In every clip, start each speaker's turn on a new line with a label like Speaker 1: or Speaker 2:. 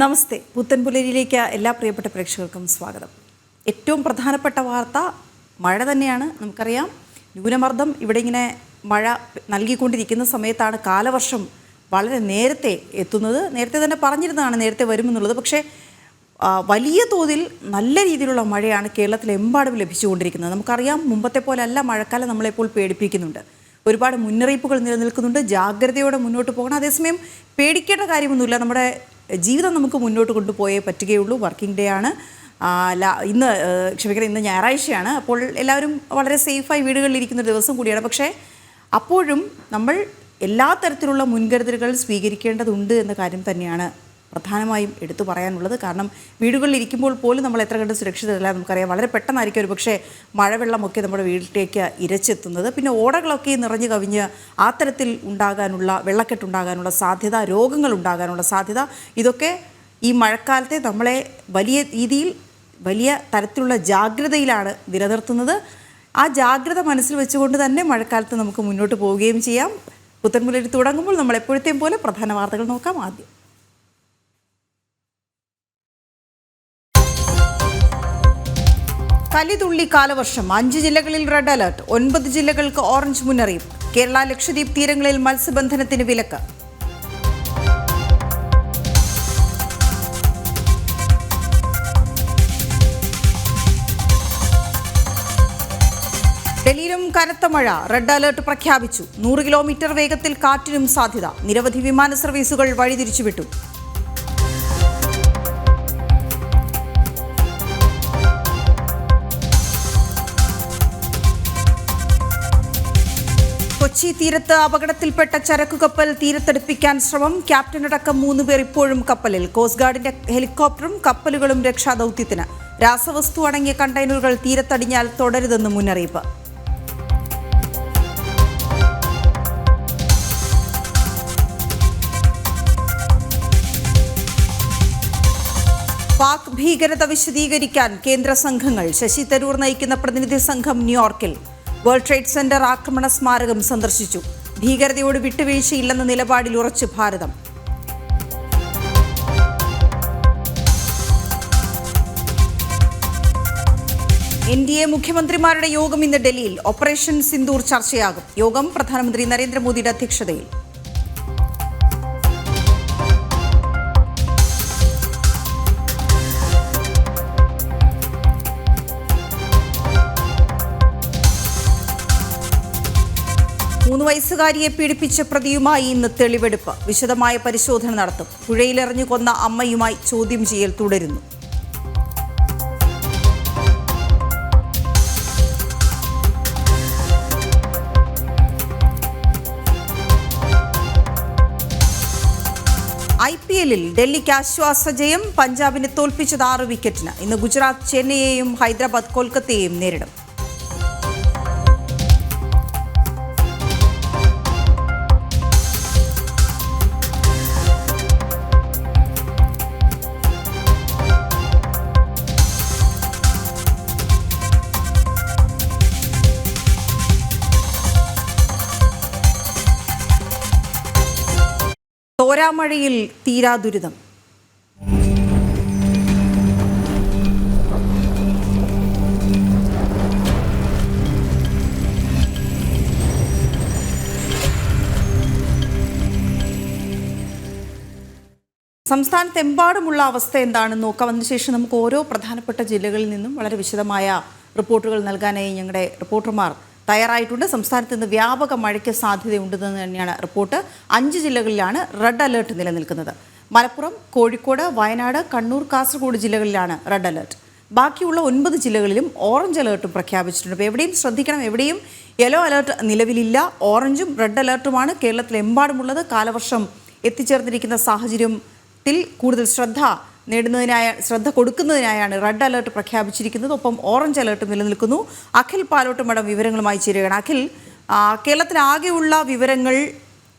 Speaker 1: നമസ്തേ. പുത്തൻപുലരിയിലേക്ക് എല്ലാ പ്രിയപ്പെട്ട പ്രേക്ഷകർക്കും സ്വാഗതം. ഏറ്റവും പ്രധാനപ്പെട്ട വാർത്ത മഴ തന്നെയാണ്. നമുക്കറിയാം, ന്യൂനമർദ്ദം ഇവിടെ ഇങ്ങനെ മഴ നൽകിക്കൊണ്ടിരിക്കുന്ന സമയത്താണ് കാലവർഷം വളരെ നേരത്തെ എത്തുന്നത്. നേരത്തെ തന്നെ പറഞ്ഞിരുന്നതാണ് നേരത്തെ വരുമെന്നുള്ളത്. പക്ഷേ വലിയ തോതിൽ നല്ല രീതിയിലുള്ള മഴയാണ് കേരളത്തിലെമ്പാടും ലഭിച്ചുകൊണ്ടിരിക്കുന്നത്. നമുക്കറിയാം, മുമ്പത്തെ പോലല്ല മഴക്കാലം നമ്മളെപ്പോൾ പേടിപ്പിക്കുന്നുണ്ട്. ഒരുപാട് മുന്നറിയിപ്പുകൾ നിലനിൽക്കുന്നുണ്ട്. ജാഗ്രതയോടെ മുന്നോട്ട് പോകണം. അതേസമയം പേടിക്കേണ്ട കാര്യമൊന്നുമില്ല. നമ്മുടെ ജീവിതം നമുക്ക് മുന്നോട്ട് കൊണ്ടുപോയേ പറ്റുകയുള്ളൂ. വർക്കിംഗ് ഡേ ആണ് ഇന്ന് ഞായറാഴ്ചയാണ്. അപ്പോൾ എല്ലാവരും വളരെ സേഫായി വീടുകളിലിരിക്കുന്ന ദിവസം കൂടിയാണ്. പക്ഷേ അപ്പോഴും നമ്മൾ എല്ലാ തരത്തിലുള്ള മുൻകരുതലുകൾ സ്വീകരിക്കേണ്ടതുണ്ട് എന്ന കാര്യം തന്നെയാണ് പ്രധാനമായും എടുത്തു പറയാനുള്ളത്. കാരണം വീടുകളിൽ ഇരിക്കുമ്പോൾ പോലും നമ്മൾ എത്ര കണ്ട് സുരക്ഷിതരല്ല. നമുക്കറിയാം, വളരെ പെട്ടെന്നായിരിക്കും ഒരു പക്ഷേ മഴവെള്ളമൊക്കെ നമ്മുടെ വീട്ടിലേക്ക് ഇരച്ചെത്തുന്നത്. പിന്നെ ഓടകളൊക്കെ നിറഞ്ഞു കവിഞ്ഞ് ആ തരത്തിൽ വെള്ളക്കെട്ടുണ്ടാകാനുള്ള സാധ്യത, രോഗങ്ങൾ ഉണ്ടാകാനുള്ള സാധ്യത, ഇതൊക്കെ ഈ മഴക്കാലത്തെ നമ്മളെ വലിയ തരത്തിലുള്ള ജാഗ്രതയിലാണ് നിലനിർത്തുന്നത്. ആ ജാഗ്രത മനസ്സിൽ വെച്ചുകൊണ്ട് തന്നെ മഴക്കാലത്ത് നമുക്ക് മുന്നോട്ട് പോവുകയും ചെയ്യാം. പുത്തൻപുലരി തുടങ്ങുമ്പോൾ നമ്മൾ എപ്പോഴത്തെയും പോലെ പ്രധാന വാർത്തകൾ നോക്കാം. ആദ്യം കലിതുള്ളി കാലവർഷം. 5 ജില്ലകളിൽ റെഡ് അലർട്ട്. 9 ജില്ലകൾക്ക് ഓറഞ്ച് മുന്നറിയിപ്പ്. കേരള ലക്ഷദ്വീപ് തീരങ്ങളിൽ മത്സ്യബന്ധനത്തിന് വിലക്ക്. ഡൽഹിയിലും കനത്ത മഴ. റെഡ് അലർട്ട് പ്രഖ്യാപിച്ചു. 100 കിലോമീറ്റർ വേഗത്തിൽ കാറ്റിനും സാധ്യത. നിരവധി വിമാന സർവീസുകൾ വഴിതിരിച്ചുവിട്ടു. കൊച്ചി തീരത്ത് അപകടത്തിൽപ്പെട്ട ചരക്കു കപ്പൽ തീരത്തടുപ്പിക്കാൻ ശ്രമം. ക്യാപ്റ്റനടക്കം 3 പേർ ഇപ്പോഴും കപ്പലിൽ. കോസ്റ്റ് ഗാർഡിന്റെ ഹെലികോപ്റ്ററും കപ്പലുകളും രക്ഷാദൌത്യത്തിന്. രാസവസ്തു അടങ്ങിയ കണ്ടെയ്നറുകൾ തീരത്തടിഞ്ഞാൽ തുടരുതെന്ന് മുന്നറിയിപ്പ്. പാക് ഭീകരത വിശദീകരിക്കാൻ കേന്ദ്ര സംഘങ്ങൾ. ശശി തരൂർ നയിക്കുന്ന പ്രതിനിധി സംഘം ന്യൂയോർക്കിൽ. വേൾഡ് ട്രേഡ് സെന്റർ ആക്രമണ സ്മാരകം സന്ദർശിച്ചു. ഭീകരതയോട് വിട്ടുവീഴ്ചയില്ലെന്ന നിലപാടിൽ ഉറച്ചു ഭാരതം. NDA മുഖ്യമന്ത്രിമാരുടെ യോഗം ഇന്ന് ഡൽഹിയിൽ. ഓപ്പറേഷൻ സിന്ദൂർ ചർച്ചയാകും. യോഗം പ്രധാനമന്ത്രി നരേന്ദ്രമോദിയുടെ അധ്യക്ഷതയിൽ. മൂന്ന് വയസ്സുകാരിയെ പീഡിപ്പിച്ച പ്രതിയുമായി ഇന്ന് തെളിവെടുപ്പ്. വിശദമായ പരിശോധന നടത്തും. പുഴയിലെറിഞ്ഞു കൊന്ന അമ്മയുമായി ചോദ്യം ചെയ്യൽ തുടരുന്നു. IPL-ൽ ഡൽഹിക്ക് ആശ്വാസ ജയം. പഞ്ചാബിനെ തോൽപ്പിച്ചത് 6 വിക്കറ്റിന്. ഇന്ന് ഗുജറാത്ത് ചെന്നൈയെയും ഹൈദരാബാദ് കൊൽക്കത്തയെയും നേരിടും. തോരാമഴയിൽ തീരാ ദുരിതം. സംസ്ഥാനത്തെമ്പാടുമുള്ള അവസ്ഥ എന്താണെന്ന് നോക്കാം. അതിനുശേഷം നമുക്ക് ഓരോ പ്രധാനപ്പെട്ട ജില്ലകളിൽ നിന്നും വളരെ വിശദമായ റിപ്പോർട്ടുകൾ നൽകാനായി ഞങ്ങളുടെ റിപ്പോർട്ടർമാർ തയ്യാറായിട്ടുണ്ട്. സംസ്ഥാനത്ത് ഇന്ന് വ്യാപക മഴയ്ക്ക് സാധ്യതയുണ്ടെന്ന് തന്നെയാണ് റിപ്പോർട്ട്. 5 ജില്ലകളിലാണ് റെഡ് അലർട്ട് നിലനിൽക്കുന്നത്. മലപ്പുറം, കോഴിക്കോട്, വയനാട്, കണ്ണൂർ, കാസർഗോഡ് ജില്ലകളിലാണ് റെഡ് അലർട്ട്. ബാക്കിയുള്ള 9 ജില്ലകളിലും ഓറഞ്ച് അലർട്ടും പ്രഖ്യാപിച്ചിട്ടുണ്ട്. അപ്പോൾ എവിടെയും ശ്രദ്ധിക്കണം, എവിടെയും യെല്ലോ അലർട്ട് നിലവിലില്ല. ഓറഞ്ചും റെഡ് അലർട്ടുമാണ് കേരളത്തിലെമ്പാടുമുള്ളത്. കാലവർഷം എത്തിച്ചേർന്നിരിക്കുന്ന സാഹചര്യത്തിൽ കൂടുതൽ ശ്രദ്ധ കൊടുക്കുന്നതിനായാണ് റെഡ് അലർട്ട് പ്രഖ്യാപിച്ചിരിക്കുന്നത്. ഒപ്പം ഓറഞ്ച് അലർട്ട് നിലനിൽക്കുന്നു. അഖിൽ പാലോട്ടുമടം വിവരങ്ങളുമായി ചേരുകയാണ്. അഖിൽ, കേരളത്തിലാകെയുള്ള വിവരങ്ങൾ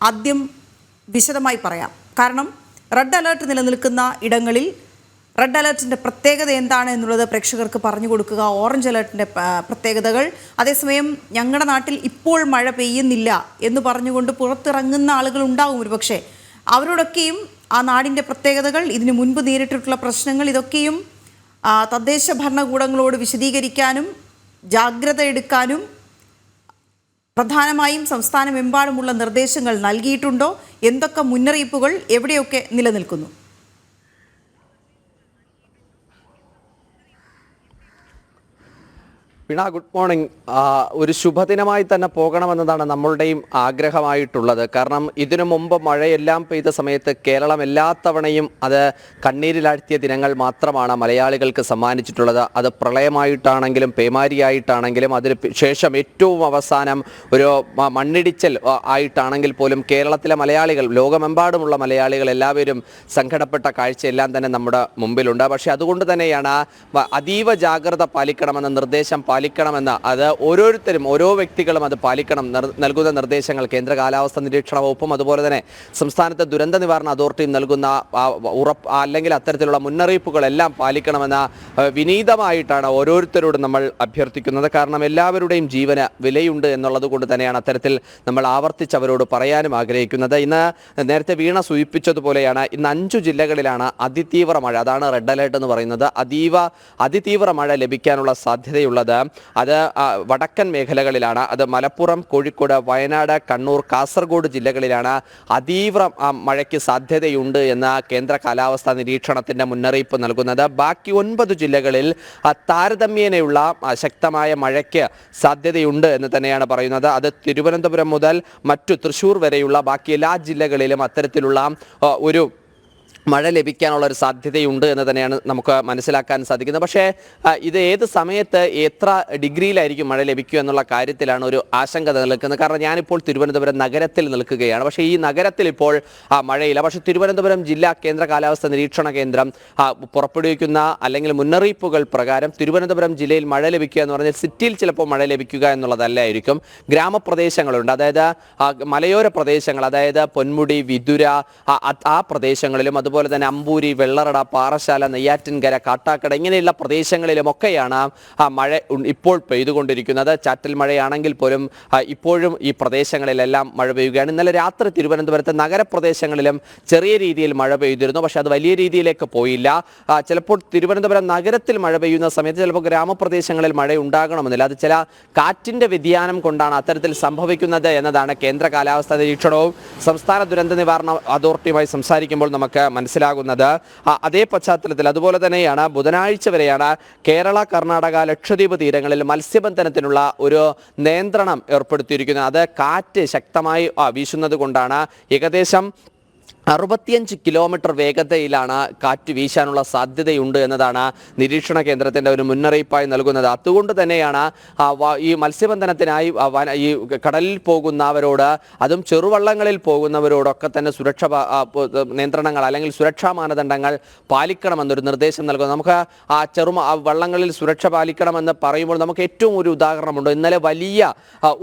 Speaker 1: ആദ്യം വിശദമായി പറയാം. കാരണം റെഡ് അലർട്ട് നിലനിൽക്കുന്ന ഇടങ്ങളിൽ റെഡ് അലർട്ടിൻ്റെ പ്രത്യേകത എന്താണ് എന്നുള്ളത് പ്രേക്ഷകർക്ക് പറഞ്ഞു കൊടുക്കുക. ഓറഞ്ച് അലർട്ടിൻ്റെ പ്രത്യേകതകൾ. അതേസമയം ഞങ്ങളുടെ നാട്ടിൽ ഇപ്പോൾ മഴ പെയ്യുന്നില്ല എന്ന് പറഞ്ഞുകൊണ്ട് പുറത്തിറങ്ങുന്ന ആളുകൾ ഉണ്ടാകും. ഒരു പക്ഷേ അവരോടൊക്കെയും ആ നാടിൻ്റെ പ്രത്യേകതകൾ, ഇതിനു മുൻപ് നേരിട്ടിട്ടുള്ള പ്രശ്നങ്ങൾ, ഇതൊക്കെയും തദ്ദേശ ഭരണകൂടങ്ങളോട് വിശദീകരിക്കാനും ജാഗ്രത എടുക്കാനും പ്രധാനമായും സംസ്ഥാനമെമ്പാടുമുള്ള നിർദ്ദേശങ്ങൾ നൽകിയിട്ടുണ്ടോ? എന്തൊക്കെ മുന്നറിയിപ്പുകൾ എവിടെയൊക്കെ നിലനിൽക്കുന്നു?
Speaker 2: വീണ, ഗുഡ് മോർണിംഗ്. ഒരു ശുഭദിനമായി തന്നെ പോകണമെന്നതാണ് നമ്മളുടെയും ആഗ്രഹമായിട്ടുള്ളത്. കാരണം ഇതിനു മുമ്പ് മഴയെല്ലാം പെയ്ത സമയത്ത് കേരളം എല്ലാ തവണയും അത് കണ്ണീരിലാഴ്ത്തിയ ദിനങ്ങൾ മാത്രമാണ് മലയാളികൾക്ക് സമ്മാനിച്ചിട്ടുള്ളത്. അത് പ്രളയമായിട്ടാണെങ്കിലും പേമാരിയായിട്ടാണെങ്കിലും അതിന് ശേഷം ഏറ്റവും അവസാനം ഒരു മണ്ണിടിച്ചൽ ആയിട്ടാണെങ്കിൽ പോലും കേരളത്തിലെ മലയാളികൾ, ലോകമെമ്പാടുമുള്ള മലയാളികൾ എല്ലാവരും സങ്കടപ്പെട്ട കാഴ്ചയെല്ലാം തന്നെ നമ്മുടെ മുമ്പിലുണ്ട്. പക്ഷേ അതുകൊണ്ട് തന്നെയാണ് അതീവ ജാഗ്രത പാലിക്കണമെന്ന നിർദ്ദേശം പാലിക്കണമെന്ന്, അത് ഓരോരുത്തരും ഓരോ വ്യക്തികളും അത് പാലിക്കണം. നൽകുന്ന നിർദ്ദേശങ്ങൾ കേന്ദ്ര കാലാവസ്ഥ നിരീക്ഷണ വകുപ്പും അതുപോലെ തന്നെ സംസ്ഥാനത്തെ ദുരന്ത നിവാരണ അതോറിറ്റിയും നൽകുന്ന അല്ലെങ്കിൽ അത്തരത്തിലുള്ള മുന്നറിയിപ്പുകളെല്ലാം പാലിക്കണമെന്ന വിനീതമായിട്ടാണ് ഓരോരുത്തരോടും നമ്മൾ അഭ്യർത്ഥിക്കുന്നത്. കാരണം എല്ലാവരുടെയും ജീവന് വിലയുണ്ട് എന്നുള്ളത് കൊണ്ട് തന്നെയാണ് അത്തരത്തിൽ നമ്മൾ ആവർത്തിച്ചവരോട് പറയാനും ആഗ്രഹിക്കുന്നത്. ഇന്ന് നേരത്തെ വീണ സൂചിപ്പിച്ചതുപോലെയാണ് ഇന്ന് 5 ജില്ലകളിലാണ് അതിതീവ്ര മഴ, അതാണ് റെഡ് അലേർട്ട് എന്ന് പറയുന്നത്, അതിതീവ്ര മഴ ലഭിക്കാനുള്ള സാധ്യതയുള്ളത്. അത് വടക്കൻ മേഖലകളിലാണ്. അത് മലപ്പുറം, കോഴിക്കോട്, വയനാട്, കണ്ണൂർ, കാസർഗോഡ് ജില്ലകളിലാണ് അതീവ്ര മഴയ്ക്ക് സാധ്യതയുണ്ട് എന്ന് കേന്ദ്ര കാലാവസ്ഥാ നിരീക്ഷണത്തിന്റെ മുന്നറിയിപ്പ് നൽകുന്നത്. ബാക്കി 9 ജില്ലകളിൽ താരതമ്യേനയുള്ള ശക്തമായ മഴയ്ക്ക് സാധ്യതയുണ്ട് എന്ന് തന്നെയാണ് പറയുന്നത്. അത് തിരുവനന്തപുരം മുതൽ മറ്റു തൃശ്ശൂർ വരെയുള്ള ബാക്കി എല്ലാ ജില്ലകളിലും അത്തരത്തിലുള്ള ഒരു മഴ ലഭിക്കാനുള്ള ഒരു സാധ്യതയുണ്ട് എന്ന് തന്നെയാണ് നമുക്ക് മനസ്സിലാക്കാൻ സാധിക്കുന്നത്. പക്ഷേ ഇത് ഏത് സമയത്ത് എത്ര ഡിഗ്രിയിലായിരിക്കും മഴ ലഭിക്കുക എന്നുള്ള കാര്യത്തിലാണ് ഒരു ആശങ്ക നിലനിൽക്കുന്നത്. കാരണം ഞാനിപ്പോൾ തിരുവനന്തപുരം നഗരത്തിൽ നിൽക്കുകയാണ്. പക്ഷേ ഈ നഗരത്തിൽ ഇപ്പോൾ മഴയില്ല. പക്ഷേ തിരുവനന്തപുരം ജില്ലാ കേന്ദ്ര കാലാവസ്ഥ നിരീക്ഷണ കേന്ദ്രം പുറപ്പെടുവിക്കുന്ന അല്ലെങ്കിൽ മുന്നറിയിപ്പുകൾ പ്രകാരം തിരുവനന്തപുരം ജില്ലയിൽ മഴ ലഭിക്കുക എന്ന് പറഞ്ഞാൽ സിറ്റിയിൽ ചിലപ്പോൾ മഴ ലഭിക്കുക എന്നുള്ളതല്ലായിരിക്കും. ഗ്രാമപ്രദേശങ്ങളുണ്ട്, അതായത് മലയോര പ്രദേശങ്ങൾ, അതായത് പൊന്മുടി, വിതുര, ആ പ്രദേശങ്ങളിലും അതുപോലെ തന്നെ അമ്പൂരി, വെള്ളറട, പാറശാല, നെയ്യാറ്റിൻകര, കാട്ടാക്കട ഇങ്ങനെയുള്ള പ്രദേശങ്ങളിലുമൊക്കെയാണ് മഴ ഇപ്പോൾ പെയ്തുകൊണ്ടിരിക്കുന്നത്. ചാറ്റൽ മഴയാണെങ്കിൽ പോലും ഇപ്പോഴും ഈ പ്രദേശങ്ങളിലെല്ലാം മഴ പെയ്യുകയാണ്. ഇന്നലെ രാത്രി തിരുവനന്തപുരത്തെ നഗരപ്രദേശങ്ങളിലും ചെറിയ രീതിയിൽ മഴ പെയ്തിരുന്നു. പക്ഷെ അത് വലിയ രീതിയിലേക്ക് പോയില്ല. ചിലപ്പോൾ തിരുവനന്തപുരം നഗരത്തിൽ മഴ പെയ്യുന്ന സമയത്ത് ചിലപ്പോൾ ഗ്രാമപ്രദേശങ്ങളിൽ മഴ ഉണ്ടാകണമെന്നില്ല. അത് ചില കാറ്റിൻ്റെ വ്യതിയാനം കൊണ്ടാണ് അത്തരത്തിൽ സംഭവിക്കുന്നത് എന്നതാണ് കേന്ദ്ര കാലാവസ്ഥാ നിരീക്ഷണവും സംസ്ഥാന ദുരന്ത നിവാരണ അതോറിറ്റിയുമായി സംസാരിക്കുമ്പോൾ നമുക്ക് മനസ്സിലാകുന്നത്. അതേ പശ്ചാത്തലത്തിൽ അതുപോലെ തന്നെയാണ് ബുധനാഴ്ച വരെയാണ് കേരള, കർണാടക, ലക്ഷദ്വീപ് തീരങ്ങളിൽ മത്സ്യബന്ധനത്തിനുള്ള ഒരു നിയന്ത്രണം ഏർപ്പെടുത്തിയിരിക്കുന്നത്. അത് കാറ്റ് ശക്തമായി വീശുന്നത് കൊണ്ടാണ്. ഏകദേശം 65 കിലോമീറ്റർ വേഗതയിലാണ് കാറ്റ് വീശാനുള്ള സാധ്യതയുണ്ട് എന്നതാണ് നിരീക്ഷണ കേന്ദ്രത്തിൻ്റെ ഒരു മുന്നറിയിപ്പായി നൽകുന്നത്. അതുകൊണ്ട് തന്നെയാണ് ഈ മത്സ്യബന്ധനത്തിനായി ഈ കടലിൽ പോകുന്നവരോട്, അതും ചെറുവള്ളങ്ങളിൽ പോകുന്നവരോടൊക്കെ തന്നെ നിയന്ത്രണങ്ങൾ അല്ലെങ്കിൽ സുരക്ഷാ മാനദണ്ഡങ്ങൾ പാലിക്കണമെന്നൊരു നിർദ്ദേശം നൽകുന്നത്. നമുക്ക് വള്ളങ്ങളിൽ സുരക്ഷ പാലിക്കണമെന്ന് പറയുമ്പോൾ നമുക്ക് ഏറ്റവും ഒരു ഉദാഹരണമുണ്ട്. ഇന്നലെ വലിയ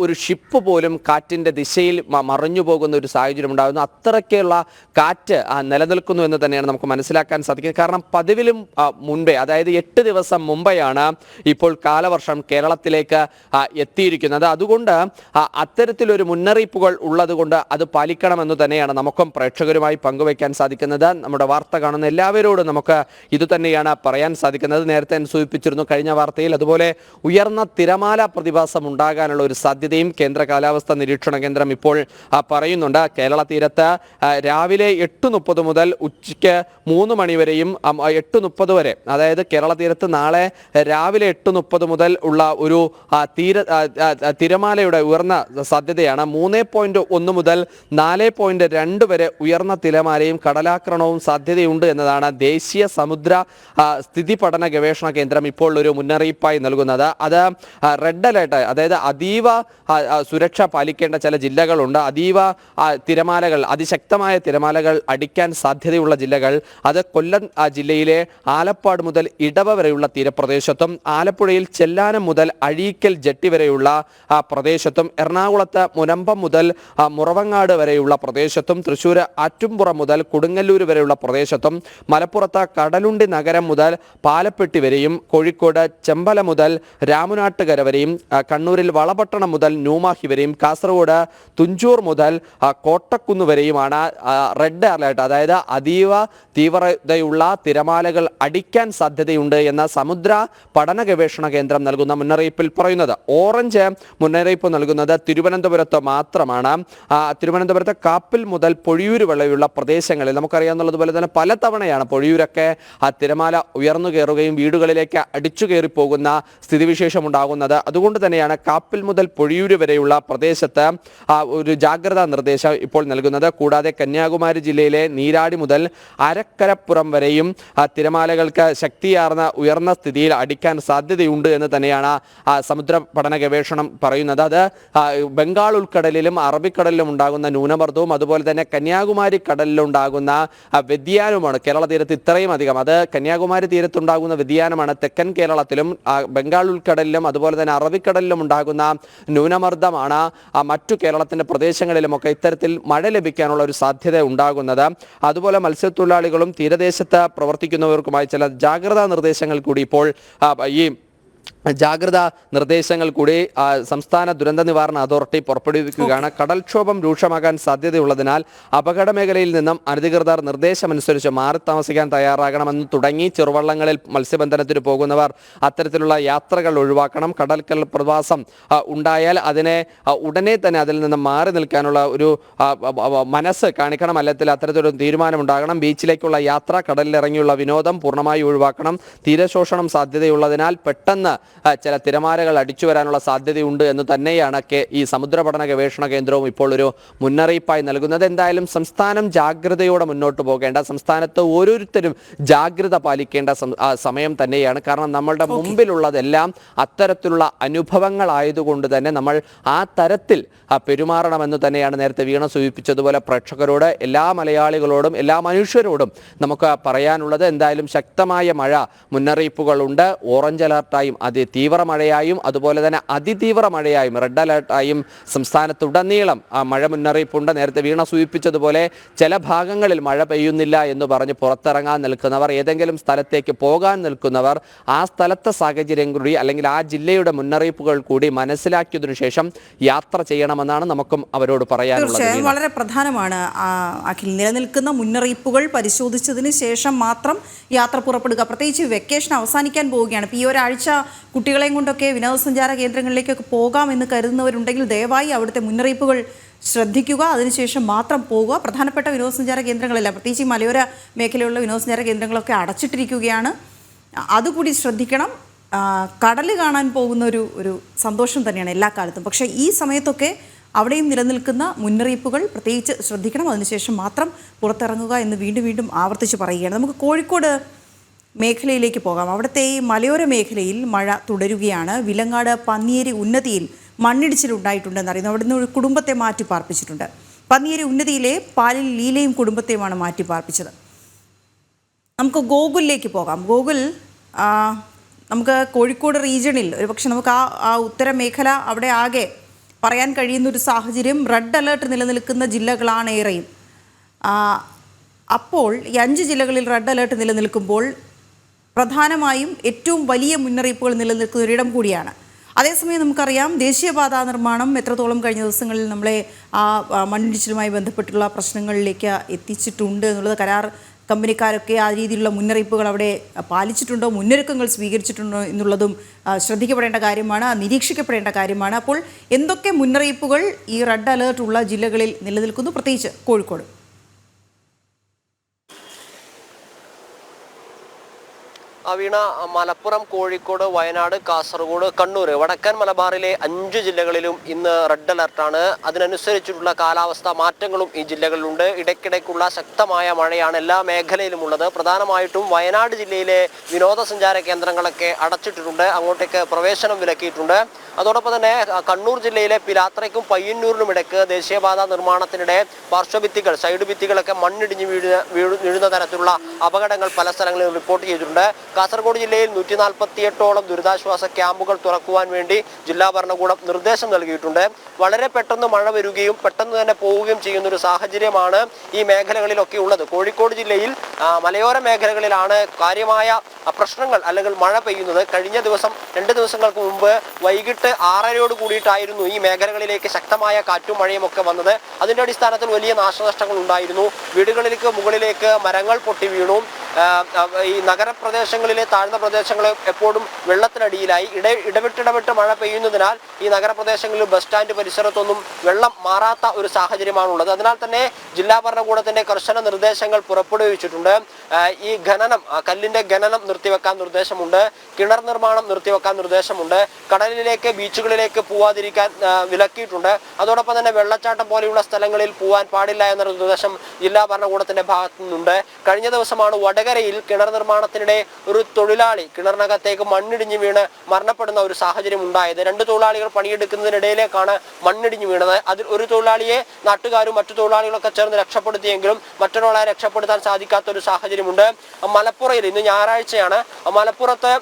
Speaker 2: ഒരു ഷിപ്പ് പോലും കാറ്റിൻ്റെ ദിശയിൽ മറിഞ്ഞു പോകുന്ന ഒരു സാഹചര്യം ഉണ്ടാകുന്നു. അത്രയ്ക്കുള്ള കാറ്റ് നിലനിൽക്കുന്നു എന്ന് തന്നെയാണ് നമുക്ക് മനസ്സിലാക്കാൻ സാധിക്കുന്നത്. കാരണം പതിവിലും മുൻപേ, അതായത് 8 ദിവസം മുമ്പെയാണ് ഇപ്പോൾ കാലവർഷം കേരളത്തിലേക്ക് എത്തിയിരിക്കുന്നത്. അതുകൊണ്ട് അത്തരത്തിലൊരു മുന്നറിയിപ്പുകൾ ഉള്ളതുകൊണ്ട് അത് പാലിക്കണമെന്ന് തന്നെയാണ് നമുക്കും പ്രേക്ഷകരുമായി പങ്കുവയ്ക്കാൻ സാധിക്കുന്നത്. നമ്മുടെ വാർത്ത കാണുന്ന എല്ലാവരോടും നമുക്ക് ഇതുതന്നെയാണ് പറയാൻ സാധിക്കുന്നത്. നേരത്തെ സൂചിപ്പിച്ചിരുന്നു കഴിഞ്ഞ വാർത്തയിൽ. അതുപോലെ ഉയർന്ന തിരമാല പ്രതിഭാസം ഉണ്ടാകാനുള്ള ഒരു സാധ്യതയും കേന്ദ്ര കാലാവസ്ഥാ നിരീക്ഷണ കേന്ദ്രം ഇപ്പോൾ പറയുന്നുണ്ട്. കേരള തീരത്ത് രാവിലെ 8:30 മുതൽ ഉച്ചയ്ക്ക് 3 മണി വരെയും 8:30 വരെ, അതായത് കേരള തീരത്ത് നാളെ രാവിലെ 8:30 മുതൽ ഉള്ള ഒരു തിരമാലയുടെ ഉയർന്ന സാധ്യതയാണ്. 3.1 മുതൽ 4.2 വരെ ഉയർന്ന തിരമാലയും കടലാക്രമണവും സാധ്യതയുണ്ട് എന്നതാണ് ദേശീയ സമുദ്ര സ്ഥിതി പഠന ഗവേഷണ കേന്ദ്രം ഇപ്പോൾ ഒരു മുന്നറിയിപ്പായി നൽകുന്നത്. അത് റെഡ് അലേർട്ട്, അതായത് അതീവ സുരക്ഷ പാലിക്കേണ്ട ചില ജില്ലകളുണ്ട്. അതീവ തിരമാലകൾ, അതിശക്തമായ തിരമാലകൾ അടിക്കാൻ സാധ്യതയുള്ള ജില്ലകൾ, അത് കൊല്ലം ജില്ലയിലെ ആലപ്പാട് മുതൽ ഇടവ വരെയുള്ള തീരപ്രദേശത്തും, ആലപ്പുഴയിൽ ചെല്ലാനം മുതൽ അഴീക്കൽ ജെട്ടി വരെയുള്ള പ്രദേശത്തും, എറണാകുളത്ത് മുനമ്പം മുതൽ മുറവങ്ങാട് വരെയുള്ള പ്രദേശത്തും, തൃശ്ശൂർ ആറ്റുംപുറം മുതൽ കൊടുങ്ങല്ലൂർ വരെയുള്ള പ്രദേശത്തും, മലപ്പുറത്ത് കടലുണ്ടി നഗരം മുതൽ പാലപ്പെട്ടി വരെയും, കോഴിക്കോട് ചെമ്പല മുതൽ രാമനാട്ടുകര വരെയും, കണ്ണൂരിൽ വളപട്ടണം മുതൽ ന്യൂമാഹി വരെയും, കാസർഗോഡ് തുഞ്ചൂർ മുതൽ കോട്ടക്കുന്ന് വരെയുമാണ് റെഡ് അലേർട്ട്, അതായത് അതീവ തീവ്രതയുള്ള തിരമാലകൾ അടിക്കാൻ സാധ്യതയുണ്ട് എന്ന സമുദ്ര പഠന ഗവേഷണ കേന്ദ്രം നൽകുന്ന മുന്നറിയിപ്പിൽ പറയുന്നത്. ഓറഞ്ച് മുന്നറിയിപ്പ് നൽകുന്നത് തിരുവനന്തപുരത്ത് മാത്രമാണ്. തിരുവനന്തപുരത്തെ കാപ്പിൽ മുതൽ പൊഴിയൂർ വരെയുള്ള പ്രദേശങ്ങളിൽ നമുക്കറിയാവുന്നതുപോലെ തന്നെ പലതവണയാണ് പൊഴിയൂരൊക്കെ ആ തിരമാല ഉയർന്നു കയറുകയും വീടുകളിലേക്ക് അടിച്ചു കയറി പോകുന്ന സ്ഥിതിവിശേഷം ഉണ്ടാകുന്നത്. അതുകൊണ്ട് തന്നെയാണ് കാപ്പിൽ മുതൽ പൊഴിയൂർ വരെയുള്ള പ്രദേശത്ത് ഒരു ജാഗ്രതാ നിർദ്ദേശം ഇപ്പോൾ നൽകുന്നത്. കൂടാതെ കന്യാകുമാരി ജില്ലയിലെ നീരാടി മുതൽ അരക്കരപ്പുറം വരെയും തിരമാലകൾക്ക് ശക്തിയാർന്ന ഉയർന്ന സ്ഥിതിയിൽ അടിക്കാൻ സാധ്യതയുണ്ട് എന്ന് തന്നെയാണ് സമുദ്ര പഠന ഗവേഷണം പറയുന്നത്. അത് ബംഗാൾ ഉൾക്കടലിലും അറബിക്കടലിലും ഉണ്ടാകുന്ന ന്യൂനമർദ്ദവും അതുപോലെ തന്നെ കന്യാകുമാരി കടലിലുണ്ടാകുന്ന വ്യതിയാനവുമാണ് കേരള തീരത്ത് ഇത്രയും അധികം. അത് കന്യാകുമാരി തീരത്തുണ്ടാകുന്ന വ്യതിയാനമാണ് തെക്കൻ കേരളത്തിലും ബംഗാൾ ഉൾക്കടലിലും അതുപോലെ തന്നെ അറബിക്കടലിലും ഉണ്ടാകുന്ന ന്യൂനമർദ്ദമാണ് മറ്റു കേരളത്തിന്റെ പ്രദേശങ്ങളിലുമൊക്കെ ഇത്തരത്തിൽ മഴ ലഭിക്കാനുള്ള ഒരു സാധ്യത ഉണ്ടാകുന്നത്. അതുപോലെ മത്സ്യത്തൊഴിലാളികളും തീരദേശത്ത് പ്രവർത്തിക്കുന്നവർക്കുമായി ചില ജാഗ്രതാ നിർദ്ദേശങ്ങൾ കൂടി ഇപ്പോൾ ഈ ജാഗ്രതാ നിർദ്ദേശങ്ങൾ കൂടി സംസ്ഥാന ദുരന്ത നിവാരണ അതോറിറ്റി പുറപ്പെടുവിക്കുകയാണ്. കടൽക്ഷോഭം രൂക്ഷമാകാൻ സാധ്യതയുള്ളതിനാൽ അപകട മേഖലയിൽ നിന്നും അനധികൃതർ നിർദ്ദേശമനുസരിച്ച് മാറി താമസിക്കാൻ തയ്യാറാകണമെന്ന് തുടങ്ങി ചെറുവള്ളങ്ങളിൽ മത്സ്യബന്ധനത്തിന് പോകുന്നവർ അത്തരത്തിലുള്ള യാത്രകൾ ഒഴിവാക്കണം. കടൽക്കൽ പ്രവാസം ഉണ്ടായാൽ അതിനെ ഉടനെ തന്നെ അതിൽ നിന്ന് മാറി നിൽക്കാനുള്ള ഒരു മനസ്സ് കാണിക്കണം. അല്ലെങ്കിൽ അത്തരത്തിലൊരു തീരുമാനമുണ്ടാകണം. ബീച്ചിലേക്കുള്ള യാത്ര, കടലിലിറങ്ങിയുള്ള വിനോദം പൂർണ്ണമായി ഒഴിവാക്കണം. തീരശോഷണം സാധ്യതയുള്ളതിനാൽ പെട്ടെന്ന് ചില തിരമാലകൾ അടിച്ചു വരാനുള്ള സാധ്യതയുണ്ട് എന്ന് തന്നെയാണ് ഈ സമുദ്ര പഠന ഗവേഷണ കേന്ദ്രവും ഇപ്പോൾ ഒരു മുന്നറിയിപ്പായി നൽകുന്നത്. എന്തായാലും സംസ്ഥാനം ജാഗ്രതയോടെ മുന്നോട്ട് പോകേണ്ട, സംസ്ഥാനത്ത് ഓരോരുത്തരും ജാഗ്രത പാലിക്കേണ്ട സമയം തന്നെയാണ്. കാരണം നമ്മളുടെ മുമ്പിലുള്ളതെല്ലാം അത്തരത്തിലുള്ള അനുഭവങ്ങളായതുകൊണ്ട് തന്നെ നമ്മൾ ആ തരത്തിൽ പെരുമാറണമെന്ന് തന്നെയാണ് നേരത്തെ വീണ സൂചിപ്പിച്ചതുപോലെ പ്രേക്ഷകരോട്, എല്ലാ മലയാളികളോടും, എല്ലാ മനുഷ്യരോടും നമുക്ക് പറയാനുള്ളത്. എന്തായാലും ശക്തമായ മഴ മുന്നറിയിപ്പുകളുണ്ട്. ഓറഞ്ച് അലർട്ടായും അതിതീവ്ര മഴയായും അതുപോലെ തന്നെ അതിതീവ്ര മഴയായും റെഡ് അലർട്ടായും സംസ്ഥാനത്തുടനീളം മഴ മുന്നറിയിപ്പുണ്ട്. നേരത്തെ വീണ സൂചിപ്പിച്ചതുപോലെ ചില ഭാഗങ്ങളിൽ മഴ പെയ്യുന്നില്ല എന്ന് പറഞ്ഞ് പുറത്തിറങ്ങാൻ നിൽക്കുന്നവർ, ഏതെങ്കിലും സ്ഥലത്തേക്ക് പോകാൻ നിൽക്കുന്നവർ ആ സ്ഥലത്തെ സാഹചര്യം കൂടി അല്ലെങ്കിൽ ആ ജില്ലയുടെ മുന്നറിയിപ്പുകൾ കൂടി മനസ്സിലാക്കിയതിനു ശേഷം യാത്ര ചെയ്യണമെന്നാണ് നമുക്കും അവരോട് പറയാനുള്ളത്.
Speaker 1: വളരെ പ്രധാനമാണ് അഖിൽ, നിലനിൽക്കുന്ന മുന്നറിയിപ്പുകൾ പരിശോധിച്ചതിന് ശേഷം മാത്രം യാത്ര പുറപ്പെടുക. പ്രത്യേകിച്ച് വെക്കേഷൻ അവസാനിക്കാൻ പോവുകയാണ്. ഇപ്പോൾ ഈ ഒരാഴ്ച കുട്ടികളെയും കൊണ്ടൊക്കെ വിനോദസഞ്ചാര കേന്ദ്രങ്ങളിലേക്കൊക്കെ പോകാമെന്ന് കരുതുന്നവരുണ്ടെങ്കിൽ ദയവായി അവിടുത്തെ മുന്നറിയിപ്പുകൾ ശ്രദ്ധിക്കുക. അതിനുശേഷം മാത്രം പോകുക. പ്രധാനപ്പെട്ട വിനോദസഞ്ചാര കേന്ദ്രങ്ങളെല്ലാം, പ്രത്യേകിച്ച് ഈ മലയോര മേഖലയിലുള്ള വിനോദസഞ്ചാര കേന്ദ്രങ്ങളൊക്കെ അടച്ചിട്ടിരിക്കുകയാണ്. അതുകൂടി ശ്രദ്ധിക്കണം. കടൽ കാണാൻ പോകുന്ന ഒരു സന്തോഷം തന്നെയാണ് എല്ലാ കാലത്തും. പക്ഷേ ഈ സമയത്തൊക്കെ അവിടെയും നിലനിൽക്കുന്ന മുന്നറിയിപ്പുകൾ പ്രത്യേകിച്ച് ശ്രദ്ധിക്കണം. അതിനുശേഷം മാത്രം പുറത്തിറങ്ങുക എന്ന് വീണ്ടും വീണ്ടും ആവർത്തിച്ച് പറയുകയാണ്. നമുക്ക് കോഴിക്കോട് മേഖലയിലേക്ക് പോകാം. അവിടുത്തെ ഈ മലയോര മേഖലയിൽ മഴ തുടരുകയാണ്. വിലങ്ങാട് പന്നിയേരി ഉന്നതിയിൽ മണ്ണിടിച്ചിലുണ്ടായിട്ടുണ്ടെന്ന് അറിയുന്നു. അവിടുന്ന് ഒരു കുടുംബത്തെ മാറ്റി പാർപ്പിച്ചിട്ടുണ്ട്. പന്നിയേരി ഉന്നതിയിലെ പാലിൽ ലീലയും കുടുംബത്തെയുമാണ് മാറ്റി പാർപ്പിച്ചത്. നമുക്ക് ഗോകുലിലേക്ക് പോകാം. ഗോകുൽ, നമുക്ക് കോഴിക്കോട് റീജിയണിൽ ഒരുപക്ഷെ നമുക്ക് ആ ഉത്തര മേഖല അവിടെ ആകെ പറയാൻ കഴിയുന്നൊരു സാഹചര്യം, റെഡ് അലേർട്ട് നിലനിൽക്കുന്ന ജില്ലകളാണ് ഏറെയും. അപ്പോൾ ഈ 5 ജില്ലകളിൽ റെഡ് അലേർട്ട് നിലനിൽക്കുമ്പോൾ പ്രധാനമായും ഏറ്റവും വലിയ മുന്നറിയിപ്പുകൾ നിലനിൽക്കുന്ന ഒരിടം കൂടിയാണ്. അതേസമയം നമുക്കറിയാം ദേശീയപാതാ നിർമ്മാണം എത്രത്തോളം കഴിഞ്ഞ ദിവസങ്ങളിൽ നമ്മളെ ആ മണ്ണിടിച്ചിലുമായി ബന്ധപ്പെട്ടുള്ള പ്രശ്നങ്ങളിലേക്ക് എത്തിച്ചിട്ടുണ്ട് എന്നുള്ളത്, കരാർ കമ്പനിക്കാരൊക്കെ ആ രീതിയിലുള്ള മുന്നറിയിപ്പുകൾ അവിടെ പാലിച്ചിട്ടുണ്ടോ, മുന്നൊരുക്കങ്ങൾ സ്വീകരിച്ചിട്ടുണ്ടോ എന്നുള്ളതും ശ്രദ്ധിക്കപ്പെടേണ്ട കാര്യമാണ്, നിരീക്ഷിക്കപ്പെടേണ്ട കാര്യമാണ്. അപ്പോൾ എന്തൊക്കെ മുന്നറിയിപ്പുകൾ ഈ റെഡ് അലേർട്ട് ഉള്ള ജില്ലകളിൽ നിലനിൽക്കുന്നു, പ്രത്യേകിച്ച് കോഴിക്കോട്?
Speaker 3: വീണ, മലപ്പുറം, കോഴിക്കോട്, വയനാട്, കാസർഗോഡ്, കണ്ണൂർ, വടക്കൻ മലബാറിലെ 5 ജില്ലകളിലും ഇന്ന് റെഡ് അലർട്ടാണ്. അതിനനുസരിച്ചിട്ടുള്ള കാലാവസ്ഥാ മാറ്റങ്ങളും ഈ ജില്ലകളിലുണ്ട്. ഇടയ്ക്കിടയ്ക്കുള്ള ശക്തമായ മഴയാണ് എല്ലാ മേഖലയിലും ഉള്ളത്. പ്രധാനമായിട്ടും വയനാട് ജില്ലയിലെ വിനോദസഞ്ചാര കേന്ദ്രങ്ങളൊക്കെ അടച്ചിട്ടിട്ടുണ്ട്, അങ്ങോട്ടേക്ക് പ്രവേശനം വിലക്കിയിട്ടുണ്ട്. അതോടൊപ്പം തന്നെ കണ്ണൂർ ജില്ലയിലെ പിലാത്രയ്ക്കും പയ്യന്നൂരിനും ഇടയ്ക്ക് ദേശീയപാത നിർമ്മാണത്തിനിടെ പാർശ്വഭിത്തികൾ, സൈഡ് ഭിത്തികളൊക്കെ മണ്ണിടിഞ്ഞ് വീഴുന്ന തരത്തിലുള്ള അപകടങ്ങൾ പല സ്ഥലങ്ങളിലും റിപ്പോർട്ട് ചെയ്തിട്ടുണ്ട്. കാസർഗോഡ് ജില്ലയിൽ 148ഓളം ദുരിതാശ്വാസ ക്യാമ്പുകൾ തുറക്കുവാൻ വേണ്ടി ജില്ലാ ഭരണകൂടം നിർദ്ദേശം നൽകിയിട്ടുണ്ട്. വളരെ പെട്ടെന്ന് മഴ വരികയും പെട്ടെന്ന് തന്നെ പോവുകയും ചെയ്യുന്ന ഒരു സാഹചര്യമാണ് ഈ മേഖലകളിലൊക്കെ ഉള്ളത്. കോഴിക്കോട് ജില്ലയിൽ മലയോര മേഖലകളിലാണ് കാര്യമായ പ്രശ്നങ്ങൾ അല്ലെങ്കിൽ മഴ പെയ്യുന്നത്. കഴിഞ്ഞ ദിവസം 2 ദിവസങ്ങൾക്ക് മുമ്പ് വൈകിട്ട് 6:30യോട് കൂടിയിട്ടായിരുന്നു ഈ മേഖലകളിലേക്ക് ശക്തമായ കാറ്റും മഴയും ഒക്കെ വന്നത്. അതിന്റെ അടിസ്ഥാനത്തിൽ വലിയ നാശനഷ്ടങ്ങൾ ഉണ്ടായിരുന്നു. വീടുകളിലേക്ക് മുകളിലേക്ക് മരങ്ങൾ പൊട്ടി വീണു. ഈ നഗരപ്രദേശങ്ങളിലെ താഴ്ന്ന പ്രദേശങ്ങൾ എപ്പോഴും വെള്ളത്തിനടിയിലായി. ഇടവിട്ടിടവിട്ട് മഴ പെയ്യുന്നതിനാൽ ഈ നഗരപ്രദേശങ്ങളിൽ ബസ് സ്റ്റാൻഡ് പരിസരത്തൊന്നും വെള്ളം മാറാത്ത ഒരു സാഹചര്യമാണുള്ളത്. അതിനാൽ തന്നെ ജില്ലാ ഭരണകൂടത്തിന്റെ കർശന നിർദ്ദേശങ്ങൾ പുറപ്പെടുവിച്ചിട്ടുണ്ട്. ഈ ഖനനം, കല്ലിന്റെ ഖനനം നിർത്തിവെക്കാൻ നിർദ്ദേശമുണ്ട്. കിണർ നിർമ്മാണം നിർത്തിവെക്കാൻ നിർദ്ദേശമുണ്ട്. കടലിലേക്ക്, ബീച്ചുകളിലേക്ക് പോവാതിരിക്കാൻ വിലക്കിയിട്ടുണ്ട്. അതോടൊപ്പം തന്നെ വെള്ളച്ചാട്ടം പോലെയുള്ള സ്ഥലങ്ങളിൽ പോകാൻ പാടില്ല എന്ന നിർദ്ദേശം ജില്ലാ ഭരണകൂടത്തിന്റെ ഭാഗത്തു നിന്നുണ്ട്. കഴിഞ്ഞ ദിവസമാണ് വടകരയിൽ കിണർ നിർമ്മാണത്തിനിടെ ഒരു തൊഴിലാളി കിണറിനകത്തേക്ക് മണ്ണിടിഞ്ഞു വീണ് മരണപ്പെടുന്ന ഒരു സാഹചര്യം ഉണ്ടായത്. 2 തൊഴിലാളികൾ പണിയെടുക്കുന്നതിനിടയിലേക്കാണ് മണ്ണിടിഞ്ഞു വീണത്. അതിൽ ഒരു തൊഴിലാളിയെ നാട്ടുകാരും മറ്റു തൊഴിലാളികളൊക്കെ ചേർന്ന് രക്ഷപ്പെടുത്തിയെങ്കിലും മറ്റൊരാളെ രക്ഷപ്പെടുത്താൻ സാധിക്കാത്ത ഒരു സാഹചര്യമുണ്ട്. മലപ്പുറയിൽ ഇന്ന് ഞായറാഴ്ചയാണ്. മലപ്പുറത്ത്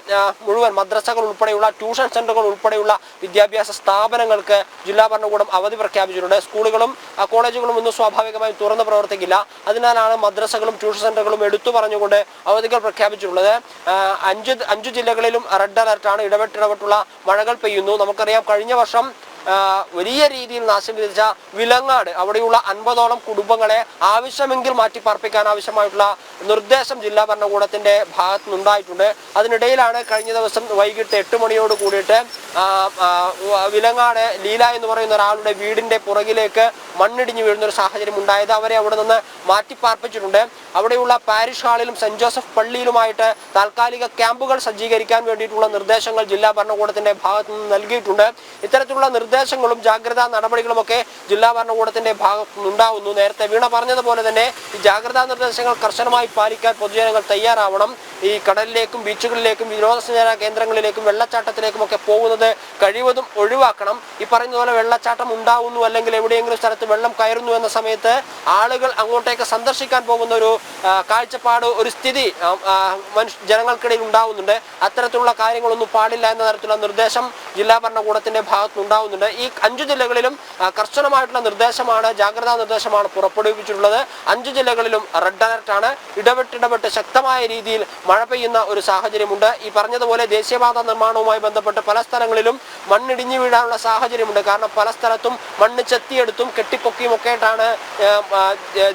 Speaker 3: മുഴുവൻ മദ്രസകൾ ഉൾപ്പെടെയുള്ള ട്യൂഷൻ സെന്ററുകൾ ഉൾപ്പെടെയുള്ള വിദ്യാഭ്യാസ സ്ഥാപനങ്ങൾക്ക് ജില്ലാ ഭരണകൂടം അവധി പ്രഖ്യാപിച്ചിട്ടുണ്ട്. സ്കൂളുകളും കോളേജുകളും ഒന്നും സ്വാഭാവികമായും തുറന്ന് പ്രവർത്തിക്കില്ല. അതിനാലാണ് മദ്രസകളും ട്യൂഷൻ സെന്ററുകളും എടുത്തു പറഞ്ഞുകൊണ്ട് അവധികൾ പ്രഖ്യാപിച്ചിട്ടുള്ളത്. 5 ജില്ലകളിലും റെഡ് അലർട്ടാണ്. ഇടവിട്ടിടവിട്ടുള്ള മഴകൾ പെയ്യുന്നു. നമുക്കറിയാം, കഴിഞ്ഞ വർഷം വലിയ രീതിയിൽ നാശം വിധിച്ച വിലങ്ങാട്, അവിടെയുള്ള 50ഓളം കുടുംബങ്ങളെ ആവശ്യമെങ്കിൽ മാറ്റി പാർപ്പിക്കാൻ ആവശ്യമായിട്ടുള്ള നിർദ്ദേശം ജില്ലാ ഭരണകൂടത്തിന്റെ ഭാഗത്തു നിന്നുണ്ടായിട്ടുണ്ട്. അതിനിടയിലാണ് കഴിഞ്ഞ ദിവസം വൈകിട്ട് 8 മണിയോട് കൂടിയിട്ട് വിലങ്ങാട് ലീല എന്ന് പറയുന്ന ഒരാളുടെ വീടിന്റെ പുറകിലേക്ക് മണ്ണിടിഞ്ഞു വീഴുന്ന ഒരു സാഹചര്യം ഉണ്ടായത്. അവരെ അവിടെ നിന്ന് മാറ്റി പാർപ്പിച്ചിട്ടുണ്ട്. അവിടെയുള്ള പാരിഷ് ഹാളിലും സെന്റ് ജോസഫ് പള്ളിയിലുമായിട്ട് താൽക്കാലിക ക്യാമ്പുകൾ സജ്ജീകരിക്കാൻ വേണ്ടിയിട്ടുള്ള നിർദ്ദേശങ്ങൾ ജില്ലാ ഭരണകൂടത്തിന്റെ ഭാഗത്തു നിന്ന് നൽകിയിട്ടുണ്ട്. ഇത്തരത്തിലുള്ള നിർദ്ദേശങ്ങളും ജാഗ്രതാ നടപടികളുമൊക്കെ ജില്ലാ ഭരണകൂടത്തിന്റെ ഭാഗത്തു നിന്നുണ്ടാവുന്നു. നേരത്തെ വീണ പറഞ്ഞതുപോലെ തന്നെ ഈ ജാഗ്രതാ നിർദ്ദേശങ്ങൾ കർശനമായി പാലിക്കാൻ പൊതുജനങ്ങൾ തയ്യാറാവണം. ഈ കടലിലേക്കും ബീച്ചുകളിലേക്കും വിനോദസഞ്ചാര കേന്ദ്രങ്ങളിലേക്കും വെള്ളച്ചാട്ടത്തിലേക്കും ഒക്കെ പോകുന്നത് കഴിവതും ഒഴിവാക്കണം. ഈ പറയുന്ന പോലെ വെള്ളച്ചാട്ടം ഉണ്ടാവുന്നു അല്ലെങ്കിൽ എവിടെയെങ്കിലും സ്ഥലത്ത് വെള്ളം കയറുന്നു എന്ന സമയത്ത് ആളുകൾ അങ്ങോട്ടേക്ക് സന്ദർശിക്കാൻ പോകുന്ന ഒരു കാഴ്ചപ്പാട്, ഒരു സ്ഥിതി ജനങ്ങൾക്കിടയിൽ ഉണ്ടാവുന്നുണ്ട്. അത്തരത്തിലുള്ള കാര്യങ്ങളൊന്നും പാടില്ല എന്ന തരത്തിലുള്ള നിർദ്ദേശം ജില്ലാ ഭരണകൂടത്തിന്റെ ഭാഗത്ത് ഉണ്ടാവുന്നുണ്ട്. ഈ 5 ജില്ലകളിലും കർശനമായിട്ടുള്ള നിർദ്ദേശമാണ്, ജാഗ്രതാ നിർദ്ദേശമാണ് പുറപ്പെടുവിച്ചിട്ടുള്ളത്. 5 ജില്ലകളിലും റെഡ് അലർട്ടാണ്. ഇടവിട്ടിടവിട്ട് ശക്തമായ രീതിയിൽ മഴ പെയ്യുന്ന ഒരു സാഹചര്യമുണ്ട്. ഈ പറഞ്ഞതുപോലെ ദേശീയപാത നിർമ്മാണവുമായി ബന്ധപ്പെട്ട് പല സ്ഥലങ്ങളിലും മണ്ണിടിഞ്ഞു വീഴാനുള്ള സാഹചര്യമുണ്ട്. കാരണം പല സ്ഥലത്തും മണ്ണ് ചെത്തിയെടുത്തും കെട്ടിപ്പൊക്കിയും ഒക്കെ ആയിട്ടാണ്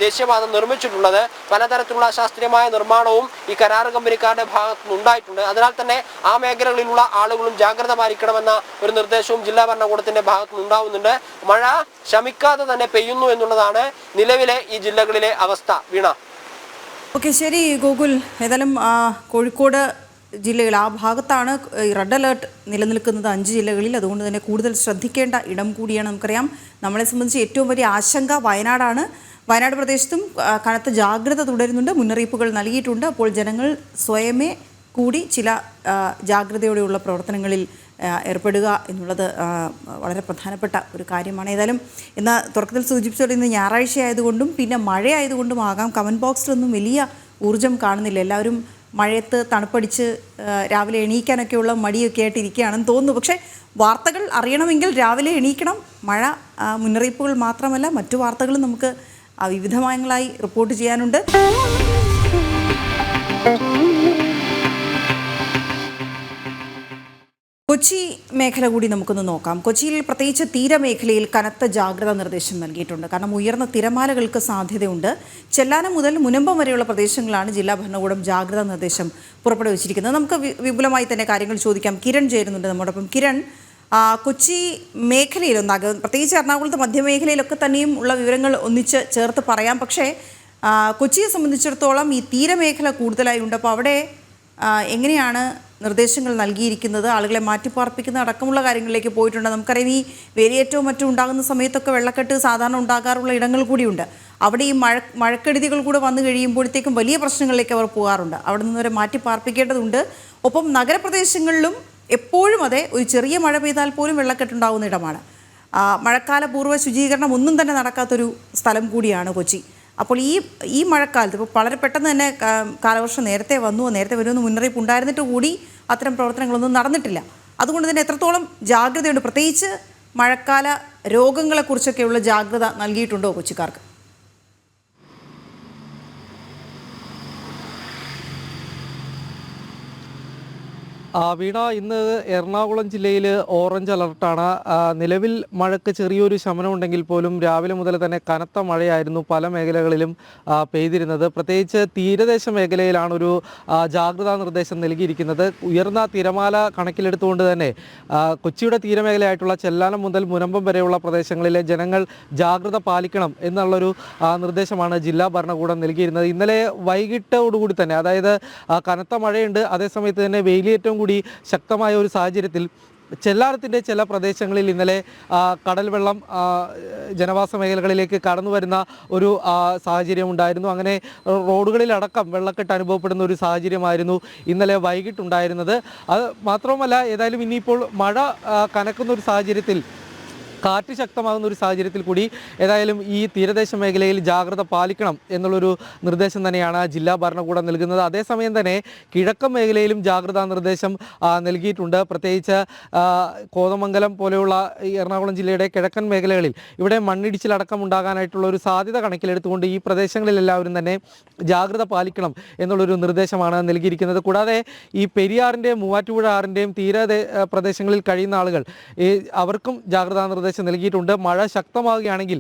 Speaker 3: ദേശീയപാത നിർമ്മിച്ചിട്ടുള്ളത്. പലതരത്തിലുള്ള അശാസ്ത്രീയമായ നിർമ്മാണവും ഈ കരാർ കമ്പനിക്കാരുടെ ഭാഗത്തു നിന്നുണ്ടായിട്ടുണ്ട്. അതിനാൽ തന്നെ ആ മേഖലകളിലുള്ള ആളുകളും ജാഗ്രത പാലിക്കണമെന്ന ഒരു നിർദ്ദേശവും ജില്ലാ ഭരണകൂടത്തിന്റെ ഭാഗത്തു നിന്നുണ്ടാവുന്നുണ്ട്. മഴ ശമിക്കാതെ തന്നെ പെയ്യുന്നു എന്നുള്ളതാണ് നിലവിലെ ഈ ജില്ലകളിലെ അവസ്ഥ. വീണ.
Speaker 1: ഓക്കെ, ശരി ഗോകുൽ. ഏതായാലും കോഴിക്കോട് ജില്ലയിൽ ആ ഭാഗത്താണ് റെഡ് അലേർട്ട് നിലനിൽക്കുന്നത്, 5 ജില്ലകളിൽ. അതുകൊണ്ട് തന്നെ കൂടുതൽ ശ്രദ്ധിക്കേണ്ട ഇടം കൂടിയാണ്. നമുക്കറിയാം, നമ്മളെ സംബന്ധിച്ച് ഏറ്റവും വലിയ ആശങ്ക വയനാടാണ്. വയനാട് പ്രദേശത്തും കനത്ത ജാഗ്രത തുടരുന്നുണ്ട്, മുന്നറിയിപ്പുകൾ നൽകിയിട്ടുണ്ട്. അപ്പോൾ ജനങ്ങൾ സ്വയമേ കൂടി ചില ജാഗ്രതയോടെയുള്ള പ്രവർത്തനങ്ങളിൽ ഏർപ്പെടുക എന്നുള്ളത് വളരെ പ്രധാനപ്പെട്ട ഒരു കാര്യമാണ്. ഏതായാലും ഇന്ന് തുടക്കത്തിൽ സൂചിപ്പിച്ചോടെ ഇന്ന് ഞായറാഴ്ച ആയതുകൊണ്ടും പിന്നെ മഴ ആയതുകൊണ്ടും ആകാം കമൻറ്റ് ബോക്സിലൊന്നും വലിയ ഊർജ്ജം കാണുന്നില്ല. എല്ലാവരും മഴയത്ത് തണുപ്പടിച്ച് രാവിലെ എണീക്കാനൊക്കെയുള്ള മടിയൊക്കെ ആയിട്ട് ഇരിക്കുകയാണെന്ന് തോന്നുന്നു. പക്ഷേ വാർത്തകൾ അറിയണമെങ്കിൽ രാവിലെ എണീക്കണം. മഴ മുന്നറിയിപ്പുകൾ മാത്രമല്ല, മറ്റു വാർത്തകളും നമുക്ക് വിവിധമായങ്ങളായി റിപ്പോർട്ട് ചെയ്യാനുണ്ട്. കൊച്ചി മേഖല കൂടി നമുക്കൊന്ന് നോക്കാം. കൊച്ചിയിൽ പ്രത്യേകിച്ച് തീരമേഖലയിൽ കനത്ത ജാഗ്രതാ നിർദ്ദേശം നൽകിയിട്ടുണ്ട്. കാരണം ഉയർന്ന തിരമാലകൾക്ക് സാധ്യതയുണ്ട്. ചെല്ലാനം മുതൽ മുനമ്പം വരെയുള്ള പ്രദേശങ്ങളാണ് ജില്ലാ ഭരണകൂടം ജാഗ്രതാ നിർദ്ദേശം പുറപ്പെടുവിച്ചിരിക്കുന്നത്. നമുക്ക് വിപുലമായി തന്നെ കാര്യങ്ങൾ ചോദിക്കാം. കിരൺ ചേരുന്നുണ്ട് നമ്മോടൊപ്പം. കിരൺ, കൊച്ചി മേഖലയിലൊന്നാകും, പ്രത്യേകിച്ച് എറണാകുളത്ത് മധ്യമേഖലയിലൊക്കെ തന്നെയും ഉള്ള വിവരങ്ങൾ ഒന്നിച്ച് ചേർത്ത് പറയാം. പക്ഷേ കൊച്ചിയെ സംബന്ധിച്ചിടത്തോളം ഈ തീരമേഖല കൂടുതലായി ഉണ്ട്. അപ്പോൾ അവിടെ എങ്ങനെയാണ് നിർദ്ദേശങ്ങൾ നൽകിയിരിക്കുന്നത്? ആളുകളെ മാറ്റിപ്പാർപ്പിക്കുന്ന അടക്കമുള്ള കാര്യങ്ങളിലേക്ക് പോയിട്ടുണ്ട്. നമുക്കറിയാം, ഈ വേലിയേറ്റവും മറ്റും ഉണ്ടാകുന്ന സമയത്തൊക്കെ വെള്ളക്കെട്ട് സാധാരണ ഉണ്ടാകാറുള്ള ഇടങ്ങൾ കൂടിയുണ്ട്. അവിടെ ഈ മഴക്കെടുതികൾ കൂടെ വന്നു കഴിയുമ്പോഴത്തേക്കും വലിയ പ്രശ്നങ്ങളിലേക്ക് അവർ പോകാറുണ്ട്. അവിടെ നിന്നവരെ മാറ്റിപ്പാർപ്പിക്കേണ്ടതുണ്ട്. ഒപ്പം നഗരപ്രദേശങ്ങളിലും എപ്പോഴും അതെ, ഒരു ചെറിയ മഴ പെയ്താൽ പോലും വെള്ളക്കെട്ടുണ്ടാകുന്ന ഇടമാണ്. മഴക്കാല പൂർവ്വ ശുചീകരണം ഒന്നും തന്നെ നടക്കാത്തൊരു സ്ഥലം കൂടിയാണ് കൊച്ചി. അപ്പോൾ ഈ മഴക്കാലത്ത് ഇപ്പോൾ വളരെ പെട്ടെന്ന് തന്നെ കാലവർഷം നേരത്തെ വരുമെന്ന് മുന്നറിയിപ്പ് ഉണ്ടായിരുന്നിട്ട് കൂടി അത്തരം പ്രവർത്തനങ്ങളൊന്നും നടന്നിട്ടില്ല. അതുകൊണ്ട് തന്നെ എത്രത്തോളം ജാഗ്രതയുണ്ട്, പ്രത്യേകിച്ച് മഴക്കാല രോഗങ്ങളെക്കുറിച്ചൊക്കെയുള്ള ജാഗ്രത നൽകിയിട്ടുണ്ടോ കൊച്ചിക്കാർക്ക്?
Speaker 4: വീണ, ഇന്ന് എറണാകുളം ജില്ലയിൽ ഓറഞ്ച് അലർട്ടാണ്. നിലവിൽ മഴയ്ക്ക് ചെറിയൊരു ശമനമുണ്ടെങ്കിൽ പോലും രാവിലെ മുതൽ തന്നെ കനത്ത മഴയായിരുന്നു പല മേഖലകളിലും പെയ്തിരുന്നത്. പ്രത്യേകിച്ച് തീരദേശ മേഖലയിലാണ് ഒരു ജാഗ്രതാ നിർദ്ദേശം നൽകിയിരിക്കുന്നത്. ഉയർന്ന തിരമാല കണക്കിലെടുത്തുകൊണ്ട് തന്നെ കൊച്ചിയുടെ തീരമേഖലയായിട്ടുള്ള ചെല്ലാനം മുതൽ മുനമ്പം വരെയുള്ള പ്രദേശങ്ങളിലെ ജനങ്ങൾ ജാഗ്രത പാലിക്കണം എന്നുള്ളൊരു നിർദ്ദേശമാണ് ജില്ലാ ഭരണകൂടം നൽകിയിരുന്നത്. ഇന്നലെ വൈകിട്ടോടുകൂടി തന്നെ, അതായത് കനത്ത മഴയുണ്ട്, അതേസമയത്ത് തന്നെ വെയിലേറ്റവും കൂടി ശക്തമായ ഒരു സാഹചര്യത്തിൽ ചെല്ലാനത്തിൻ്റെ ചില പ്രദേശങ്ങളിൽ ഇന്നലെ കടൽ വെള്ളം ജനവാസ മേഖലകളിലേക്ക് കടന്നു വരുന്ന ഒരു സാഹചര്യം ഉണ്ടായിരുന്നു. അങ്ങനെ റോഡുകളിലടക്കം വെള്ളക്കെട്ട് അനുഭവപ്പെടുന്ന ഒരു സാഹചര്യമായിരുന്നു ഇന്നലെ വൈകിട്ടുണ്ടായിരുന്നത്. അത് മാത്രവുമല്ല, ഏതായാലും ഇനിയിപ്പോൾ മഴ കനക്കുന്ന ഒരു സാഹചര്യത്തിൽ, കാറ്റ് ശക്തമാകുന്ന ഒരു സാഹചര്യത്തിൽ കൂടി ഏതായാലും ഈ തീരദേശ മേഖലയിൽ ജാഗ്രത പാലിക്കണം എന്നുള്ളൊരു നിർദ്ദേശം തന്നെയാണ് ജില്ലാ ഭരണകൂടം നൽകുന്നത്. അതേസമയം തന്നെ കിഴക്കൻ മേഖലയിലും ജാഗ്രതാ നിർദ്ദേശം നൽകിയിട്ടുണ്ട്. പ്രത്യേകിച്ച് കോതമംഗലം പോലെയുള്ള എറണാകുളം ജില്ലയുടെ കിഴക്കൻ മേഖലകളിൽ ഇവിടെ മണ്ണിടിച്ചിലടക്കം ഉണ്ടാകാനായിട്ടുള്ള ഒരു സാധ്യത കണക്കിലെടുത്തുകൊണ്ട് ഈ പ്രദേശങ്ങളിലെല്ലാവരും തന്നെ ജാഗ്രത പാലിക്കണം എന്നുള്ളൊരു നിർദ്ദേശമാണ് നൽകിയിരിക്കുന്നത്. കൂടാതെ ഈ പെരിയാറിൻ്റെയും മൂവാറ്റുപുഴ ആറിൻ്റെയും തീര പ്രദേശങ്ങളിൽ കഴിയുന്ന ആളുകൾ അവർക്കും ജാഗ്രതാ നിർദ്ദേശം നൽകിയിട്ടുണ്ട്. മഴ ശക്തമാവുകയാണെങ്കിൽ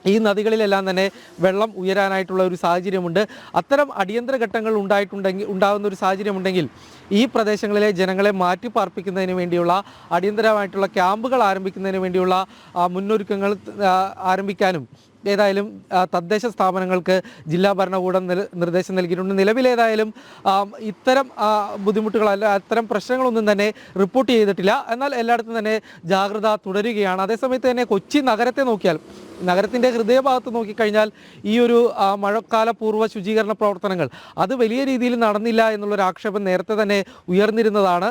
Speaker 4: ഈ നദികളിലെല്ലാം തന്നെ വെള്ളം ഉയരാനായിട്ടുള്ള ഒരു സാഹചര്യമുണ്ട്. അത്തരം അടിയന്തര ഘട്ടങ്ങൾ ഉണ്ടാകുന്ന ഒരു സാഹചര്യമുണ്ടെങ്കിൽ ഈ പ്രദേശങ്ങളിലെ ജനങ്ങളെ മാറ്റിപ്പാർപ്പിക്കുന്നതിന് വേണ്ടിയുള്ള അടിയന്തരമായിട്ടുള്ള ക്യാമ്പുകൾ ആരംഭിക്കുന്നതിന് വേണ്ടിയുള്ള മുന്നൊരുക്കങ്ങൾ ആരംഭിക്കാനും ഏതായാലും തദ്ദേശ സ്ഥാപനങ്ങൾക്ക് ജില്ലാ ഭരണകൂടം നിർദ്ദേശം നൽകിയിട്ടുണ്ട്. നിലവിലേതായാലും ഇത്തരം ബുദ്ധിമുട്ടുകളല്ല, അത്തരം പ്രശ്നങ്ങളൊന്നും തന്നെ റിപ്പോർട്ട് ചെയ്തിട്ടില്ല. എന്നാൽ എല്ലായിടത്തും തന്നെ ജാഗ്രത തുടരുകയാണ്. അതേസമയത്ത് തന്നെ കൊച്ചി നഗരത്തെ നോക്കിയാൽ, നഗരത്തിൻ്റെ ഹൃദയഭാഗത്ത് നോക്കിക്കഴിഞ്ഞാൽ ഈ ഒരു മഴക്കാല പൂർവ്വ ശുചീകരണ പ്രവർത്തനങ്ങൾ അത് വലിയ രീതിയിൽ നടന്നില്ല എന്നുള്ളൊരു ആക്ഷേപം നേരത്തെ തന്നെ ഉയർന്നിരുന്നതാണ്.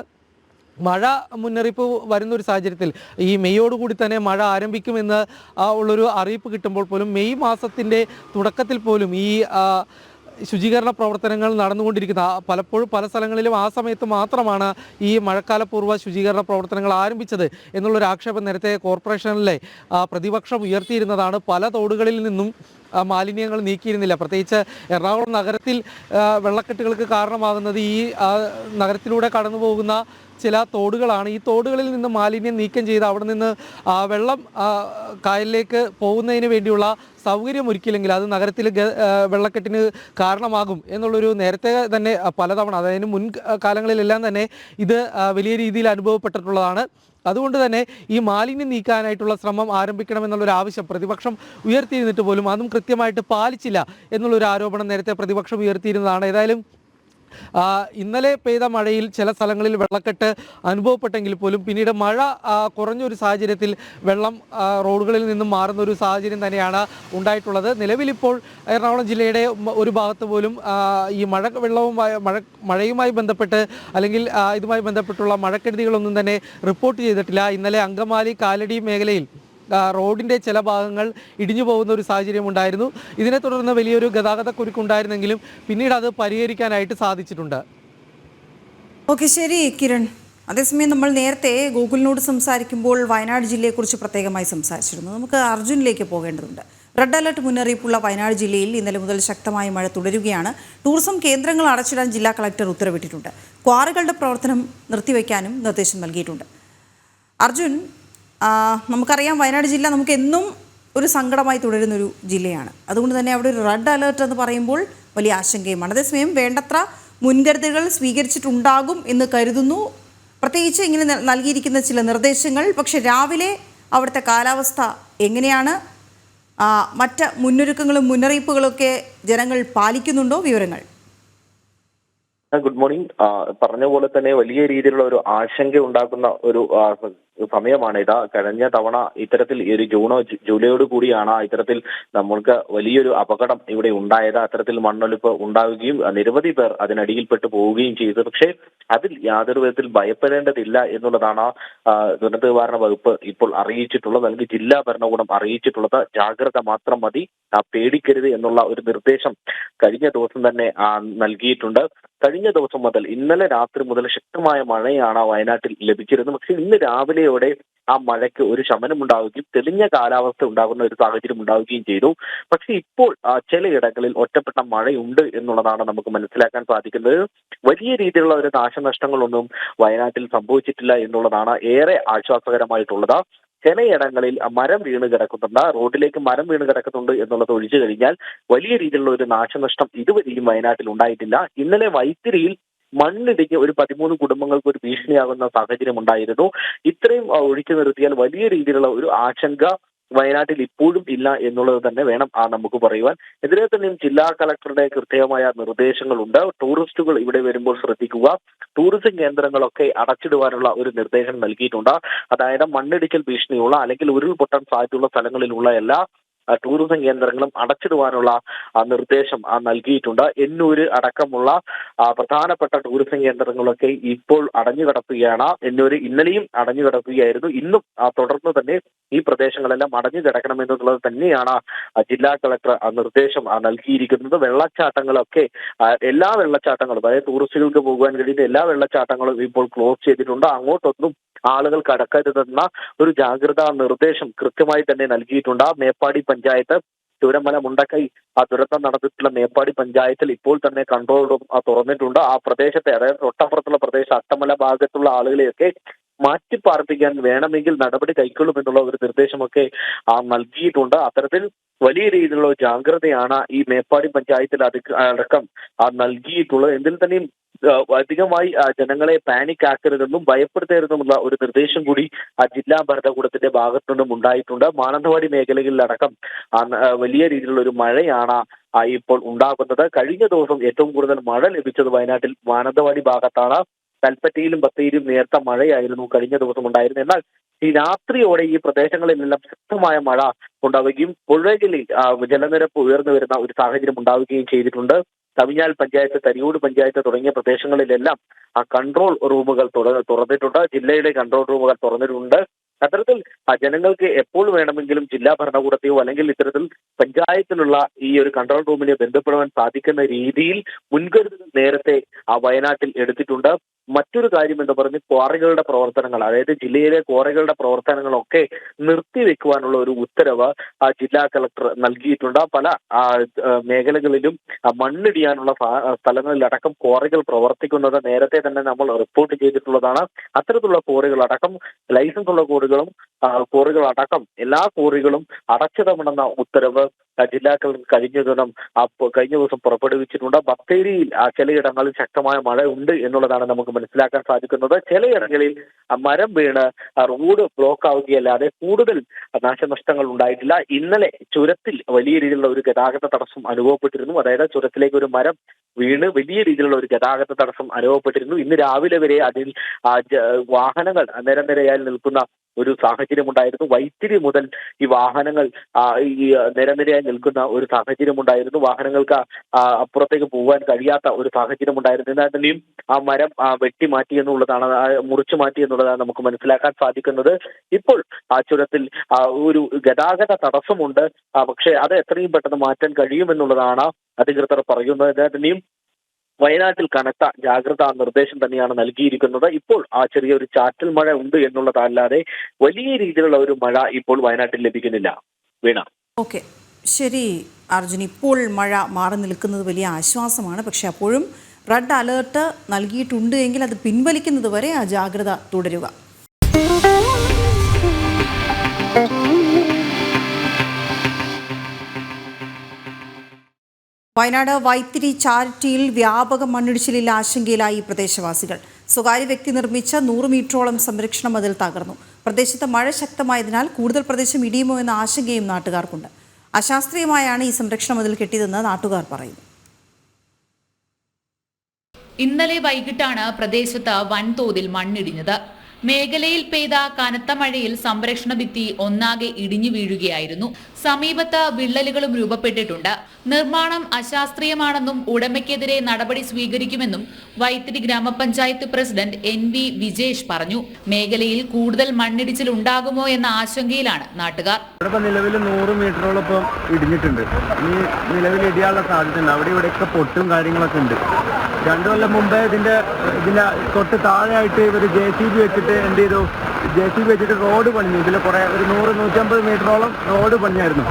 Speaker 4: മഴ മുന്നറിയിപ്പ് വരുന്നൊരു സാഹചര്യത്തിൽ ഈ മെയ്യോടുകൂടി തന്നെ മഴ ആരംഭിക്കുമെന്ന് ഉള്ളൊരു അറിയിപ്പ് കിട്ടുമ്പോൾ പോലും മെയ് മാസത്തിൻ്റെ തുടക്കത്തിൽ പോലും ഈ ശുചീകരണ പ്രവർത്തനങ്ങൾ നടന്നുകൊണ്ടിരിക്കുന്ന പലപ്പോഴും പല സ്ഥലങ്ങളിലും ആ സമയത്ത് മാത്രമാണ് ഈ മഴക്കാലപൂർവ്വ ശുചീകരണ പ്രവർത്തനങ്ങൾ ആരംഭിച്ചത് എന്നുള്ളൊരു ആക്ഷേപം നേരത്തെ കോർപ്പറേഷനിലെ പ്രതിപക്ഷം ഉയർത്തിയിരുന്നതാണ്. പല തോടുകളിൽ നിന്നും മാലിന്യങ്ങൾ നീക്കിയിരുന്നില്ല. പ്രത്യേകിച്ച് എറണാകുളം നഗരത്തിൽ വെള്ളക്കെട്ടുകൾക്ക് കാരണമാകുന്നത് ഈ നഗരത്തിലൂടെ കടന്നു പോകുന്ന ചില തോടുകളാണ്. ഈ തോടുകളിൽ നിന്ന് മാലിന്യം നീക്കം ചെയ്ത് അവിടെ നിന്ന് വെള്ളം കായലിലേക്ക് പോകുന്നതിന് വേണ്ടിയുള്ള സൗകര്യം ഒരുക്കിയില്ലെങ്കിൽ അത് നഗരത്തിൽ വെള്ളക്കെട്ടിന് കാരണമാകും എന്നുള്ളൊരു നേരത്തെ തന്നെ പലതവണ, അതായത് മുൻ കാലങ്ങളിലെല്ലാം തന്നെ ഇത് വലിയ രീതിയിൽ അനുഭവപ്പെട്ടിട്ടുള്ളതാണ്. അതുകൊണ്ട് തന്നെ ഈ മാലിന്യം നീക്കാനായിട്ടുള്ള ശ്രമം ആരംഭിക്കണമെന്നുള്ളൊരു ആവശ്യം പ്രതിപക്ഷം ഉയർത്തിയിരുന്നിട്ട് പോലും അതും കൃത്യമായിട്ട് പാലിച്ചില്ല എന്നുള്ളൊരു ആരോപണം നേരത്തെ പ്രതിപക്ഷം ഉയർത്തിയിരുന്നതാണ്. ഏതായാലും ഇന്നലെ പെയ്ത മഴയിൽ ചില സ്ഥലങ്ങളിൽ വെള്ളക്കെട്ട് അനുഭവപ്പെട്ടെങ്കിൽ പോലും പിന്നീട് മഴ കുറഞ്ഞൊരു സാഹചര്യത്തിൽ വെള്ളം റോഡുകളിൽ നിന്നും മാറുന്ന ഒരു സാഹചര്യം തന്നെയാണ് ഉണ്ടായിട്ടുള്ളത്. നിലവിലിപ്പോൾ എറണാകുളം ജില്ലയുടെ ഒരു ഭാഗത്ത് പോലും ഈ മഴയുമായി ബന്ധപ്പെട്ട് അല്ലെങ്കിൽ ഇതുമായി ബന്ധപ്പെട്ടുള്ള മഴക്കെടുതികളൊന്നും തന്നെ റിപ്പോർട്ട് ചെയ്തിട്ടില്ല. ഇന്നലെ അങ്കമാലി കാലടി മേഖലയിൽ റോഡിൻ്റെ ചില ഭാഗങ്ങൾ ഇടിഞ്ഞു പോകുന്ന ഒരു സാഹചര്യം ഉണ്ടായിരുന്നു. ഇതിനെ തുടർന്ന് വലിയൊരു ഗതാഗതക്കുരുക്കുണ്ടായിരുന്നെങ്കിലും പിന്നീട് അത് പരിഹരിക്കാനായിട്ട് സാധിച്ചിട്ടുണ്ട്.
Speaker 1: ഓക്കെ, ശരി കിരൺ. അതേസമയം നമ്മൾ നേരത്തെ ഗൂഗിളിനോട് സംസാരിക്കുമ്പോൾ വയനാട് ജില്ലയെക്കുറിച്ച് പ്രത്യേകമായി സംസാരിച്ചിരുന്നു. നമുക്ക് അർജുനിലേക്ക് പോകേണ്ടതുണ്ട്. റെഡ് അലർട്ട് മുന്നറിയിപ്പുള്ള വയനാട് ജില്ലയിൽ ഇന്നലെ മുതൽ ശക്തമായ മഴ തുടരുകയാണ്. ടൂറിസം കേന്ദ്രങ്ങൾ അടച്ചിടാൻ ജില്ലാ കളക്ടർ ഉത്തരവിട്ടിട്ടുണ്ട്. ക്വാറികളുടെ പ്രവർത്തനം നിർത്തിവെക്കാനും നിർദ്ദേശം നൽകിയിട്ടുണ്ട്. അർജുൻ, നമുക്കറിയാം വയനാട് ജില്ല നമുക്ക് എന്നും ഒരു സങ്കടമായി തുടരുന്നൊരു ജില്ലയാണ്. അതുകൊണ്ട് തന്നെ അവിടെ ഒരു റെഡ് അലേർട്ട് എന്ന് പറയുമ്പോൾ വലിയ ആശങ്കയുമാണ്. അതേസമയം വേണ്ടത്ര മുൻകരുതലുകൾ സ്വീകരിച്ചിട്ടുണ്ടാകും എന്ന് കരുതുന്നു. പ്രത്യേകിച്ച് ഇങ്ങനെ നൽകിയിരിക്കുന്ന ചില നിർദ്ദേശങ്ങൾ. പക്ഷെ രാവിലെ അവിടുത്തെ കാലാവസ്ഥ എങ്ങനെയാണ്? മറ്റ് മുന്നൊരുക്കങ്ങളും മുന്നറിയിപ്പുകളൊക്കെ ജനങ്ങൾ പാലിക്കുന്നുണ്ടോ? വിവരങ്ങൾ.
Speaker 5: Good morning. പറഞ്ഞ പോലെ തന്നെ വലിയ രീതിയിലുള്ള ഒരു ആശങ്ക ഉണ്ടാക്കുന്ന ഒരു സമയമാണ് ഇത്. കഴിഞ്ഞ തവണ ഇത്തരത്തിൽ ഈ ഒരു ജൂണോ ജൂലൈയോട് കൂടിയാണ് ഇത്തരത്തിൽ നമ്മൾക്ക് വലിയൊരു അപകടം ഇവിടെ ഉണ്ടായത്. അത്തരത്തിൽ മണ്ണൊലിപ്പ് ഉണ്ടാവുകയും നിരവധി പേർ അതിനടിയിൽപ്പെട്ടു പോവുകയും ചെയ്തു. പക്ഷേ അതിൽ യാതൊരു വിധത്തിൽ ഭയപ്പെടേണ്ടതില്ല എന്നുള്ളതാണ് ദുരന്ത നിവാരണ വകുപ്പ് ഇപ്പോൾ അറിയിച്ചിട്ടുള്ളത്, അല്ലെങ്കിൽ ജില്ലാ ഭരണകൂടം അറിയിച്ചിട്ടുള്ളത്. ജാഗ്രത മാത്രം മതി, പേടിക്കരുത് എന്നുള്ള ഒരു നിർദ്ദേശം കഴിഞ്ഞ ദിവസം തന്നെ നൽകിയിട്ടുണ്ട്. കഴിഞ്ഞ ദിവസം മുതൽ ഇന്നലെ രാത്രി മുതൽ ശക്തമായ മഴയാണ് വയനാട്ടിൽ ലഭിച്ചിരുന്നത്. പക്ഷേ ഇന്ന് രാവിലെയോടെ ആ മഴയ്ക്ക് ഒരു ശമനമുണ്ടാവുകയും തെളിഞ്ഞ കാലാവസ്ഥ ഉണ്ടാകുന്ന ഒരു സാഹചര്യം ഉണ്ടാവുകയും ചെയ്തു. പക്ഷേ ഇപ്പോൾ ചിലയിടങ്ങളിൽ ഒറ്റപ്പെട്ട മഴയുണ്ട് എന്നുള്ളതാണ് നമുക്ക് മനസ്സിലാക്കാൻ സാധിക്കുന്നത്. വലിയ രീതിയിലുള്ള ഒരു നാശനഷ്ടങ്ങളൊന്നും വയനാട്ടിൽ സംഭവിച്ചിട്ടില്ല എന്നുള്ളതാണ് ഏറെ ആശ്വാസകരമായിട്ടുള്ളത്. ചിലയിടങ്ങളിൽ മരം വീണ് കിടക്കുന്നുണ്ട്, റോഡിലേക്ക് മരം വീണ് കിടക്കുന്നുണ്ട് എന്നുള്ളത് ഒഴിച്ചു കഴിഞ്ഞാൽ വലിയ രീതിയിലുള്ള ഒരു നാശനഷ്ടം ഇതുവരെയും വയനാട്ടിൽ ഉണ്ടായിട്ടില്ല. ഇന്നലെ വൈത്തിരിയിൽ മണ്ണിടിഞ്ഞ് ഒരു 13 കുടുംബങ്ങൾക്ക് ഒരു ഭീഷണിയാകുന്ന സാഹചര്യം ഉണ്ടായിരുന്നു. ഇത്രയും ഒഴിച്ചു നിർത്തിയാൽ വലിയ രീതിയിലുള്ള ഒരു ആശങ്ക വയനാട്ടിൽ ഇപ്പോഴും ഇല്ല എന്നുള്ളത് തന്നെ വേണം നമുക്ക് പറയുവാൻ. ഇതിനെ തന്നെയും ജില്ലാ കളക്ടറുടെ കൃത്യമായ നിർദ്ദേശങ്ങളുണ്ട്. ടൂറിസ്റ്റുകൾ ഇവിടെ വരുമ്പോൾ ശ്രദ്ധിക്കുക, ടൂറിസം കേന്ദ്രങ്ങളൊക്കെ അടച്ചിടുവാനുള്ള ഒരു നിർദ്ദേശം നൽകിയിട്ടുണ്ട്. അതായത് മണ്ണിടിക്കൽ ഭീഷണിയുള്ള അല്ലെങ്കിൽ ഉരുൾപൊട്ടാൻ സാധ്യതയുള്ള സ്ഥലങ്ങളിലുള്ള എല്ലാ ടൂറിസം കേന്ദ്രങ്ങളും അടച്ചിടുവാനുള്ള നിർദ്ദേശം നൽകിയിട്ടുണ്ട്. എന്നൂര് അടക്കമുള്ള പ്രധാനപ്പെട്ട ടൂറിസം കേന്ദ്രങ്ങളൊക്കെ ഇപ്പോൾ അടഞ്ഞു കിടക്കുകയാണ്. എന്നൂര് ഇന്നലെയും അടഞ്ഞു കിടക്കുകയായിരുന്നു. ഇന്നും തുടർന്ന് തന്നെ ഈ പ്രദേശങ്ങളെല്ലാം അടഞ്ഞു കിടക്കണമെന്നുള്ളത് തന്നെയാണ് ജില്ലാ കളക്ടർ നിർദ്ദേശം നൽകിയിരിക്കുന്നത്. വെള്ളച്ചാട്ടങ്ങളൊക്കെ എല്ലാ വെള്ളച്ചാട്ടങ്ങളും, അതായത് ടൂറിസ്റ്റുകൾക്ക് പോകുവാൻ കഴിയുന്ന എല്ലാ വെള്ളച്ചാട്ടങ്ങളും ഇപ്പോൾ ക്ലോസ് ചെയ്തിട്ടുണ്ട്. അങ്ങോട്ടൊന്നും ആളുകൾ കടക്കരുതെന്ന ഒരു ജാഗ്രതാ നിർദ്ദേശം കൃത്യമായി തന്നെ നൽകിയിട്ടുണ്ട്. മേപ്പാടി പഞ്ചായത്ത്, ചൂരമല മുണ്ടക്കൈ ദുരന്തം നടന്നിട്ടുള്ള മേപ്പാടി പഞ്ചായത്തിൽ ഇപ്പോൾ തന്നെ കൺട്രോൾ റൂം തുറന്നിട്ടുണ്ട്. ആ പ്രദേശത്തെ, അതായത് തൊട്ടപ്പുറത്തുള്ള പ്രദേശം അട്ടമല ഭാഗത്തുള്ള ആളുകളെയൊക്കെ മാറ്റി പാർപ്പിക്കാൻ വേണമെങ്കിൽ നടപടി കൈക്കൊള്ളുമെന്നുള്ള ഒരു നിർദ്ദേശമൊക്കെ നൽകിയിട്ടുണ്ട്. അത്തരത്തിൽ വലിയ രീതിയിലുള്ള ജാഗ്രതയാണ് ഈ മേപ്പാടി പഞ്ചായത്തിൽ അടക്കം നൽകിയിട്ടുള്ളത്. എന്തിൽ തന്നെയും അധികമായി ജനങ്ങളെ പാനിക് ആക്കരുതെന്നും ഭയപ്പെടുത്തരുതെന്നുള്ള ഒരു നിർദ്ദേശം കൂടി ജില്ലാ ഭരണകൂടത്തിന്റെ ഭാഗത്തു നിന്നും ഉണ്ടായിട്ടുണ്ട്. മാനന്തവാടി മേഖലകളിലടക്കം വലിയ രീതിയിലുള്ള ഒരു മഴയാണ് ഇപ്പോൾ ഉണ്ടാകുന്നത്. കഴിഞ്ഞ ദിവസം ഏറ്റവും കൂടുതൽ മഴ ലഭിച്ചത് വയനാട്ടിൽ മാനന്തവാടി ഭാഗത്താണ്. കൽപ്പറ്റയിലും ബത്തേരിയിലും നേരത്തെ മഴയായിരുന്നു കഴിഞ്ഞ ദിവസം ഉണ്ടായിരുന്നത്. എന്നാൽ ഈ രാത്രിയോടെ ഈ പ്രദേശങ്ങളിലെല്ലാം ശക്തമായ മഴ ഉണ്ടാവുകയും പുഴകളിൽ ജലനിരപ്പ് ഉയർന്നു വരുന്ന ഒരു സാഹചര്യം ഉണ്ടാവുകയും ചെയ്തിട്ടുണ്ട്. തവിഞ്ഞാൽ പഞ്ചായത്ത്, തരിയോട് പഞ്ചായത്ത് തുടങ്ങിയ പ്രദേശങ്ങളിലെല്ലാം കൺട്രോൾ റൂമുകൾ തുറന്നിട്ടുണ്ട്. ജില്ലയിലെ കൺട്രോൾ റൂമുകൾ തുറന്നിട്ടുണ്ട്. അത്തരത്തിൽ ജനങ്ങൾക്ക് എപ്പോൾ വേണമെങ്കിലും ജില്ലാ ഭരണകൂടത്തെയോ അല്ലെങ്കിൽ ഇത്തരത്തിൽ പഞ്ചായത്തിലുള്ള ഈ ഒരു കൺട്രോൾ റൂമിനെ ബന്ധപ്പെടുവാൻ സാധിക്കുന്ന രീതിയിൽ മുൻകരുതൽ നേരത്തെ വയനാട്ടിൽ എടുത്തിട്ടുണ്ട്. മറ്റൊരു കാര്യം എന്ന് പറഞ്ഞ് ക്വാറികളുടെ പ്രവർത്തനങ്ങൾ, അതായത് ജില്ലയിലെ ക്വാറികളുടെ പ്രവർത്തനങ്ങളൊക്കെ നിർത്തിവെക്കുവാനുള്ള ഒരു ഉത്തരവ് ജില്ലാ കളക്ടർ നൽകിയിട്ടുണ്ട്. പല മേഖലകളിലും മണ്ണിടിയാനുള്ള സ്ഥലങ്ങളിലടക്കം ക്വാറികൾ പ്രവർത്തിക്കുന്നത് നേരത്തെ തന്നെ നമ്മൾ റിപ്പോർട്ട് ചെയ്തിട്ടുള്ളതാണ്. അത്തരത്തിലുള്ള ക്വാറികളടക്കം ലൈസൻസ് ഉള്ള ക്വാറികളടക്കം എല്ലാ ക്വാറികളും അടച്ചിടണമെന്ന ഉത്തരവ് ജില്ലാ കളക്ടർ കഴിഞ്ഞ ദിവസം പുറപ്പെടുവിച്ചിട്ടുണ്ട്. ബത്തേരിയിൽ ചിലയിടങ്ങളിൽ ശക്തമായ മഴ ഉണ്ട് എന്നുള്ളതാണ് നമുക്ക് മനസ്സിലാക്കാൻ സാധിക്കുന്നത്. ചിലയിടങ്ങളിൽ മരം വീണ് റോഡ് ബ്ലോക്ക് ആവുകയല്ലാതെ കൂടുതൽ നാശനഷ്ടങ്ങൾ ഉണ്ടായിട്ടില്ല. ഇന്നലെ ചുരത്തിൽ വലിയ രീതിയിലുള്ള ഒരു ഗതാഗത തടസ്സം അനുഭവപ്പെട്ടിരുന്നു. അതായത് ചുരത്തിലേക്ക് ഒരു മരം വീണ് വലിയ രീതിയിലുള്ള ഒരു ഗതാഗത തടസ്സം അനുഭവപ്പെട്ടിരുന്നു. ഇന്ന് രാവിലെ വരെ അതിൽ വാഹനങ്ങൾ നിരനിരയായി നിൽക്കുന്ന ഒരു സാഹചര്യം ഉണ്ടായിരുന്നു. വൈത്തിരി മുതൽ ഈ വാഹനങ്ങൾ ഈ നിരനിരയായി നിൽക്കുന്ന ഒരു സാഹചര്യം ഉണ്ടായിരുന്നു. വാഹനങ്ങൾക്ക് അപ്പുറത്തേക്ക് പോകാൻ കഴിയാത്ത ഒരു സാഹചര്യം ഉണ്ടായിരുന്നു. എന്നാൽ തന്നെയും ആ മരം വെട്ടി മാറ്റി എന്നുള്ളതാണ്, മുറിച്ചു മാറ്റി എന്നുള്ളതാണ് നമുക്ക് മനസ്സിലാക്കാൻ സാധിക്കുന്നത്. ഇപ്പോൾ ആ ചുരത്തിൽ ഒരു ഗതാഗത തടസ്സമുണ്ട്, പക്ഷേ അത് എത്രയും പെട്ടെന്ന് മാറ്റാൻ കഴിയുമെന്നുള്ളതാണ് അധികൃതർ പറയുന്നത്. എന്നാൽ തന്നെയും വയനാട്ടിൽ കനത്ത ജാഗ്രതാ നിർദ്ദേശം തന്നെയാണ് നൽകിയിരിക്കുന്നത്. ഇപ്പോൾ ചെറിയൊരു ചാറ്റൽ മഴ ഉണ്ട് എന്നുള്ളതല്ലാതെ വലിയ രീതിയിലുള്ള ഒരു മഴ ഇപ്പോൾ വയനാട്ടിൽ ലഭിക്കുന്നില്ല. വീണ.
Speaker 1: ഓക്കെ, ശരി അർജുൻ. ഇപ്പോൾ മഴ മാറി നിൽക്കുന്നത് വലിയ ആശ്വാസമാണ്. പക്ഷെ അപ്പോഴും റെഡ് അലേർട്ട് നൽകിയിട്ടുണ്ട് എങ്കിൽ അത് പിൻവലിക്കുന്നത് വരെ ആ ജാഗ്രത തുടരുക. വയനാട് വൈത്തിരി ചാരിറ്റിയിൽ വ്യാപക മണ്ണിടിച്ചിലിൽ ആശങ്കയിലായി പ്രദേശവാസികൾ. സ്വകാര്യ വ്യക്തി നിർമ്മിച്ച 100 മീറ്ററോളം സംരക്ഷണ മതിൽ തകർന്നു. പ്രദേശത്ത് മഴ ശക്തമായതിനാൽ കൂടുതൽ പ്രദേശം ഇടിയുമോ എന്ന ആശങ്കയും നാട്ടുകാർക്കുണ്ട്. അശാസ്ത്രീയമായാണ് ഈ സംരക്ഷണ മതിൽ കെട്ടിയതെന്ന് നാട്ടുകാർ പറയുന്നു.
Speaker 6: ഇന്നലെ വൈകിട്ടാണ് പ്രദേശത്ത് വൻതോതിൽ മണ്ണിടിഞ്ഞത്. മേഖലയിൽ പെയ്ത കനത്ത മഴയിൽ സംരക്ഷണ ഭിത്തി ഒന്നാകെ ഇടിഞ്ഞു വീഴുകയായിരുന്നു. സമീപത്ത് വിള്ളലുകളും രൂപപ്പെട്ടിട്ടുണ്ട്. നിർമ്മാണം അശാസ്ത്രീയമാണെന്നും ഉടമയ്ക്കെതിരെ നടപടി സ്വീകരിക്കുമെന്നും വൈത്തിരി ഗ്രാമപഞ്ചായത്ത് പ്രസിഡന്റ് NV വിജേഷ് പറഞ്ഞു. മേഖലയിൽ കൂടുതൽ മണ്ണിടിച്ചിൽ ഉണ്ടാകുമോ എന്ന ആശങ്കയിലാണ് നാട്ടുകാർ.
Speaker 7: നിലവിൽ 100 മീറ്ററോളം ഇപ്പം ഇടിഞ്ഞിട്ടുണ്ട്. ഇനി നിലവിൽ ഇടിയാനുള്ള സാധ്യതയുണ്ട്. അവിടെ ഇവിടെയൊക്കെ പൊട്ടും കാര്യങ്ങളൊക്കെ ഉണ്ട്. 2 കൊല്ലം മുമ്പേ ഇതിന്റെ തൊട്ട് താഴെയായിട്ട് ഇവർ JCB വെച്ചിട്ട് എന്ത് ചെയ്തു, JCB വെച്ചിട്ട് റോഡ് പണിഞ്ഞു. ഇതിൽ കുറേ ഒരു 100-150 മീറ്ററോളം റോഡ് പണിഞ്ഞായിരുന്നു.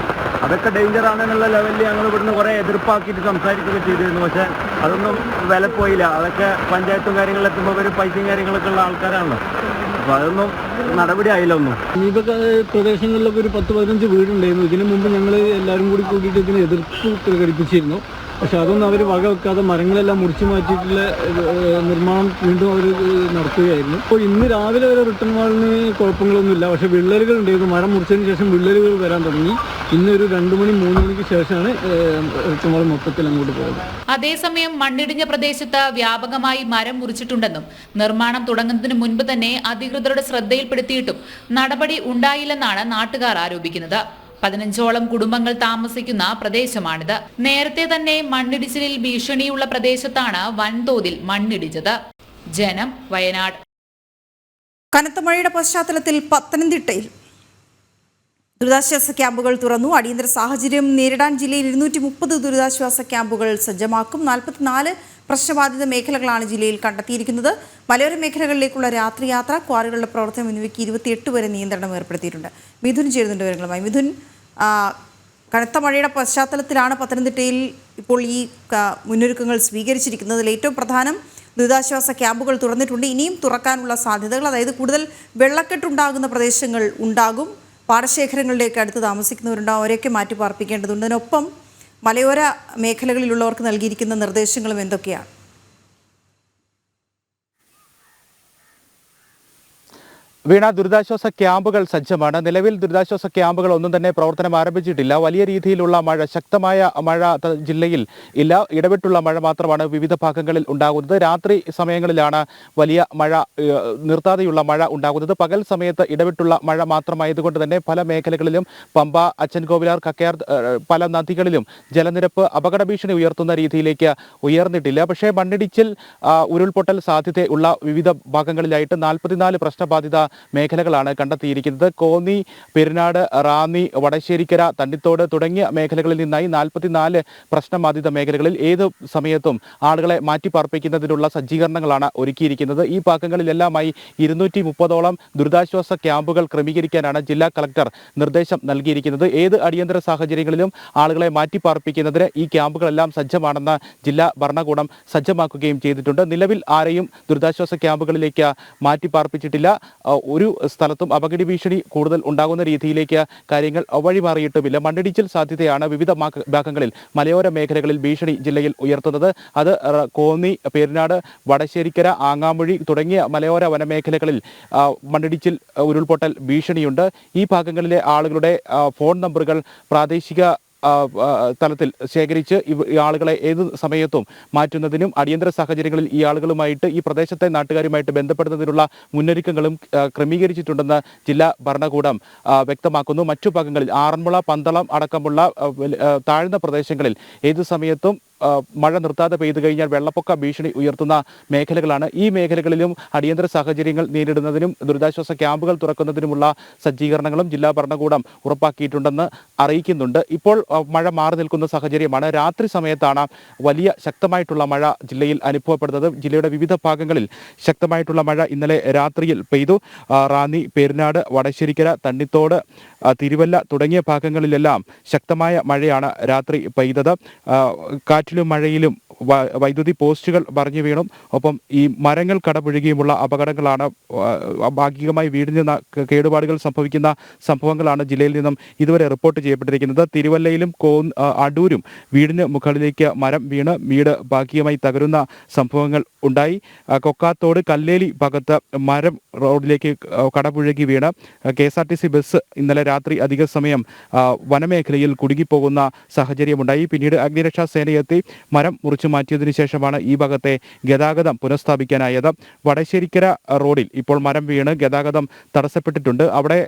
Speaker 7: അതൊക്കെ ഡേഞ്ചർ ആണെന്നുള്ള ലെവലിൽ ഞങ്ങൾ ഇവിടുന്ന് കുറേ എതിർപ്പാക്കിയിട്ട് സംസാരിക്കുകയൊക്കെ ചെയ്തിരുന്നു. പക്ഷേ അതൊന്നും വില പോയില്ല. അതൊക്കെ പഞ്ചായത്തും കാര്യങ്ങളിലെത്തുമ്പോൾ ഒരു പൈസയും കാര്യങ്ങളൊക്കെ ഉള്ള ആൾക്കാരാണല്ലോ. അപ്പോൾ അതൊന്നും നടപടി ആയില്ല ഒന്നും.
Speaker 8: സമീപ പ്രദേശങ്ങളിലൊക്കെ ഒരു 10-15 വീടുണ്ടായിരുന്നു. ഇതിനു മുമ്പ് ഞങ്ങൾ എല്ലാവരും കൂടി കൂടിയിട്ട് ഇതിന് എതിർപ്പ് പ്രകടിപ്പിച്ചിരുന്നു. പക്ഷെ അതൊന്നും അവർ വകവെക്കാതെ മരങ്ങളെല്ലാം മുറിച്ചു മാറ്റിയിട്ടുള്ള നിർമ്മാണം വീണ്ടും അവർ നടത്തുകയായിരുന്നു. അപ്പോൾ ഇന്ന് രാവിലെ വരെ റിട്ടേൺ വാളിന് കുഴപ്പങ്ങളൊന്നുമില്ല. പക്ഷേ വിള്ളലുകൾ ഉണ്ടായിരുന്നു. മരം മുറിച്ചതിന് ശേഷം വിള്ളലുകൾ വരാൻ തുടങ്ങി. ഇന്നൊരു 2 മണി 3 മണിക്ക് ശേഷമാണ് റിട്ടേൺ വാൾ മൊത്തത്തിൽ അങ്ങോട്ട് പോയത്.
Speaker 6: അതേസമയം മണ്ണിടിഞ്ഞ പ്രദേശത്ത് വ്യാപകമായി മരം മുറിച്ചിട്ടുണ്ടെന്നും നിർമ്മാണം തുടങ്ങുന്നതിന് മുൻപ് തന്നെ അധികൃതരുടെ ശ്രദ്ധയിൽപ്പെടുത്തിയിട്ടും നടപടി ഉണ്ടായില്ലെന്നാണ് നാട്ടുകാർ ആരോപിക്കുന്നത്. 15ഓളം കുടുംബങ്ങൾ താമസിക്കുന്ന പ്രദേശമാണിത്. നേരത്തെ തന്നെ മണ്ണിടിച്ചിലിൽ ഭീഷണിയുള്ള പ്രദേശത്താണ് വൻതോതിൽ മണ്ണിടിച്ചത്. ജനം, വയനാട്.
Speaker 1: കനത്ത മഴയുടെ പശ്ചാത്തലത്തിൽ പത്തനംതിട്ടയിൽ ദുരിതാശ്വാസ ക്യാമ്പുകൾ തുറന്നു. അടിയന്തര സാഹചര്യം നേരിടാൻ ജില്ലയിൽ 230 ദുരിതാശ്വാസ ക്യാമ്പുകൾ സജ്ജമാക്കും. 44 പ്രശ്നബാധിത മേഖലകളാണ് ജില്ലയിൽ കണ്ടെത്തിയിരിക്കുന്നത്. മലയോര മേഖലകളിലേക്കുള്ള രാത്രിയാത്ര, ക്വാറികളുടെ പ്രവർത്തനം എന്നിവയ്ക്ക് 28 വരെ നിയന്ത്രണം ഏർപ്പെടുത്തിയിട്ടുണ്ട്. മിഥുൻ ചേരുന്നുണ്ട് വിവരങ്ങളുമായി. മിഥുൻ, കനത്ത മഴയുടെ പശ്ചാത്തലത്തിലാണ് പത്തനംതിട്ടയിൽ ഇപ്പോൾ ഈ മുന്നൊരുക്കങ്ങൾ സ്വീകരിച്ചിരിക്കുന്നതിൽ ഏറ്റവും പ്രധാനം ദുരിതാശ്വാസ ക്യാമ്പുകൾ തുറന്നിട്ടുണ്ട്. ഇനിയും തുറക്കാനുള്ള സാധ്യതകൾ, അതായത് കൂടുതൽ വെള്ളക്കെട്ടുണ്ടാകുന്ന പ്രദേശങ്ങൾ ഉണ്ടാകും. പാടശേഖരങ്ങളിലേക്ക് അടുത്ത് താമസിക്കുന്നവരുണ്ടാവും. അവരെയൊക്കെ മാറ്റി പാർപ്പിക്കേണ്ടതുണ്ട്. അതിനൊപ്പം മലയോര മേഖലകളിലുള്ളവർക്ക് നൽകിയിരിക്കുന്ന നിർദ്ദേശങ്ങളും എന്തൊക്കെയാണ്?
Speaker 9: വീണ, ദുരിതാശ്വാസ ക്യാമ്പുകൾ സജ്ജമാണ്. നിലവിൽ ദുരിതാശ്വാസ ക്യാമ്പുകൾ ഒന്നും തന്നെ പ്രവർത്തനം ആരംഭിച്ചിട്ടില്ല. വലിയ രീതിയിലുള്ള മഴ, ശക്തമായ മഴ ജില്ലയിൽ ഇല്ല. ഇടവിട്ടുള്ള മഴ മാത്രമാണ് വിവിധ ഭാഗങ്ങളിൽ ഉണ്ടാകുന്നത്. രാത്രി സമയങ്ങളിലാണ് വലിയ മഴ, നിർത്താതെയുള്ള മഴ ഉണ്ടാകുന്നത്. പകൽ സമയത്ത് ഇടവിട്ടുള്ള മഴ മാത്രമായതുകൊണ്ട് തന്നെ പല മേഖലകളിലും പമ്പ, അച്ചൻകോവിലാർ, കക്കയാർ, പല നദികളിലും ജലനിരപ്പ് അപകട ഭീഷണി ഉയർത്തുന്ന രീതിയിലേക്ക് ഉയർന്നിട്ടില്ല. പക്ഷേ മണ്ണിടിച്ചിൽ, ഉരുൾപൊട്ടൽ സാധ്യതയുള്ള വിവിധ ഭാഗങ്ങളിലായിട്ട് 44 പ്രശ്നബാധിത മേഖലകളാണ് കണ്ടെത്തിയിരിക്കുന്നത്. കോന്നി, പെരിനാട്, റാന്നി, വടശ്ശേരിക്കര, തണ്ണിത്തോട് തുടങ്ങിയ മേഖലകളിൽ നിന്നായി 44 പ്രശ്നബാധിത മേഖലകളിൽ ഏത് സമയത്തും ആളുകളെ മാറ്റിപ്പാർപ്പിക്കുന്നതിനുള്ള സജ്ജീകരണങ്ങളാണ് ഒരുക്കിയിരിക്കുന്നത്. ഈ ഭാഗങ്ങളിലെല്ലാമായി 230ഓളം ദുരിതാശ്വാസ ക്യാമ്പുകൾ ക്രമീകരിക്കാനാണ് ജില്ലാ കളക്ടർ നിർദ്ദേശം നൽകിയിരിക്കുന്നത്. ഏത് അടിയന്തര സാഹചര്യങ്ങളിലും ആളുകളെ മാറ്റിപ്പാർപ്പിക്കുന്നതിന് ഈ ക്യാമ്പുകളെല്ലാം സജ്ജമാണെന്ന് ജില്ലാ ഭരണകൂടം സജ്ജമാക്കുകയും ചെയ്തിട്ടുണ്ട്. നിലവിൽ ആരെയും ദുരിതാശ്വാസ ക്യാമ്പുകളിലേക്ക് മാറ്റിപ്പാർപ്പിച്ചിട്ടില്ല. ഒരു സ്ഥലത്തും അപകട ഭീഷണി കൂടുതൽ ഉണ്ടാകുന്ന രീതിയിലേക്ക് കാര്യങ്ങൾ വഴിമാറിയിട്ടുമില്ല. മണ്ണിടിച്ചിൽ സാധ്യതയാണ് വിവിധ ഭാഗങ്ങളിൽ, മലയോര മേഖലകളിൽ ഭീഷണി ജില്ലയിൽ ഉയർത്തുന്നത്. അത് കോന്നി, പെരിനാട്, വടശ്ശേരിക്കര, ആങ്ങാമൊഴി തുടങ്ങിയ മലയോര വനമേഖലകളിൽ മണ്ണിടിച്ചിൽ, ഉരുൾപൊട്ടൽ ഭീഷണിയുണ്ട്. ഈ ഭാഗങ്ങളിലെ ആളുകളുടെ ഫോൺ നമ്പറുകൾ പ്രാദേശിക തലത്തിൽ ശേഖരിച്ച് ഈ ആളുകളെ ഏത് സമയത്തും മാറ്റുന്നതിനും അടിയന്തര സാഹചര്യങ്ങളിൽ ഈ ആളുകളുമായിട്ട്, ഈ പ്രദേശത്തെ നാട്ടുകാരുമായിട്ട് ബന്ധപ്പെടുന്നതിനുള്ള മുന്നൊരുക്കങ്ങളും ക്രമീകരിച്ചിട്ടുണ്ടെന്ന് ജില്ലാ ഭരണകൂടം വ്യക്തമാക്കുന്നു. മറ്റു ഭാഗങ്ങളിൽ ആറന്മുള, പന്തളം അടക്കമുള്ള താഴ്ന്ന പ്രദേശങ്ങളിൽ ഏത് സമയത്തും മഴ നിർത്താതെ പെയ്തു കഴിഞ്ഞാൽ വെള്ളപ്പൊക്ക ഭീഷണി ഉയർത്തുന്ന മേഖലകളാണ്. ഈ മേഖലകളിലും അടിയന്തര സാഹചര്യങ്ങൾ നേരിടുന്നതിനും ദുരിതാശ്വാസ ക്യാമ്പുകൾ തുറക്കുന്നതിനുമുള്ള സജ്ജീകരണങ്ങളും ജില്ലാ ഭരണകൂടം ഉറപ്പാക്കിയിട്ടുണ്ടെന്ന് അറിയിക്കുന്നുണ്ട്. ഇപ്പോൾ മഴ മാറി നിൽക്കുന്ന സാഹചര്യമാണ്. രാത്രി സമയത്താണ് വലിയ ശക്തമായിട്ടുള്ള മഴ ജില്ലയിൽ അനുഭവപ്പെടുന്നത്. ജില്ലയുടെ വിവിധ ഭാഗങ്ങളിൽ ശക്തമായിട്ടുള്ള മഴ ഇന്നലെ രാത്രിയിൽ പെയ്തു. റാന്നി, പെരിനാട്, വടശ്ശേരിക്കര, തണ്ണിത്തോട്, തിരുവല്ല തുടങ്ങിയ ഭാഗങ്ങളിലെല്ലാം ശക്തമായ മഴയാണ് രാത്രി പെയ്തത്. കാറ്റിലും മഴയിലും വൈദ്യുതി പോസ്റ്റുകൾ മറിഞ്ഞു വീണും ഒപ്പം ഈ മരങ്ങൾ കടപുഴകിയുമുള്ള അപകടങ്ങളാണ്, ഭാഗികമായി വീടിന് കേടുപാടുകൾ സംഭവിക്കുന്ന സംഭവങ്ങളാണ് ജില്ലയിൽ നിന്നും ഇതുവരെ റിപ്പോർട്ട് ചെയ്യപ്പെട്ടിരിക്കുന്നത്. തിരുവല്ലയിലും അടൂരും വീടിന് മുകളിലേക്ക് മരം വീണ് വീട് ഭാഗികമായി തകരുന്ന സംഭവങ്ങൾ ഉണ്ടായി. കൊക്കാത്തോട്, കല്ലേലി ഭാഗത്ത് മരം റോഡിലേക്ക് കടപുഴകി വീണ് KSRTC ബസ് ഇന്നലെ രാത്രി അധിക സമയം വനമേഖലയിൽ കുടുങ്ങിപ്പോകുന്ന സാഹചര്യമുണ്ടായി. പിന്നീട് അഗ്നിരക്ഷാ സേനയെത്തി മരം മുറിച്ചു മാറ്റിയതിനു ശേഷമാണ് ഈ ഭാഗത്തെ ഗതാഗതം പുനഃസ്ഥാപിക്കാനായത്. വടശ്ശേരിക്കര റോഡിൽ ഇപ്പോൾ മരം വീണ് ഗതാഗതം തടസ്സപ്പെട്ടിട്ടുണ്ട്. അവിടെ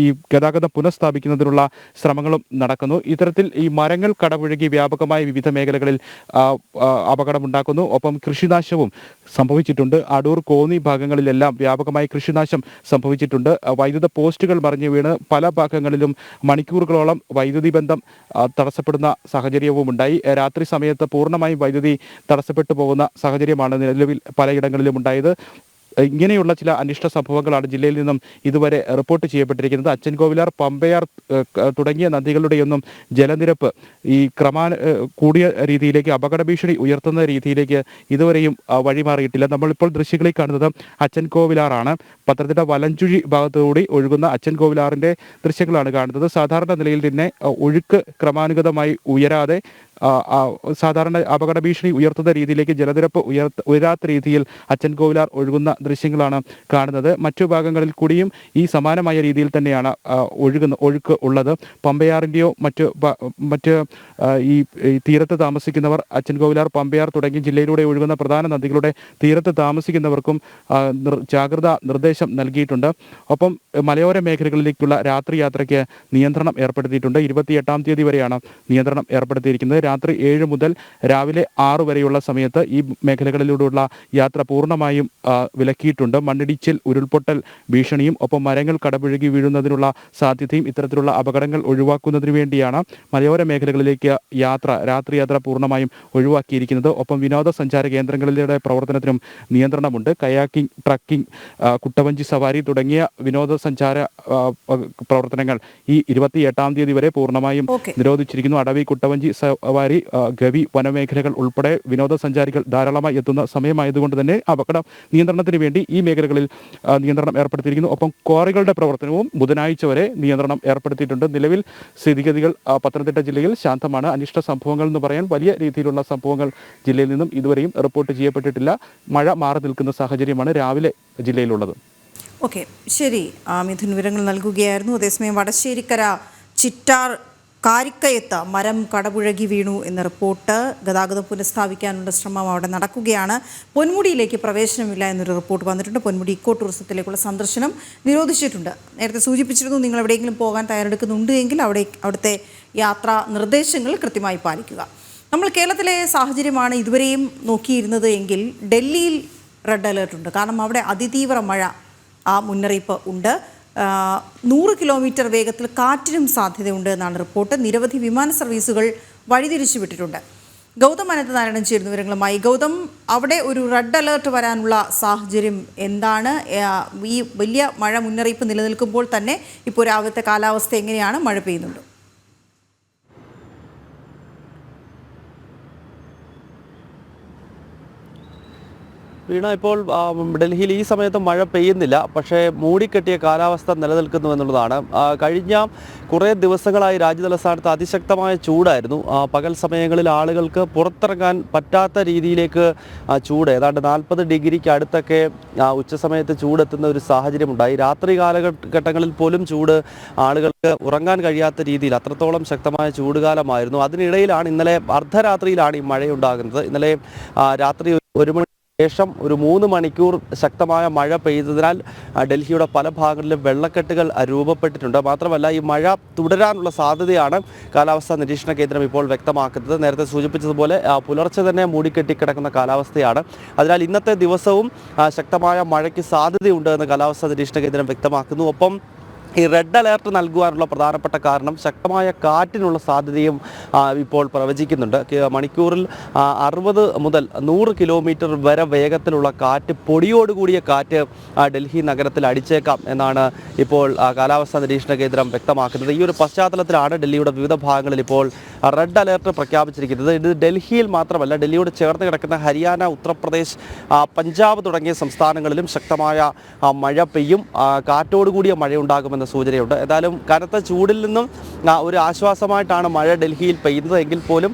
Speaker 9: ഈ ഗതാഗതം പുനഃസ്ഥാപിക്കുന്നതിനുള്ള ശ്രമങ്ങളും നടക്കുന്നു. ഇത്തരത്തിൽ ഈ മരങ്ങൾ കടപുഴകി വ്യാപകമായ വിവിധ മേഖലകളിൽ അപകടമുണ്ടാക്കുന്നു. ഒപ്പം കൃഷിനാശവും സംഭവിച്ചിട്ടുണ്ട്. അടൂർ കോന്നി ഭാഗങ്ങളിലെല്ലാം വ്യാപകമായ കൃഷിനാശം സംഭവിച്ചിട്ടുണ്ട്. വൈദ്യുത പോസ്റ്റുകൾ മറിഞ്ഞു വീണ് പല ഭാഗങ്ങളിലും മണിക്കൂറുകളോളം വൈദ്യുതി ബന്ധം തടസ്സപ്പെടുന്ന സാഹചര്യവും ഉണ്ടായി. രാത്രി സമയത്ത് പൂർണ്ണമായും വൈദ്യുതി തടസ്സപ്പെട്ടു പോകുന്ന സാഹചര്യമാണ് നിലവിൽ പലയിടങ്ങളിലും ഉണ്ടായത്. ഇങ്ങനെയുള്ള ചില അനിഷ്ട സംഭവങ്ങളാണ് ജില്ലയിൽ നിന്നും ഇതുവരെ റിപ്പോർട്ട് ചെയ്യപ്പെട്ടിരിക്കുന്നത്. അച്ചൻകോവിലാർ, പമ്പയാർ തുടങ്ങിയ നദികളുടെയൊന്നും ജലനിരപ്പ് ഈ കൂടിയ രീതിയിലേക്ക് അപകട ഭീഷണി ഉയർത്തുന്ന രീതിയിലേക്ക് ഇതുവരെയും വഴിമാറിയിട്ടില്ല. നമ്മളിപ്പോൾ ദൃശ്യങ്ങളിൽ കാണുന്നത് അച്ചൻകോവിലാറാണ്. പത്തനംതിട്ട വലഞ്ചുഴി ഭാഗത്തുകൂടി ഒഴുകുന്ന അച്ചൻകോവിലാറിന്റെ ദൃശ്യങ്ങളാണ് കാണുന്നത്. സാധാരണ നിലയിൽ തന്നെ ഒഴുക്ക് ക്രമാനുഗതമായി ഉയരാതെ സാധാരണ അപകട ഭീഷണി ഉയർത്തുന്ന രീതിയിലേക്ക് ജലനിരപ്പ് ഉയരാത്ത രീതിയിൽ അച്ചൻകോവിലാർ ഒഴുകുന്ന ദൃശ്യങ്ങളാണ് കാണുന്നത്. മറ്റു ഭാഗങ്ങളിൽ കൂടിയും ഈ സമാനമായ രീതിയിൽ തന്നെയാണ് ഒഴുക്ക് ഉള്ളത്. പമ്പയാറിൻ്റെയോ മറ്റ് ഈ തീരത്ത് താമസിക്കുന്നവർ അച്ചൻകോവിലാർ, പമ്പയാർ തുടങ്ങി ജില്ലയിലൂടെ ഒഴുകുന്ന പ്രധാന നദികളുടെ തീരത്ത് താമസിക്കുന്നവർക്കും ജാഗ്രതാ നിർദ്ദേശം നൽകിയിട്ടുണ്ട്. ഒപ്പം മലയോര മേഖലകളിലേക്കുള്ള രാത്രി യാത്രയ്ക്ക് നിയന്ത്രണം ഏർപ്പെടുത്തിയിട്ടുണ്ട്. 28-ാം തീയതി വരെയാണ് നിയന്ത്രണം ഏർപ്പെടുത്തിയിരിക്കുന്നത്. രാത്രി 7 മുതൽ രാവിലെ 6 വരെയുള്ള സമയത്ത് ഈ മേഖലകളിലൂടെയുള്ള യാത്ര പൂർണ്ണമായും വിലക്കിയിട്ടുണ്ട്. മണ്ണിടിച്ചിൽ, ഉരുൾപൊട്ടൽ ഭീഷണിയും ഒപ്പം മരങ്ങൾ കടപുഴകി വീഴുന്നതിനുള്ള സാധ്യതയും ഇത്തരത്തിലുള്ള അപകടങ്ങൾ ഒഴിവാക്കുന്നതിന് വേണ്ടിയാണ് മലയോര മേഖലകളിലേക്ക് രാത്രി യാത്ര പൂർണ്ണമായും ഒഴിവാക്കിയിരിക്കുന്നത്. ഒപ്പം വിനോദസഞ്ചാര കേന്ദ്രങ്ങളിലെ പ്രവർത്തനത്തിനും നിയന്ത്രണമുണ്ട്. കയാക്കിംഗ്, ട്രക്കിംഗ്, കുട്ടവഞ്ചി സവാരി തുടങ്ങിയ വിനോദസഞ്ചാര പ്രവർത്തനങ്ങൾ ഈ 28-ാം തീയതി വരെ പൂർണ്ണമായും നിരോധിച്ചിരിക്കുന്നു. അടവി, കുട്ടവഞ്ചി സവാരി, ഗവി, വനമേഖലകൾ ഉൾപ്പെടെ വിനോദസഞ്ചാരികൾ ധാരാളമായി എത്തുന്ന സമയമായതുകൊണ്ട് തന്നെ അപകട നിയന്ത്രണത്തിന് വേണ്ടി ഈ മേഖലകളിൽ നിയന്ത്രണം ഏർപ്പെടുത്തിയിരിക്കുന്നു. ഒപ്പം ക്വാറികളുടെ പ്രവർത്തനവും ബുധനാഴ്ച വരെ നിയന്ത്രണം ഏർപ്പെടുത്തിയിട്ടുണ്ട്. നിലവിൽ സ്ഥിതിഗതികൾ പത്തനംതിട്ട ജില്ലയിൽ ശാന്തമാണ്. അനിഷ്ട സംഭവങ്ങൾ എന്ന് പറയാൻ വലിയ രീതിയിലുള്ള സംഭവങ്ങൾ ജില്ലയിൽ നിന്നും ഇതുവരെയും റിപ്പോർട്ട് ചെയ്യപ്പെട്ടിട്ടില്ല. മഴ മാറി നിൽക്കുന്ന സാഹചര്യമാണ് രാവിലെ ജില്ലയിലുള്ളത്.
Speaker 1: ഓക്കെ, ശരി. മിഥുൻ വിവരങ്ങൾ നൽകുകയായിരുന്നു. അതേസമയം വടശ്ശേരിക്കര ചിറ്റാർ കാരിക്കയത്ത് മരം കടപുഴകി വീണു എന്ന റിപ്പോർട്ട്. ഗതാഗതം പുനഃസ്ഥാപിക്കാനുള്ള ശ്രമം അവിടെ നടക്കുകയാണ്. പൊന്മുടിയിലേക്ക് പ്രവേശനമില്ല എന്നൊരു റിപ്പോർട്ട് വന്നിട്ടുണ്ട്. പൊന്മുടി ഇക്കോ ടൂറിസത്തിലേക്കുള്ള സന്ദർശനം നിരോധിച്ചിട്ടുണ്ട്. നേരത്തെ സൂചിപ്പിച്ചിരുന്നു, നിങ്ങൾ എവിടെയെങ്കിലും പോകാൻ തയ്യാറെടുക്കുന്നുണ്ട് എങ്കിൽ അവിടുത്തെ യാത്രാ നിർദ്ദേശങ്ങൾ കൃത്യമായി പാലിക്കുക. നമ്മൾ കേരളത്തിലെ സാഹചര്യമാണ് ഇതുവരെയും നോക്കിയിരുന്നത് എങ്കിൽ ഡൽഹിയിൽ റെഡ് അലേർട്ട് ഉണ്ട്. കാരണം അവിടെ അതിതീവ്ര മഴ മുന്നറിയിപ്പ് ഉണ്ട്. 100 കിലോമീറ്റർ വേഗത്തിൽ കാറ്റിനും സാധ്യതയുണ്ട് എന്നാണ് റിപ്പോർട്ട്. നിരവധി വിമാന സർവീസുകൾ വഴിതിരിച്ചു വിട്ടിട്ടുണ്ട്. ഗൗതം അനന്തനാരായണൻ ചേരുന്ന വിവരങ്ങളുമായി. ഗൗതം, അവിടെ ഒരു റെഡ് അലേർട്ട് വരാനുള്ള സാഹചര്യം എന്താണ്? ഈ വലിയ മഴ മുന്നറിയിപ്പ് നിലനിൽക്കുമ്പോൾ തന്നെ ഇപ്പോൾ രാവിലത്തെ കാലാവസ്ഥ എങ്ങനെയാണ്? മഴ പെയ്യുന്നുണ്ടോ?
Speaker 3: വീണ, ഇപ്പോൾ ഡൽഹിയിൽ ഈ സമയത്ത് മഴ പെയ്യുന്നില്ല, പക്ഷേ മൂടിക്കെട്ടിയ കാലാവസ്ഥ നിലനിൽക്കുന്നു എന്നുള്ളതാണ്. കഴിഞ്ഞ കുറേ ദിവസങ്ങളായി രാജ്യതലസ്ഥാനത്ത് അതിശക്തമായ ചൂടായിരുന്നു. പകൽ സമയങ്ങളിൽ ആളുകൾക്ക് പുറത്തിറങ്ങാൻ പറ്റാത്ത രീതിയിലേക്ക് ചൂട്, ഏതാണ്ട് 40 ഡിഗ്രിക്ക് അടുത്തൊക്കെ ഉച്ചസമയത്ത് ചൂടെത്തുന്ന ഒരു സാഹചര്യമുണ്ടായി. രാത്രി കാലഘട്ടങ്ങളിൽ പോലും ചൂട് ആളുകൾക്ക് ഉറങ്ങാൻ കഴിയാത്ത രീതിയിൽ അത്രത്തോളം ശക്തമായ ചൂടുകാലമായിരുന്നു. അതിനിടയിലാണ് ഇന്നലെ അർദ്ധരാത്രിയിലാണ് ഈ മഴയുണ്ടാകുന്നത്. ഇന്നലെ രാത്രി 1 മണി ശേഷം ഒരു 3 മണിക്കൂർ ശക്തമായ മഴ പെയ്തതിനാൽ ഡൽഹിയുടെ പല ഭാഗങ്ങളിലും വെള്ളക്കെട്ടുകൾ രൂപപ്പെട്ടിട്ടുണ്ട്. മാത്രമല്ല, ഈ മഴ തുടരാനുള്ള സാധ്യതയാണ് കാലാവസ്ഥാ നിരീക്ഷണ കേന്ദ്രം ഇപ്പോൾ വ്യക്തമാക്കുന്നത്. നേരത്തെ സൂചിപ്പിച്ചതുപോലെ പുലർച്ചെ തന്നെ മൂടിക്കെട്ടിക്കിടക്കുന്ന കാലാവസ്ഥയാണ്. അതിനാൽ ഇന്നത്തെ ദിവസവും ശക്തമായ മഴയ്ക്ക് സാധ്യതയുണ്ട് എന്ന് കാലാവസ്ഥാ നിരീക്ഷണ കേന്ദ്രം വ്യക്തമാക്കുന്നു. ഒപ്പം ഈ റെഡ് അലേർട്ട് നൽകുവാനുള്ള പ്രധാനപ്പെട്ട കാരണം ശക്തമായ കാറ്റിനുള്ള സാധ്യതയും ഇപ്പോൾ പ്രവചിക്കുന്നുണ്ട്. മണിക്കൂറിൽ 60 മുതൽ 100 കിലോമീറ്റർ വരെ വേഗത്തിലുള്ള കാറ്റ്, പൊടിയോടുകൂടിയ കാറ്റ് ഡൽഹി നഗരത്തിൽ അടിച്ചേക്കാം എന്നാണ് ഇപ്പോൾ കാലാവസ്ഥാ നിരീക്ഷണ കേന്ദ്രം വ്യക്തമാക്കുന്നത്. ഈ ഒരു പശ്ചാത്തലത്തിലാണ് ഡൽഹിയുടെ വിവിധ ഭാഗങ്ങളിൽ ഇപ്പോൾ റെഡ് അലേർട്ട് പ്രഖ്യാപിച്ചിരിക്കുന്നത്. ഇത് ഡൽഹിയിൽ മാത്രമല്ല, ഡൽഹിയോട് ചേർന്ന് കിടക്കുന്ന ഹരിയാന, ഉത്തർപ്രദേശ്, പഞ്ചാബ് തുടങ്ങിയ സംസ്ഥാനങ്ങളിലും ശക്തമായ മഴ പെയ്യും, കാറ്റോടുകൂടിയ മഴയുണ്ടാകുമെന്ന് സൂചനയുണ്ട്. ഏതായാലും കനത്ത ചൂടിൽ നിന്നും ഒരു ആശ്വാസമായിട്ടാണ് മഴ ഡൽഹിയിൽ പെയ്യുന്നത്. എങ്കിൽ പോലും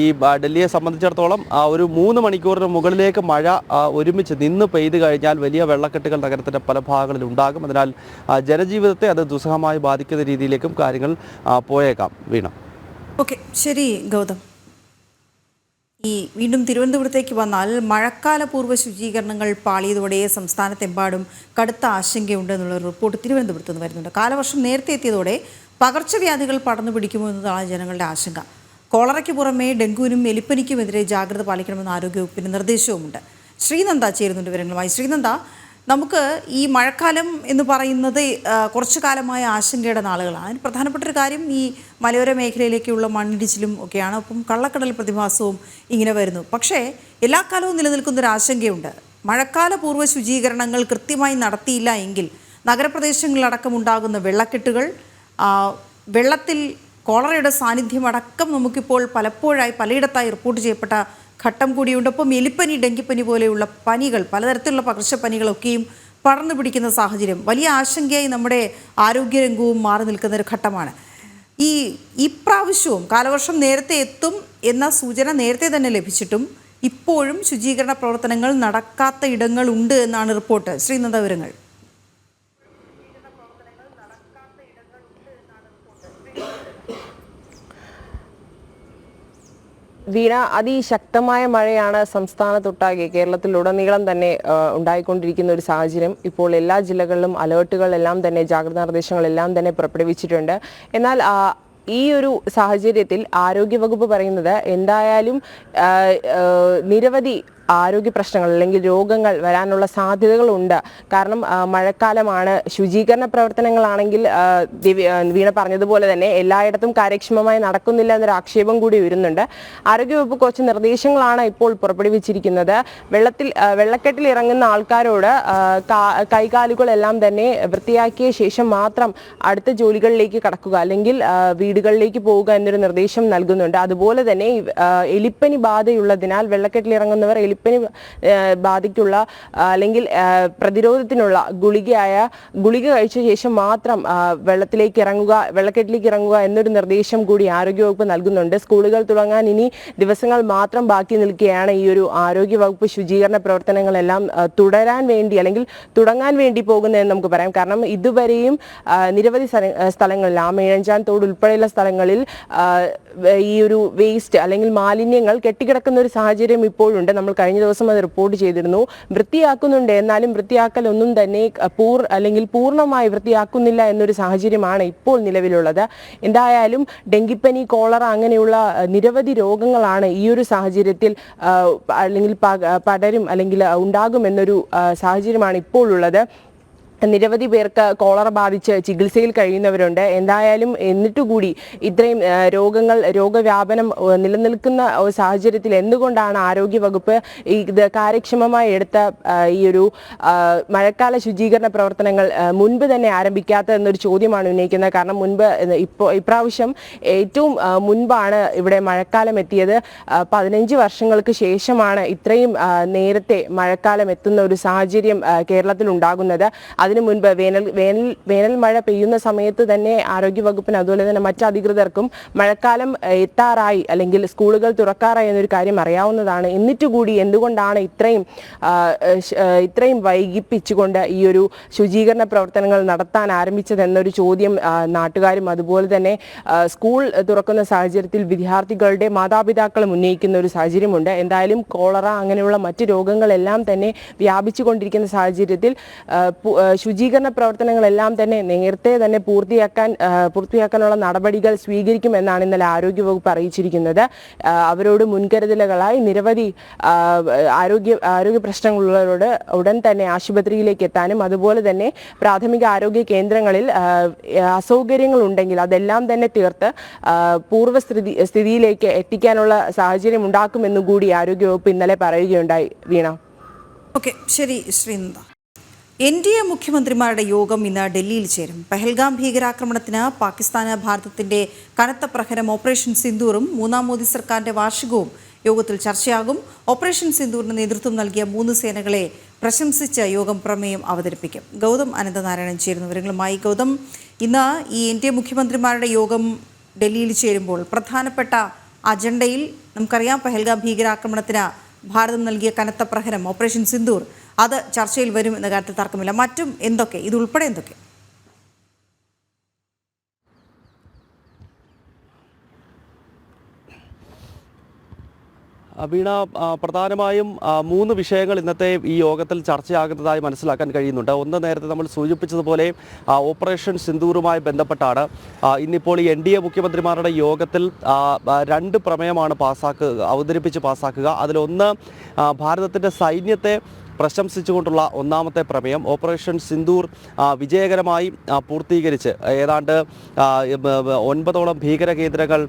Speaker 3: ഈ ഡൽഹിയെ സംബന്ധിച്ചിടത്തോളം ഒരു 3 മണിക്കൂറിന് മുകളിലേക്ക് മഴ ഒരുമിച്ച് നിന്ന് പെയ്തു കഴിഞ്ഞാൽ വലിയ വെള്ളക്കെട്ടുകൾ നഗരത്തിൻ്റെ പല ഭാഗങ്ങളിൽ ഉണ്ടാകും. അതിനാൽ ജനജീവിതത്തെ അത് ദുസ്സഹമായി ബാധിക്കുന്ന രീതിയിലേക്കും കാര്യങ്ങൾ പോയേക്കാം. വീണ.
Speaker 1: ഓക്കെ, ശരി ഗൗതം. ഈ വീണ്ടും തിരുവനന്തപുരത്തേക്ക് വന്നാൽ മഴക്കാലപൂർവ്വ ശുചീകരണങ്ങൾ പാളിയതോടെ സംസ്ഥാനത്തെമ്പാടും കടുത്ത ആശങ്കയുണ്ട് എന്നുള്ള റിപ്പോർട്ട് തിരുവനന്തപുരത്ത് നിന്ന് വരുന്നുണ്ട്. കാലവർഷം നേരത്തെ എത്തിയതോടെ പകർച്ചവ്യാധികൾ പടർന്നു പിടിക്കുമോ എന്നതാണ് ജനങ്ങളുടെ ആശങ്ക. കോളറയ്ക്ക് പുറമെ ഡെങ്കുവിനും എലിപ്പനിക്കുമെതിരെ ജാഗ്രത പാലിക്കണമെന്ന് ആരോഗ്യവകുപ്പിന് നിർദ്ദേശവുമുണ്ട്. ശ്രീനന്ദ ചേരുന്നുണ്ട് വിവരങ്ങളുമായി. ശ്രീനന്ദ, നമുക്ക് ഈ മഴക്കാലം എന്ന് പറയുന്നത് കുറച്ചു കാലമായ ആശങ്കയുടെ നാളുകളാണ്. അതിന് പ്രധാനപ്പെട്ട ഒരു കാര്യം ഈ മലയോര മേഖലയിലേക്കുള്ള മണ്ണിടിച്ചിലും ഒക്കെയാണ്. ഒപ്പം കള്ളക്കടൽ പ്രതിഭാസവും ഇങ്ങനെ വരുന്നു. പക്ഷേ എല്ലാ കാലവും നിലനിൽക്കുന്നൊരു ആശങ്കയുണ്ട്. മഴക്കാലപൂർവ്വ ശുചീകരണങ്ങൾ കൃത്യമായി നടത്തിയില്ല എങ്കിൽ നഗരപ്രദേശങ്ങളിലടക്കം ഉണ്ടാകുന്ന വെള്ളക്കെട്ടുകൾ, വെള്ളത്തിൽ കോളറയുടെ സാന്നിധ്യം അടക്കം നമുക്കിപ്പോൾ പലപ്പോഴായി പലയിടത്തായി റിപ്പോർട്ട് ചെയ്യപ്പെട്ട ഘട്ടം കൂടിയുണ്ട്. ഒപ്പം എലിപ്പനി, ഡെങ്കിപ്പനി പോലെയുള്ള പനികൾ, പലതരത്തിലുള്ള പകർച്ചപ്പനികളൊക്കെയും പടർന്നു പിടിക്കുന്ന സാഹചര്യം വലിയ ആശങ്കയായി നമ്മുടെ ആരോഗ്യരംഗവും മാറി നിൽക്കുന്ന ഒരു ഘട്ടമാണ്. ഇപ്രാവശ്യവും കാലവർഷം നേരത്തെ എത്തും എന്ന സൂചന നേരത്തെ തന്നെ ലഭിച്ചിട്ടും ഇപ്പോഴും ശുചീകരണ പ്രവർത്തനങ്ങൾ നടക്കാത്ത ഇടങ്ങളുണ്ട് എന്നാണ് റിപ്പോർട്ട്. ശ്രീനന്ദ, വിവരങ്ങൾ.
Speaker 10: വീണ, അതിശക്തമായ മഴയാണ് സംസ്ഥാനത്തൊട്ടാകെ കേരളത്തിലുടനീളം തന്നെ ഉണ്ടായിക്കൊണ്ടിരിക്കുന്ന ഒരു സാഹചര്യം. ഇപ്പോൾ എല്ലാ ജില്ലകളിലും അലേർട്ടുകളെല്ലാം തന്നെ, ജാഗ്രതാ നിർദ്ദേശങ്ങളെല്ലാം തന്നെ പുറപ്പെടുവിച്ചിട്ടുണ്ട്. എന്നാൽ ഈ ഒരു സാഹചര്യത്തിൽ ആരോഗ്യവകുപ്പ് പറയുന്നത് എന്തായാലും നിരവധി ആരോഗ്യ പ്രശ്നങ്ങൾ അല്ലെങ്കിൽ രോഗങ്ങൾ വരാനുള്ള സാധ്യതകളുണ്ട്. കാരണം മഴക്കാലമാണ്. ശുചീകരണ പ്രവർത്തനങ്ങളാണെങ്കിൽ വീണ പറഞ്ഞതുപോലെ തന്നെ എല്ലായിടത്തും കാര്യക്ഷമമായി നടക്കുന്നില്ല എന്നൊരു ആക്ഷേപം കൂടി വരുന്നുണ്ട്. ആരോഗ്യവകുപ്പ് കുറച്ച് നിർദ്ദേശങ്ങളാണ് ഇപ്പോൾ പുറപ്പെടുവിച്ചിരിക്കുന്നത്. വെള്ളക്കെട്ടിൽ ഇറങ്ങുന്ന ആൾക്കാരോട് കൈകാലുകളെല്ലാം തന്നെ വൃത്തിയാക്കിയ ശേഷം മാത്രം അടുത്ത ജോലികളിലേക്ക് കടക്കുക, അല്ലെങ്കിൽ വീടുകളിലേക്ക് പോവുക എന്നൊരു നിർദ്ദേശം നൽകുന്നുണ്ട്. അതുപോലെ തന്നെ എലിപ്പനി ബാധയുള്ളതിനാൽ വെള്ളക്കെട്ടിൽ ഇറങ്ങുന്നവർ എലിപ്പനി ബാധയ്ക്കുള്ള അല്ലെങ്കിൽ പ്രതിരോധത്തിനുള്ള ഗുളിക കഴിച്ച ശേഷം മാത്രം വെള്ളക്കെട്ടിലേക്ക് ഇറങ്ങുക എന്നൊരു നിർദ്ദേശം കൂടി ആരോഗ്യവകുപ്പ് നൽകുന്നുണ്ട്. സ്കൂളുകൾ തുടങ്ങാൻ ഇനി ദിവസങ്ങൾ മാത്രം ബാക്കി നിൽക്കുകയാണ്. ഈ ഒരു ആരോഗ്യവകുപ്പ് ശുചീകരണ പ്രവർത്തനങ്ങളെല്ലാം തുടങ്ങാൻ വേണ്ടി പോകുന്നതെന്ന് നമുക്ക് പറയാം. കാരണം ഇതുവരെയും നിരവധി സ്ഥലങ്ങളിൽ, മേഴഞ്ചാൻ തോട് ഉൾപ്പെടെയുള്ള സ്ഥലങ്ങളിൽ ഈ ഒരു വേസ്റ്റ് അല്ലെങ്കിൽ മാലിന്യങ്ങൾ കെട്ടിക്കിടക്കുന്ന ഒരു സാഹചര്യം ഇപ്പോഴുണ്ട്. നമ്മൾ കഴിഞ്ഞ ദിവസം അത് റിപ്പോർട്ട് ചെയ്തിരുന്നു. വൃത്തിയാക്കുന്നുണ്ട്, എന്നാലും വൃത്തിയാക്കലൊന്നും തന്നെ പൂർണ്ണമായി വൃത്തിയാക്കുന്നില്ല എന്നൊരു സാഹചര്യമാണ് ഇപ്പോൾ നിലവിലുള്ളത്. എന്തായാലും ഡെങ്കിപ്പനി, കോളറ അങ്ങനെയുള്ള നിരവധി രോഗങ്ങളാണ് ഈ ഒരു സാഹചര്യത്തിൽ അല്ലെങ്കിൽ പടരും അല്ലെങ്കിൽ ഉണ്ടാകും എന്നൊരു സാഹചര്യമാണ് ഇപ്പോൾ ഉള്ളത്. നിരവധി പേർക്ക് കോളറ ബാധിച്ച് ചികിത്സയിൽ കഴിയുന്നവരുണ്ട്. എന്തായാലും എന്നിട്ടുകൂടി ഇത്രയും രോഗവ്യാപനം നിലനിൽക്കുന്ന സാഹചര്യത്തിൽ എന്തുകൊണ്ടാണ് ആരോഗ്യവകുപ്പ് ഇത് കാര്യക്ഷമമായി എടുത്ത ഈ ഒരു മഴക്കാല ശുചീകരണ പ്രവർത്തനങ്ങൾ മുൻപ് തന്നെ ആരംഭിക്കാത്ത എന്നൊരു ചോദ്യമാണ് ഉന്നയിക്കുന്നത്. കാരണം ഇപ്രാവശ്യം ഏറ്റവും മുൻപാണ് ഇവിടെ മഴക്കാലം എത്തിയത്. 15 വർഷങ്ങൾക്ക് ശേഷമാണ് ഇത്രയും നേരത്തെ മഴക്കാലം എത്തുന്ന ഒരു സാഹചര്യം കേരളത്തിൽ ഉണ്ടാകുന്നത്. അതിനു മുൻപ് വേനൽ മഴ പെയ്യുന്ന സമയത്ത് തന്നെ ആരോഗ്യവകുപ്പിന് അതുപോലെ തന്നെ മറ്റ് അധികൃതർക്കും മഴക്കാലം എത്താറായി അല്ലെങ്കിൽ സ്കൂളുകൾ തുറക്കാറായി എന്നൊരു കാര്യം അറിയാവുന്നതാണ്. എന്നിട്ടുകൂടി എന്തുകൊണ്ടാണ് ഇത്രയും വൈകിപ്പിച്ചുകൊണ്ട് ഈ ഒരു ശുചീകരണ പ്രവർത്തനങ്ങൾ നടത്താൻ ആരംഭിച്ചത് എന്നൊരു ചോദ്യം നാട്ടുകാരും അതുപോലെ തന്നെ സ്കൂൾ തുറക്കുന്ന സാഹചര്യത്തിൽ വിദ്യാർത്ഥികളുടെ മാതാപിതാക്കളും ഉന്നയിക്കുന്ന ഒരു സാഹചര്യമുണ്ട്. എന്തായാലും കോളറ അങ്ങനെയുള്ള മറ്റ് രോഗങ്ങളെല്ലാം തന്നെ വ്യാപിച്ചുകൊണ്ടിരിക്കുന്ന സാഹചര്യത്തിൽ ശുചീകരണ പ്രവർത്തനങ്ങളെല്ലാം തന്നെ നേരത്തെ തന്നെ പൂർത്തിയാക്കാനുള്ള നടപടികൾ സ്വീകരിക്കുമെന്നാണ് ഇന്നലെ ആരോഗ്യവകുപ്പ് അറിയിച്ചിരിക്കുന്നത്. അവരോട് മുൻകരുതലുകളായി നിരവധി ആരോഗ്യ പ്രശ്നങ്ങളുള്ളവരോട് ഉടൻ തന്നെ ആശുപത്രിയിലേക്ക് എത്താനും അതുപോലെ തന്നെ പ്രാഥമിക ആരോഗ്യ കേന്ദ്രങ്ങളിൽ അസൗകര്യങ്ങൾ ഉണ്ടെങ്കിൽ അതെല്ലാം തന്നെ തീർത്ത് പൂർവ്വസ്ഥിതിയിലേക്ക് എത്തിക്കാനുള്ള സാഹചര്യം ഉണ്ടാക്കുമെന്നുകൂടി ആരോഗ്യവകുപ്പ് ഇന്നലെ പറയുകയുണ്ടായി. വീണ.
Speaker 1: ഓക്കെ, ശരി ശ്രീനന്ദ. NDA മുഖ്യമന്ത്രിമാരുടെ യോഗം ഇന്ന് ഡൽഹിയിൽ ചേരും. പഹൽഗാം ഭീകരാക്രമണത്തിന് പാകിസ്ഥാന് ഭാരതത്തിന്റെ കനത്ത പ്രഹരം ഓപ്പറേഷൻ സിന്ദൂറും 3-ാം മോദി സർക്കാരിന്റെ വാർഷികവും യോഗത്തിൽ ചർച്ചയാകും. ഓപ്പറേഷൻ സിന്ദൂറിന് നേതൃത്വം നൽകിയ 3 സേനകളെ പ്രശംസിച്ച് യോഗം പ്രമേയം അവതരിപ്പിക്കും. ഗൗതം അനന്തനാരായണൻ ചേരുന്നു വിവരങ്ങളുമായി. ഗൗതം, ഇന്ന് ഈ NDA മുഖ്യമന്ത്രിമാരുടെ യോഗം ഡൽഹിയിൽ ചേരുമ്പോൾ പ്രധാനപ്പെട്ട അജണ്ടയിൽ നമുക്കറിയാം പഹൽഗാം ഭീകരാക്രമണത്തിന് ഭാരതം നൽകിയ കനത്ത പ്രഹരം ഓപ്പറേഷൻ സിന്ദൂർ, അത് ചർച്ചയിൽ വരും എന്ന കാര്യത്തിൽ തർക്കമില്ല. മറ്റും എന്തൊക്കെ, ഇതുൾപ്പെടെ എന്തൊക്കെ?
Speaker 11: വീണ, പ്രധാനമായും 3 വിഷയങ്ങൾ ഇന്നത്തെ ഈ യോഗത്തിൽ ചർച്ചയാകുന്നതായി മനസ്സിലാക്കാൻ കഴിയുന്നുണ്ട്. ഒന്ന്, നേരത്തെ നമ്മൾ സൂചിപ്പിച്ചതുപോലെ ഓപ്പറേഷൻ സിന്ദൂറുമായി ബന്ധപ്പെട്ടാണ് ഇന്നിപ്പോൾ ഈ NDA മുഖ്യമന്ത്രിമാരുടെ യോഗത്തിൽ 2 പ്രമേയമാണ് അവതരിപ്പിച്ച് പാസ്സാക്കുക. അതിലൊന്ന് ഭാരതത്തിൻ്റെ സൈന്യത്തെ പ്രശംസിച്ചുകൊണ്ടുള്ള ഒന്നാമത്തെ പ്രമേയം. ഓപ്പറേഷൻ സിന്ദൂർ വിജയകരമായി പൂർത്തീകരിച്ച് ഏതാണ്ട് 9ഓളം ഭീകര കേന്ദ്രങ്ങൾ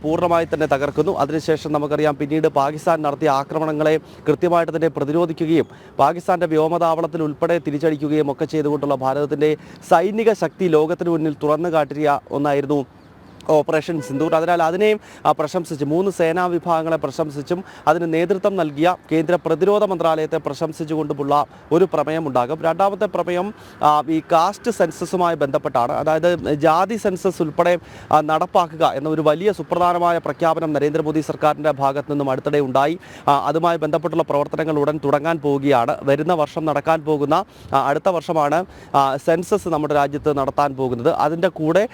Speaker 11: പൂർണ്ണമായി തന്നെ തകർക്കുന്നു. അതിനുശേഷം നമുക്കറിയാം പിന്നീട് പാകിസ്ഥാൻ നടത്തിയ ആക്രമണങ്ങളെ കൃത്യമായിട്ട് തന്നെ പ്രതിരോധിക്കുകയും പാകിസ്ഥാൻ്റെ വ്യോമതാവളത്തിൽ ഉൾപ്പെടെ തിരിച്ചടിക്കുകയും ഒക്കെ ചെയ്തുകൊണ്ടുള്ള ഭാരതത്തിൻ്റെ സൈനിക ശക്തി ലോകത്തിന് മുന്നിൽ തുറന്നു കാട്ടിയ ഒന്നായിരുന്നു ഓപ്പറേഷൻ സിന്ദൂർ. അതിനാൽ അതിനെയും പ്രശംസിച്ച് 3 സേനാ വിഭാഗങ്ങളെ പ്രശംസിച്ചും അതിന് നേതൃത്വം നൽകിയ കേന്ദ്ര പ്രതിരോധ മന്ത്രാലയത്തെ പ്രശംസിച്ചുകൊണ്ടുമുള്ള ഒരു പ്രമേയമുണ്ടാകും. രണ്ടാമത്തെ പ്രമേയം ഈ കാസ്റ്റ് സെൻസസുമായി ബന്ധപ്പെട്ടാണ്. അതായത് ജാതി സെൻസസ് ഉൾപ്പെടെ നടപ്പാക്കുക എന്ന ഒരു വലിയ സുപ്രധാനമായ പ്രഖ്യാപനം നരേന്ദ്രമോദി സർക്കാരിൻ്റെ ഭാഗത്തു നിന്നും അടുത്തിടെ ഉണ്ടായി. അതുമായി ബന്ധപ്പെട്ടുള്ള പ്രവർത്തനങ്ങൾ ഉടൻ തുടങ്ങാൻ പോവുകയാണ്. വരുന്ന വർഷം നടക്കാൻ പോകുന്ന അടുത്ത വർഷമാണ് സെൻസസ് നമ്മുടെ രാജ്യത്ത് നടത്താൻ പോകുന്നത്. അതിൻ്റെ കൂടെ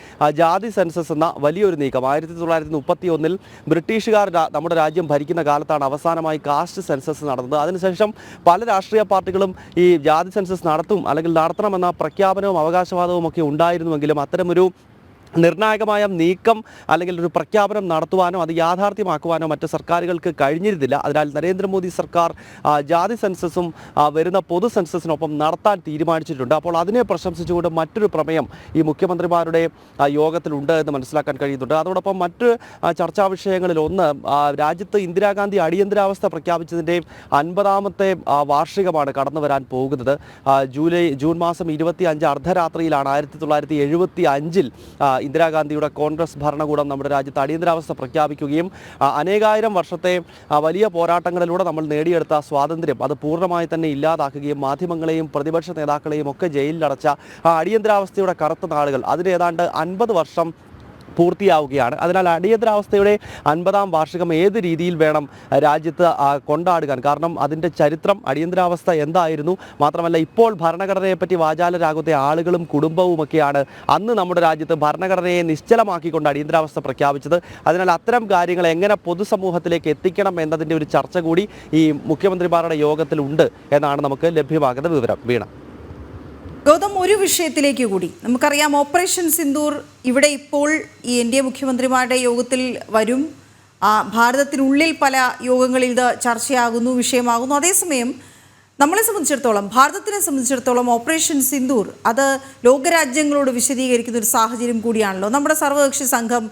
Speaker 11: ജാതി സെൻസസ് എന്ന വലിയൊരു നീക്കം 1931 ബ്രിട്ടീഷുകാർ നമ്മുടെ രാജ്യം ഭരിക്കുന്ന കാലത്താണ് അവസാനമായി കാസ്റ്റ് സെൻസസ് നടന്നത്. അതിനുശേഷം പല രാഷ്ട്രീയ പാർട്ടികളും ഈ ജാതി സെൻസസ് നടത്തും അല്ലെങ്കിൽ നടത്തണമെന്ന പ്രഖ്യാപനവും അവകാശവാദവും ഒക്കെ ഉണ്ടായിരുന്നുവെങ്കിലും അത്തരമൊരു നിർണായകമായ നീക്കം അല്ലെങ്കിൽ ഒരു പ്രഖ്യാപനം നടത്തുവാനോ അത് യാഥാർത്ഥ്യമാക്കുവാനോ മറ്റ് സർക്കാരുകൾക്ക് കഴിഞ്ഞിരുന്നില്ല. അതിനാൽ നരേന്ദ്രമോദി സർക്കാർ ജാതി സെൻസസും വരുന്ന പൊതു സെൻസസിനൊപ്പം നടത്താൻ തീരുമാനിച്ചിട്ടുണ്ട്. അപ്പോൾ അതിനെ പ്രശംസിച്ചുകൊണ്ട് മറ്റൊരു പ്രമേയം ഈ മുഖ്യമന്ത്രിമാരുടെ യോഗത്തിലുണ്ട് എന്ന് മനസ്സിലാക്കാൻ കഴിയുന്നുണ്ട്. അതോടൊപ്പം മറ്റ് ചർച്ചാ വിഷയങ്ങളിൽ ഒന്ന്, രാജ്യത്ത് ഇന്ദിരാഗാന്ധി അടിയന്തരാവസ്ഥ പ്രഖ്യാപിച്ചതിൻ്റെ 50ാമത്തെ വാർഷികമാണ് കടന്നു വരാൻ പോകുന്നത്. ജൂൺ മാസം 25 അർദ്ധരാത്രിയിലാണ് 1975 ഇന്ദിരാഗാന്ധിയുടെ കോൺഗ്രസ് ഭരണകൂടം നമ്മുടെ രാജ്യത്ത് അടിയന്തരാവസ്ഥ പ്രഖ്യാപിക്കുകയും അനേകായിരം വർഷത്തെ വലിയ പോരാട്ടങ്ങളിലൂടെ നമ്മൾ നേടിയെടുത്ത സ്വാതന്ത്ര്യം അത് പൂർണ്ണമായി തന്നെ ഇല്ലാതാക്കുകയും മാധ്യമങ്ങളെയും പ്രതിപക്ഷ നേതാക്കളെയും ഒക്കെ ജയിലിലടച്ച അടിയന്തരാവസ്ഥയുടെ കറുത്ത നാളുകൾ അതിന് ഏതാണ്ട് 50 വർഷം പൂർത്തിയാവുകയാണ്. അതിനാൽ അടിയന്തരാവസ്ഥയുടെ 50ാം വാർഷികം ഏത് രീതിയിൽ വേണം രാജ്യത്ത് കൊണ്ടാടുക? കാരണം അതിൻ്റെ ചരിത്രം, അടിയന്തരാവസ്ഥ എന്തായിരുന്നു, മാത്രമല്ല ഇപ്പോൾ ഭരണഘടനയെപ്പറ്റി വാചാലരാകുന്ന ആളുകളും കുടുംബവുമൊക്കെയാണ് അന്ന് നമ്മുടെ രാജ്യത്ത് ഭരണഘടനയെ നിശ്ചലമാക്കിക്കൊണ്ട് അടിയന്തരാവസ്ഥ പ്രഖ്യാപിച്ചത്. അതിനാൽ അത്തരം കാര്യങ്ങൾ എങ്ങനെ പൊതുസമൂഹത്തിലേക്ക് എത്തിക്കണം എന്നതിൻ്റെ ഒരു ചർച്ച കൂടി ഈ മുഖ്യമന്ത്രിമാരുടെ യോഗത്തിലുണ്ട് എന്നാണ് നമുക്ക് ലഭ്യമാകുന്ന വിവരം. വീണ.
Speaker 1: ഗൗതം, ഒരു വിഷയത്തിലേക്ക് കൂടി നമുക്കറിയാം, ഓപ്പറേഷൻ സിന്ദൂർ ഇവിടെ ഇപ്പോൾ ഈ NDA മുഖ്യമന്ത്രിമാരുടെ യോഗത്തിൽ വരും. ഭാരതത്തിനുള്ളിൽ പല യോഗങ്ങളിൽ ഇത് ചർച്ചയാകുന്നു, വിഷയമാകുന്നു. അതേസമയം നമ്മളെ സംബന്ധിച്ചിടത്തോളം, ഭാരതത്തിനെ സംബന്ധിച്ചിടത്തോളം ഓപ്പറേഷൻ സിന്ദൂർ അത് ലോകരാജ്യങ്ങളോട് വിശദീകരിക്കുന്ന ഒരു സാഹചര്യം കൂടിയാണല്ലോ. നമ്മുടെ സർവകക്ഷി സംഘം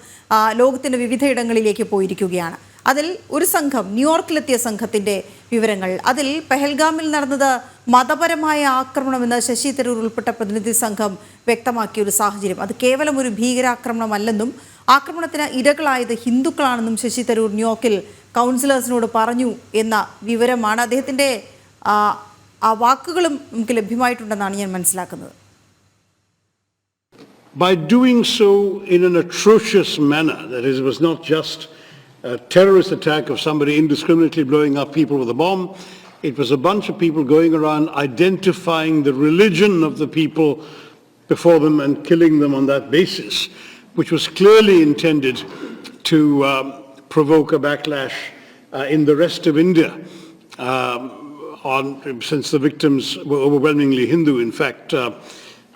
Speaker 1: ലോകത്തിൻ്റെ വിവിധയിടങ്ങളിലേക്ക് പോയിരിക്കുകയാണ്. അതിൽ ഒരു സംഘം, ന്യൂയോർക്കിലെത്തിയ സംഘത്തിൻ്റെ വിവരങ്ങൾ, അതിൽ പെഹൽഗാമിൽ നടന്നത് മതപരമായ ആക്രമണമെന്ന് ശശി തരൂർ ഉൾപ്പെട്ട പ്രതിനിധി സംഘം വ്യക്തമാക്കിയ ഒരു സാഹചര്യം. അത് കേവലം ഒരു ഭീകരാക്രമണമല്ലെന്നും ആക്രമണത്തിന് ഇരകളായത് ഹിന്ദുക്കളാണെന്നും ശശി തരൂർ ന്യൂയോർക്കിൽ കൗൺസിലേഴ്സിനോട് പറഞ്ഞു എന്ന വിവരമാണ്. അദ്ദേഹത്തിൻ്റെ ആ വാക്കുകളും നമുക്ക് ലഭ്യമായിട്ടുണ്ടെന്നാണ് ഞാൻ മനസ്സിലാക്കുന്നത്.
Speaker 12: By doing so in an atrocious manner, that is, it was not just a terrorist attack of somebody indiscriminately blowing up people with a bomb. It was a bunch of people going around identifying the religion of the people before them and killing them on that basis, which was clearly intended to provoke a backlash in the rest of India, since the victims were overwhelmingly Hindu. In fact,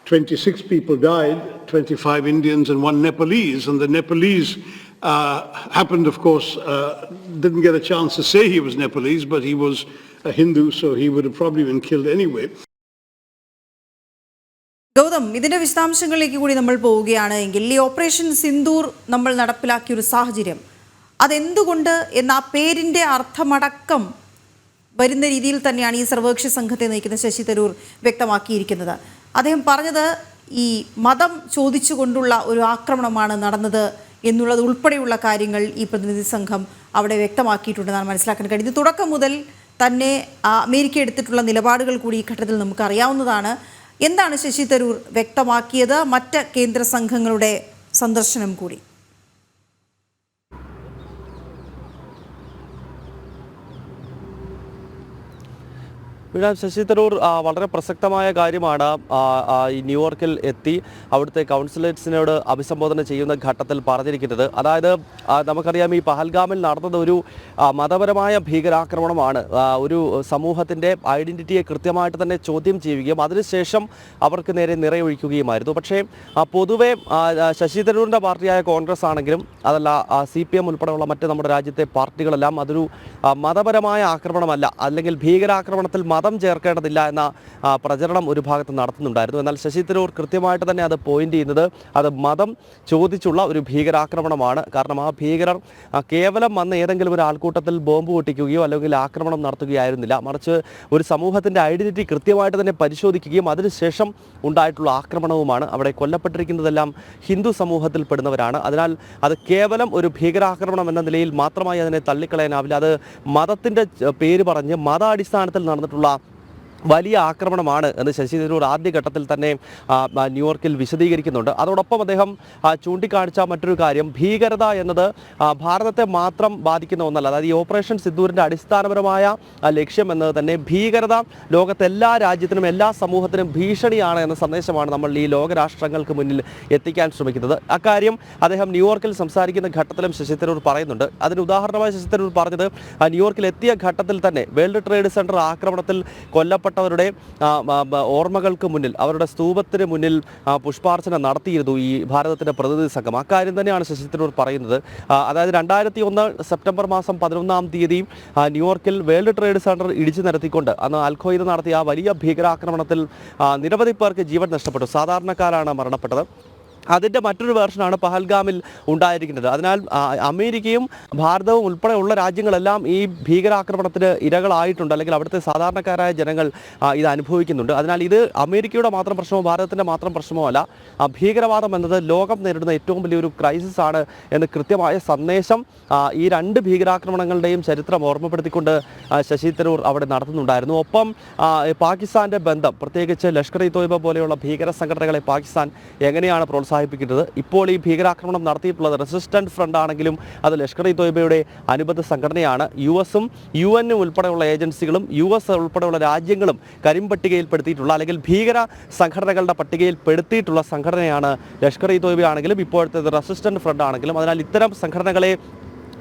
Speaker 12: 26 people died, 25 Indians and 1 Nepalese, and the Nepalese happened, of course, didn't get a chance to say he was Nepalese, but he was a Hindu, so he would have probably been killed anyway.
Speaker 1: Gautam, ഇതിൻ്റെ വിശദാംശങ്ങളിലേക്ക് കൂടി നമ്മൾ പോവുകയാണ് എങ്കിൽ ഈ operation Sindoor നമ്മൾ നടപ്പിലാക്കിയ ഒരു സാഹചര്യം അതെന്തുകൊണ്ട് എന്ന ആ പേരിൻ്റെ അർത്ഥമടക്കം വരുന്ന രീതിയിൽ തന്നെയാണ് ഈ സർവകക്ഷി സംഘത്തെ നയിക്കുന്ന ശശി തരൂർ വ്യക്തമാക്കിയിരിക്കുന്നത്. അദ്ദേഹം പറഞ്ഞത് ഈ മതം ചോദിച്ചുകൊണ്ടുള്ള ഒരു ആക്രമണമാണ് നടന്നത് എന്നുള്ളത് ഉൾപ്പെടെയുള്ള കാര്യങ്ങൾ ഈ പ്രതിനിധി സംഘം അവിടെ വ്യക്തമാക്കിയിട്ടുണ്ടെന്നാണ് മനസ്സിലാക്കാൻ കഴിയുന്നത്. തുടക്കം മുതൽ തന്നെ അമേരിക്ക എടുത്തിട്ടുള്ള നിലപാടുകൾ കൂടി ഈ ഘട്ടത്തിൽ നമുക്ക് അറിയാവുന്നതാണ്. എന്താണ് ശശി തരൂർ വ്യക്തമാക്കിയത്? മറ്റ് കേന്ദ്ര സംഘങ്ങളുടെ സന്ദർശനം കൂടി.
Speaker 11: വീണ, ശശി തരൂർ വളരെ പ്രസക്തമായ കാര്യമാണ് ഈ ന്യൂയോർക്കിൽ എത്തി അവിടുത്തെ കൗൺസിലേറ്റ്സിനോട് അഭിസംബോധന ചെയ്യുന്ന ഘട്ടത്തിൽ പറഞ്ഞിരിക്കുന്നത്. അതായത് നമുക്കറിയാം, ഈ പഹൽഗാമിൽ നടന്നത് ഒരു മതപരമായ ഭീകരാക്രമണമാണ്. ഒരു സമൂഹത്തിൻ്റെ ഐഡൻറ്റിറ്റിയെ കൃത്യമായിട്ട് തന്നെ ചോദ്യം ചെയ്യുകയും അതിനുശേഷം അവർക്ക് നേരെ നിറയൊഴിക്കുകയുമായിരുന്നു. പക്ഷേ പൊതുവെ ശശി തരൂരിൻ്റെ പാർട്ടിയായ കോൺഗ്രസ് ആണെങ്കിലും അതല്ല CPM ഉൾപ്പെടെയുള്ള മറ്റ് നമ്മുടെ രാജ്യത്തെ പാർട്ടികളെല്ലാം അതൊരു മതപരമായ ആക്രമണമല്ല, അല്ലെങ്കിൽ ഭീകരാക്രമണത്തിൽ മതം ചേർക്കേണ്ടതില്ല എന്ന പ്രചരണം ഒരു ഭാഗത്ത് നടത്തുന്നുണ്ടായിരുന്നു. എന്നാൽ ശശി തരൂർ കൃത്യമായിട്ട് തന്നെ അത് പോയിന്റ് ചെയ്യുന്നത് അത് മതം ചോദിച്ചുള്ള ഒരു ഭീകരാക്രമണമാണ്. കാരണം ആ ഭീകരർ കേവലം വന്ന് ഏതെങ്കിലും ഒരു ആൾക്കൂട്ടത്തിൽ ബോംബ് പൊട്ടിക്കുകയോ അല്ലെങ്കിൽ ആക്രമണം നടത്തുകയായിരുന്നില്ല, മറിച്ച് ഒരു സമൂഹത്തിൻ്റെ ഐഡൻറ്റിറ്റി കൃത്യമായിട്ട് തന്നെ പരിശോധിക്കുകയും അതിനുശേഷം ഉണ്ടായിട്ടുള്ള ആക്രമണവുമാണ്. അവിടെ കൊല്ലപ്പെട്ടിരിക്കുന്നതെല്ലാം ഹിന്ദു സമൂഹത്തിൽ പെടുന്നവരാണ്. അതിനാൽ അത് കേവലം ഒരു ഭീകരാക്രമണം എന്ന നിലയിൽ മാത്രമായി അതിനെ തള്ളിക്കളയാനാവില്ല. അത് മതത്തിൻ്റെ പേര് പറഞ്ഞ് മതാടിസ്ഥാനത്തിൽ നടന്നിട്ടുള്ള വലിയ ആക്രമണമാണ് എന്ന് ശശി തരൂർ ആദ്യഘട്ടത്തിൽ തന്നെ ന്യൂയോർക്കിൽ വിശദീകരിക്കുന്നുണ്ട്. അതോടൊപ്പം അദ്ദേഹം ചൂണ്ടിക്കാണിച്ച മറ്റൊരു കാര്യം, ഭീകരത എന്നത് ഭാരതത്തെ മാത്രം ബാധിക്കുന്ന ഒന്നല്ല. അതായത് ഈ ഓപ്പറേഷൻ സിന്ദൂരിൻ്റെ അടിസ്ഥാനപരമായ ലക്ഷ്യം എന്നത് തന്നെ ഭീകരത ലോകത്തെ എല്ലാ രാജ്യത്തിനും എല്ലാ സമൂഹത്തിനും ഭീഷണിയാണ് എന്ന സന്ദേശമാണ് നമ്മൾ ഈ ലോകരാഷ്ട്രങ്ങൾക്ക് മുന്നിൽ എത്തിക്കാൻ ശ്രമിക്കുന്നത്. അക്കാര്യം അദ്ദേഹം ന്യൂയോർക്കിൽ സംസാരിക്കുന്ന ഘട്ടത്തിലും ശശി തരൂർ പറയുന്നുണ്ട്. അതിന് ഉദാഹരണമായി ശശി തരൂർ പറഞ്ഞത് ന്യൂയോർക്കിൽ എത്തിയ ഘട്ടത്തിൽ തന്നെ വേൾഡ് ട്രേഡ് സെൻറ്റർ ആക്രമണത്തിൽ കൊല്ലപ്പെട്ടവരുടെ ഓർമ്മകൾക്ക് മുന്നിൽ, അവരുടെ സ്തൂപത്തിന് മുന്നിൽ പുഷ്പാർച്ചന നടത്തിയിരുന്നു ഈ ഭാരതത്തിൻ്റെ പ്രതിനിധി സംഘം. അക്കാര്യം തന്നെയാണ് ശശി തരൂർ പറയുന്നത്. അതായത് 2001 സെപ്റ്റംബർ മാസം 11-ാം തീയതി ന്യൂയോർക്കിൽ വേൾഡ് ട്രേഡ് സെൻറ്റർ ഇടിച്ചു നിരത്തിക്കൊണ്ട് അന്ന് അൽ-ഖ്വയ്ദ നടത്തിയ ആ വലിയ ഭീകരാക്രമണത്തിൽ നിരവധി പേർക്ക് ജീവൻ നഷ്ടപ്പെട്ടു, സാധാരണക്കാരാണ് മരണപ്പെട്ടത്. അതിൻ്റെ മറ്റൊരു വേർഷനാണ് പഹൽഗാമിൽ ഉണ്ടായിരിക്കുന്നത്. അതിനാൽ അമേരിക്കയും ഭാരതവും ഉൾപ്പെടെയുള്ള രാജ്യങ്ങളെല്ലാം ഈ ഭീകരാക്രമണത്തിന് ഇരകളായിട്ടുണ്ട്, അല്ലെങ്കിൽ അവിടുത്തെ സാധാരണക്കാരായ ജനങ്ങൾ ഇത് അനുഭവിക്കുന്നുണ്ട്. അതിനാൽ ഇത് അമേരിക്കയുടെ മാത്രം പ്രശ്നമോ ഭാരതത്തിൻ്റെ മാത്രം പ്രശ്നമോ അല്ല. ഭീകരവാദം എന്നത് ലോകം നേരിടുന്ന ഏറ്റവും വലിയൊരു ക്രൈസിസ് ആണ് എന്ന് കൃത്യമായ സന്ദേശം ഈ രണ്ട് ഭീകരാക്രമണങ്ങളുടെയും ചരിത്രം ഓർമ്മപ്പെടുത്തിക്കൊണ്ട് ശശി തരൂർ അവിടെ നടത്തുന്നുണ്ടായിരുന്നു. ഒപ്പം പാകിസ്ഥാൻ്റെ ബന്ധം, പ്രത്യേകിച്ച് ലഷ്കർ-ഇ-തോയ്ബ പോലെയുള്ള ഭീകര സംഘടനകളെ പാകിസ്ഥാൻ എങ്ങനെയാണ് പ്രോത്സാഹിപ്പിക്കുന്നത്. ഇപ്പോൾ ഈ ഭീകരാക്രമണം നടത്തിയിട്ടുള്ളത് റെസിസ്റ്റന്റ് ഫ്രണ്ട് ആണെങ്കിലും അത് ലഷ്കർ-ഇ-തോയ്ബയുടെ അനുബന്ധ സംഘടനയാണ്. US-ഉം UN ഉൾപ്പെടെയുള്ള ഏജൻസികളും US ഉൾപ്പെടെയുള്ള രാജ്യങ്ങളും കരിമ്പട്ടികയിൽപ്പെടുത്തിയിട്ടുള്ള അല്ലെങ്കിൽ ഭീകര സംഘടനകളുടെ പട്ടികയിൽ പെടുത്തിയിട്ടുള്ള സംഘടനയാണ് ലഷ്കർ-ഇ-തോയ്ബ ആണെങ്കിലും ഇപ്പോഴത്തെ റെസിസ്റ്റന്റ് ഫ്രണ്ട് ആണെങ്കിലും. അതിനാൽ ഇത്തരം സംഘടനകളെ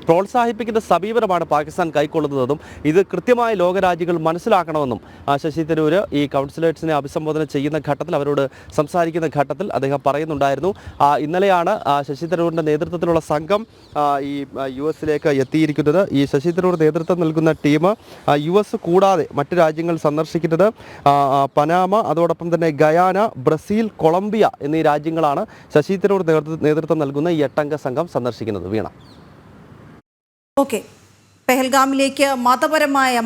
Speaker 11: പ്രോത്സാഹിപ്പിക്കുന്ന സമീപനമാണ് പാകിസ്ഥാൻ കൈക്കൊള്ളുന്നതെന്നും ഇത് കൃത്യമായി ലോകരാജ്യങ്ങൾ മനസ്സിലാക്കണമെന്നും ശശി തരൂർ ഈ കൗൺസിലേറ്റ്സിനെ അഭിസംബോധന ചെയ്യുന്ന ഘട്ടത്തിൽ, അവരോട് സംസാരിക്കുന്ന ഘട്ടത്തിൽ അദ്ദേഹം പറയുന്നുണ്ടായിരുന്നു. ഇന്നലെയാണ് ശശി തരൂരിൻ്റെ നേതൃത്വത്തിലുള്ള സംഘം ഈ US-ലേക്ക് എത്തിയിരിക്കുന്നത്. ഈ ശശി തരൂർ നേതൃത്വം നൽകുന്ന ടീം US കൂടാതെ മറ്റ് രാജ്യങ്ങൾ സന്ദർശിക്കുന്നത് പനാമ, അതോടൊപ്പം തന്നെ ഗയാന, ബ്രസീൽ, കൊളംബിയ എന്നീ രാജ്യങ്ങളാണ് ശശി തരൂർ നേതൃത്വം നൽകുന്ന ഈ 8-അംഗ സംഘം സന്ദർശിക്കുന്നത്. വീണ.
Speaker 1: ഓക്കെ, പെഹൽഗാമിലേക്ക്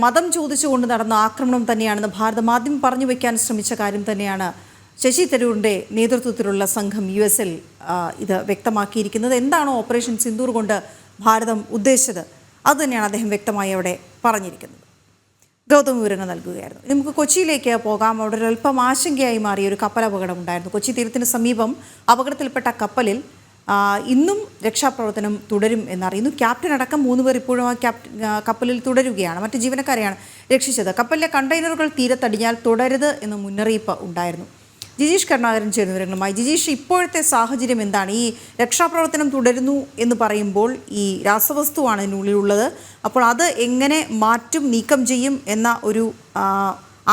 Speaker 1: മതം ചോദിച്ചുകൊണ്ട് നടന്ന ആക്രമണം തന്നെയാണെന്ന് ഭാരതം ആദ്യം പറഞ്ഞു വയ്ക്കാൻ ശ്രമിച്ച കാര്യം തന്നെയാണ് ശശി തരൂരിൻ്റെ നേതൃത്വത്തിലുള്ള സംഘം US-ൽ ഇത് വ്യക്തമാക്കിയിരിക്കുന്നത്. എന്താണോ ഓപ്പറേഷൻ സിന്ദൂർ കൊണ്ട് ഭാരതം ഉദ്ദേശിച്ചത് അതുതന്നെയാണ് അദ്ദേഹം വ്യക്തമായി അവിടെ പറഞ്ഞിരിക്കുന്നത്. ഗൗതം വിവരങ്ങൾ നൽകുകയായിരുന്നു. നമുക്ക് കൊച്ചിയിലേക്ക് പോകാം. അവിടെ ഒരു അല്പം ആശങ്കയായി മാറിയ ഒരു കപ്പൽ അപകടം ഉണ്ടായിരുന്നു. കൊച്ചി തീരത്തിന് സമീപം അപകടത്തിൽപ്പെട്ട കപ്പലിൽ ഇന്നും രക്ഷാപ്രവർത്തനം തുടരും എന്നറിയുന്നു. ക്യാപ്റ്റൻ അടക്കം 3 പേർ ഇപ്പോഴും കപ്പലിൽ തുടരുകയാണ്. മറ്റ് ജീവനക്കാരെയാണ് രക്ഷിച്ചത്. കപ്പലിലെ കണ്ടെയ്നറുകൾ തീരത്തടിഞ്ഞാൽ തുടരുത് എന്ന മുന്നറിയിപ്പ് ഉണ്ടായിരുന്നു. ജിജീഷ് കരുണാകരൻ ചേരുന്ന വിവരങ്ങളുമായി. ജിജീഷ്, ഇപ്പോഴത്തെ സാഹചര്യം എന്താണ്? ഈ രക്ഷാപ്രവർത്തനം തുടരുന്നു എന്ന് പറയുമ്പോൾ ഈ രാസവസ്തുവാണ് ഇതിനുള്ളിലുള്ളത്. അപ്പോൾ അത് എങ്ങനെ നീക്കം ചെയ്യും എന്ന ഒരു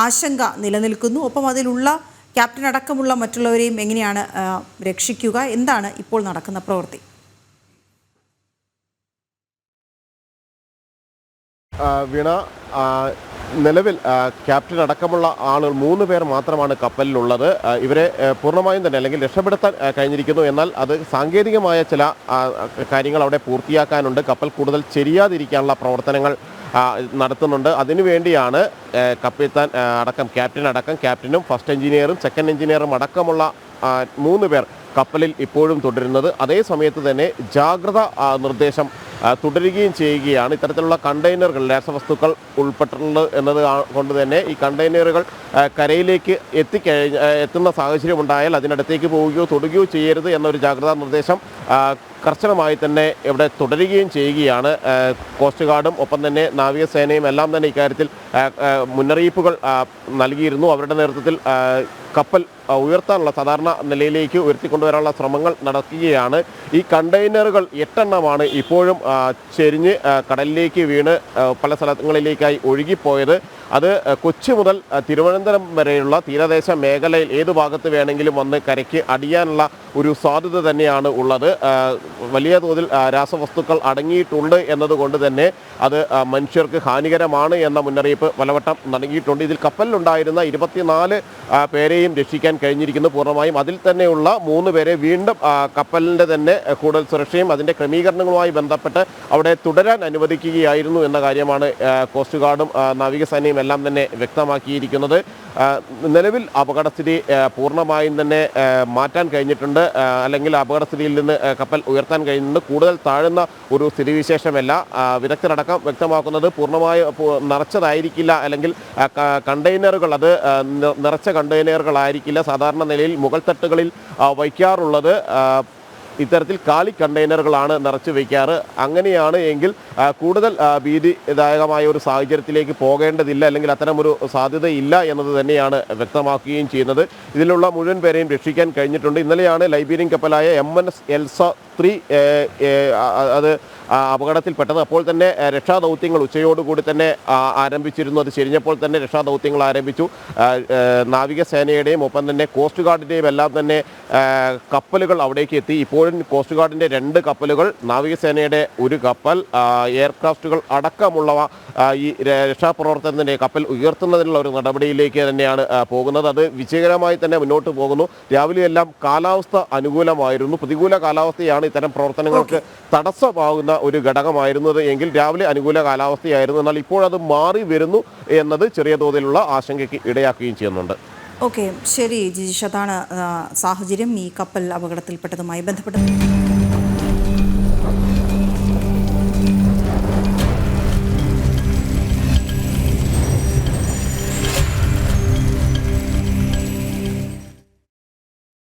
Speaker 1: ആശങ്ക നിലനിൽക്കുന്നു. ഒപ്പം അതിലുള്ള ക്യാപ്റ്റൻ അടക്കമുള്ള മറ്റുള്ളവരെയും എങ്ങനെയാണ് രക്ഷിക്കുക? എന്താണ് ഇപ്പോൾ നടക്കുന്ന പ്രവൃത്തി?
Speaker 13: വീണ, നിലവിൽ ക്യാപ്റ്റൻ അടക്കമുള്ള ആളുകൾ 3 പേർ മാത്രമാണ് കപ്പലിലുള്ളത്. ഇവരെ പൂർണ്ണമായും തന്നെ അല്ലെങ്കിൽ രക്ഷപ്പെടുത്താൻ കഴിഞ്ഞിരിക്കുന്നു. എന്നാൽ അത് സാങ്കേതികമായ ചില കാര്യങ്ങൾ അവിടെ പൂർത്തിയാക്കാനുണ്ട്. കപ്പൽ കൂടുതൽ ചെരിയാതിരിക്കാനുള്ള പ്രവർത്തനങ്ങൾ നടത്തുന്നുണ്ട്. അതിനുവേണ്ടിയാണ് ക്യാപ്റ്റൻ അടക്കം ക്യാപ്റ്റനും ഫസ്റ്റ് എഞ്ചിനീയറും സെക്കൻഡ് എഞ്ചിനീയറും അടക്കമുള്ള 3 പേർ കപ്പലിൽ ഇപ്പോഴും തുടരുന്നത്. അതേ സമയത്ത് തന്നെ ജാഗ്രത നിർദ്ദേശം തുടരുകയും ചെയ്യുകയാണ്. ഇത്തരത്തിലുള്ള കണ്ടെയ്നറുകൾ രാസവസ്തുക്കൾ ഉൾപ്പെട്ടിട്ടുണ്ട് എന്നത് കൊണ്ട് തന്നെ ഈ കണ്ടെയ്നറുകൾ കരയിലേക്ക് എത്തുന്ന സാഹചര്യം ഉണ്ടായാൽ അതിനടുത്തേക്ക് പോവുകയോ തൊടുകയോ ചെയ്യരുത് എന്നൊരു ജാഗ്രതാ നിർദ്ദേശം കർശനമായി തന്നെ ഇവിടെ തുടരുകയും ചെയ്യുകയാണ്. കോസ്റ്റ് ഗാർഡും ഒപ്പം തന്നെ നാവികസേനയും എല്ലാം തന്നെ ഇക്കാര്യത്തിൽ മുന്നറിയിപ്പുകൾ നൽകിയിരുന്നു. അവരുടെ നേതൃത്വത്തിൽ കപ്പൽ ഉയർത്താനുള്ള സാധാരണ നിലയിലേക്ക് ഉയർത്തിക്കൊണ്ടുവരാനുള്ള ശ്രമങ്ങൾ നടക്കുകയാണ്. ഈ കണ്ടെയ്നറുകൾ 8 എണ്ണമാണ് ഇപ്പോഴും ചെരിഞ്ഞ് കടലിലേക്ക് വീണ് പല സ്ഥലങ്ങളിലേക്കായി ഒഴുകിപ്പോയത്. അത് കൊച്ചി മുതൽ തിരുവനന്തപുരം വരെയുള്ള തീരദേശ മേഖലയിൽ ഏത് ഭാഗത്ത് വേണമെങ്കിലും വന്ന് കരയ്ക്ക് അടിയാനുള്ള ഒരു സാധ്യത തന്നെയാണ് ഉള്ളത്. വലിയ തോതിൽ രാസവസ്തുക്കൾ അടങ്ങിയിട്ടുണ്ട് എന്നതുകൊണ്ട് തന്നെ അത് മനുഷ്യർക്ക് ഹാനികരമാണ് എന്ന മുന്നറിയിപ്പ് പലവട്ടം നൽകിയിട്ടുണ്ട്. ഇതിൽ കപ്പലിലുണ്ടായിരുന്ന 24 പേരെയും രക്ഷിക്കാൻ കഴിഞ്ഞിരിക്കുന്നു പൂർണ്ണമായും. അതിൽ തന്നെയുള്ള 3 പേരെ വീണ്ടും കപ്പലിൻ്റെ തന്നെ കൂടുതൽ സുരക്ഷയും അതിൻ്റെ ക്രമീകരണങ്ങളുമായി ബന്ധപ്പെട്ട് അവിടെ തുടരാൻ അനുവദിക്കുകയായിരുന്നു എന്ന കാര്യമാണ് കോസ്റ്റ് ഗാർഡും നാവികസേനയും എല്ലാം തന്നെ വ്യക്തമാക്കിയിരിക്കുന്നത്. നിലവിൽ അപകടസ്ഥിതി പൂർണ്ണമായും തന്നെ മാറ്റാൻ കഴിഞ്ഞിട്ടുണ്ട്, അല്ലെങ്കിൽ അപകടസ്ഥിതിയിൽ നിന്ന് കപ്പൽ ഉയർത്താൻ കഴിയുന്നുണ്ട്. കൂടുതൽ താഴുന്ന ഒരു സ്ഥിതിവിശേഷമല്ല. വിദഗ്ധരടക്കം വ്യക്തമാക്കുന്നത് പൂർണ്ണമായി നിറച്ചതായിരിക്കില്ല, അല്ലെങ്കിൽ കണ്ടെയ്നറുകൾ അത് നിറച്ച കണ്ടെയ്നറുകളായിരിക്കില്ല. സാധാരണ നിലയിൽ മുകൾ തട്ടുകളിൽ വയ്ക്കാറുള്ളത് ഇത്തരത്തിൽ കാലി കണ്ടെയ്നറുകളാണ് നിറച്ചു വയ്ക്കാറ്. അങ്ങനെയാണ് എങ്കിൽ കൂടുതൽ ഭീതിദായകമായ ഒരു സാഹചര്യത്തിലേക്ക് പോകേണ്ടതില്ല, അല്ലെങ്കിൽ അത്തരമൊരു സാധ്യതയില്ല എന്നത് തന്നെയാണ് വ്യക്തമാക്കുകയും ചെയ്യുന്നത്. ഇതിലുള്ള മുഴുവൻ പേരെയും രക്ഷിക്കാൻ കഴിഞ്ഞിട്ടുണ്ട്. ഇന്നലെയാണ് ലൈബീരിയൻ കപ്പലായ MNS എൽസ 3 അത് അപകടത്തിൽപ്പെട്ടത്. അപ്പോൾ തന്നെ രക്ഷാദൗത്യങ്ങൾ ഉച്ചയോടുകൂടി തന്നെ ആരംഭിച്ചിരുന്നു. അത് ചെരിഞ്ഞപ്പോൾ തന്നെ രക്ഷാദൗത്യങ്ങൾ ആരംഭിച്ചു. നാവികസേനയുടെയും ഒപ്പം തന്നെ കോസ്റ്റ് ഗാർഡിൻ്റെയും എല്ലാം തന്നെ കപ്പലുകൾ അവിടേക്ക് എത്തി. ഇപ്പോഴും കോസ്റ്റ് ഗാർഡിൻ്റെ 2 കപ്പലുകൾ, നാവികസേനയുടെ 1 കപ്പൽ, എയർക്രാഫ്റ്റുകൾ അടക്കമുള്ളവ ഈ രക്ഷാപ്രവർത്തനത്തിൻ്റെ കപ്പൽ ഉയർത്തുന്നതിനുള്ള ഒരു നടപടിയിലേക്ക് തന്നെയാണ് പോകുന്നത്. അത് വിജയകരമായി തന്നെ മുന്നോട്ട് പോകുന്നു. രാവിലെയെല്ലാം കാലാവസ്ഥ അനുകൂലമായിരുന്നു. പ്രതികൂല കാലാവസ്ഥയാണ് ഇത്തരം പ്രവർത്തനങ്ങൾക്ക് തടസ്സമാകുന്ന ഒരു ഘടകമായിരുന്നത് എങ്കിൽ രാവിലെ അനുകൂല കാലാവസ്ഥയായിരുന്നു. എന്നാൽ ഇപ്പോഴത് മാറി വരുന്നു എന്നത് ചെറിയ തോതിലുള്ള ആശങ്കയ്ക്ക് ഇടയാക്കുകയും ചെയ്യുന്നുണ്ട്.
Speaker 1: ഓക്കെ, ശരി ജിജീഷ്, അതാണ് സാഹചര്യം ഈ കപ്പൽ അപകടത്തിൽപ്പെട്ടതുമായി ബന്ധപ്പെട്ട്.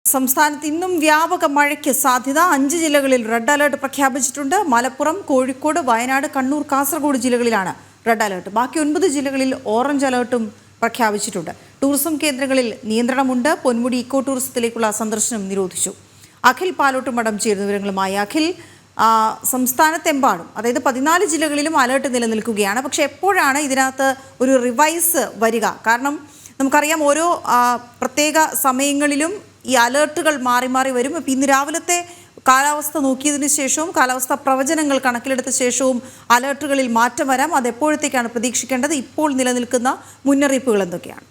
Speaker 1: സംസ്ഥാനത്ത് ഇന്നും വ്യാപക മഴയ്ക്ക് സാധ്യത. 5 ജില്ലകളിൽ റെഡ് അലേർട്ട് പ്രഖ്യാപിച്ചിട്ടുണ്ട്. മലപ്പുറം, കോഴിക്കോട്, വയനാട്, കണ്ണൂർ, കാസർഗോഡ് ജില്ലകളിലാണ് റെഡ് അലേർട്ട്. ബാക്കി 9 ജില്ലകളിൽ ഓറഞ്ച് അലേർട്ടും പ്രഖ്യാപിച്ചിട്ടുണ്ട്. ടൂറിസം കേന്ദ്രങ്ങളിൽ നിയന്ത്രണമുണ്ട്. പൊന്മുടി ഇക്കോ ടൂറിസത്തിലേക്കുള്ള സന്ദർശനം നിരോധിച്ചു. അഖിൽ പാലോട്ടുമടം ചേരുന്ന വിവരങ്ങളുമായി. അഖിൽ, സംസ്ഥാനത്തെമ്പാടും അതായത് 14 ജില്ലകളിലും അലേർട്ട് നിലനിൽക്കുകയാണ്. പക്ഷേ എപ്പോഴാണ് ഇതിനകത്ത് ഒരു റിവൈസ് വരിക? കാരണം നമുക്കറിയാം ഓരോ പ്രത്യേക സമയങ്ങളിലും ഈ അലേർട്ടുകൾ മാറി മാറി വരും. ഇപ്പം ഇന്ന് രാവിലത്തെ കാലാവസ്ഥ നോക്കിയതിന് ശേഷവും കാലാവസ്ഥ പ്രവചനങ്ങൾ കണക്കിലെടുത്ത ശേഷവും അലേർട്ടുകളിൽ മാറ്റം വരാം. അത് എപ്പോഴത്തേക്കാണ് പ്രതീക്ഷിക്കേണ്ടത്? ഇപ്പോൾ നിലനിൽക്കുന്ന മുന്നറിയിപ്പുകൾ എന്തൊക്കെയാണ്?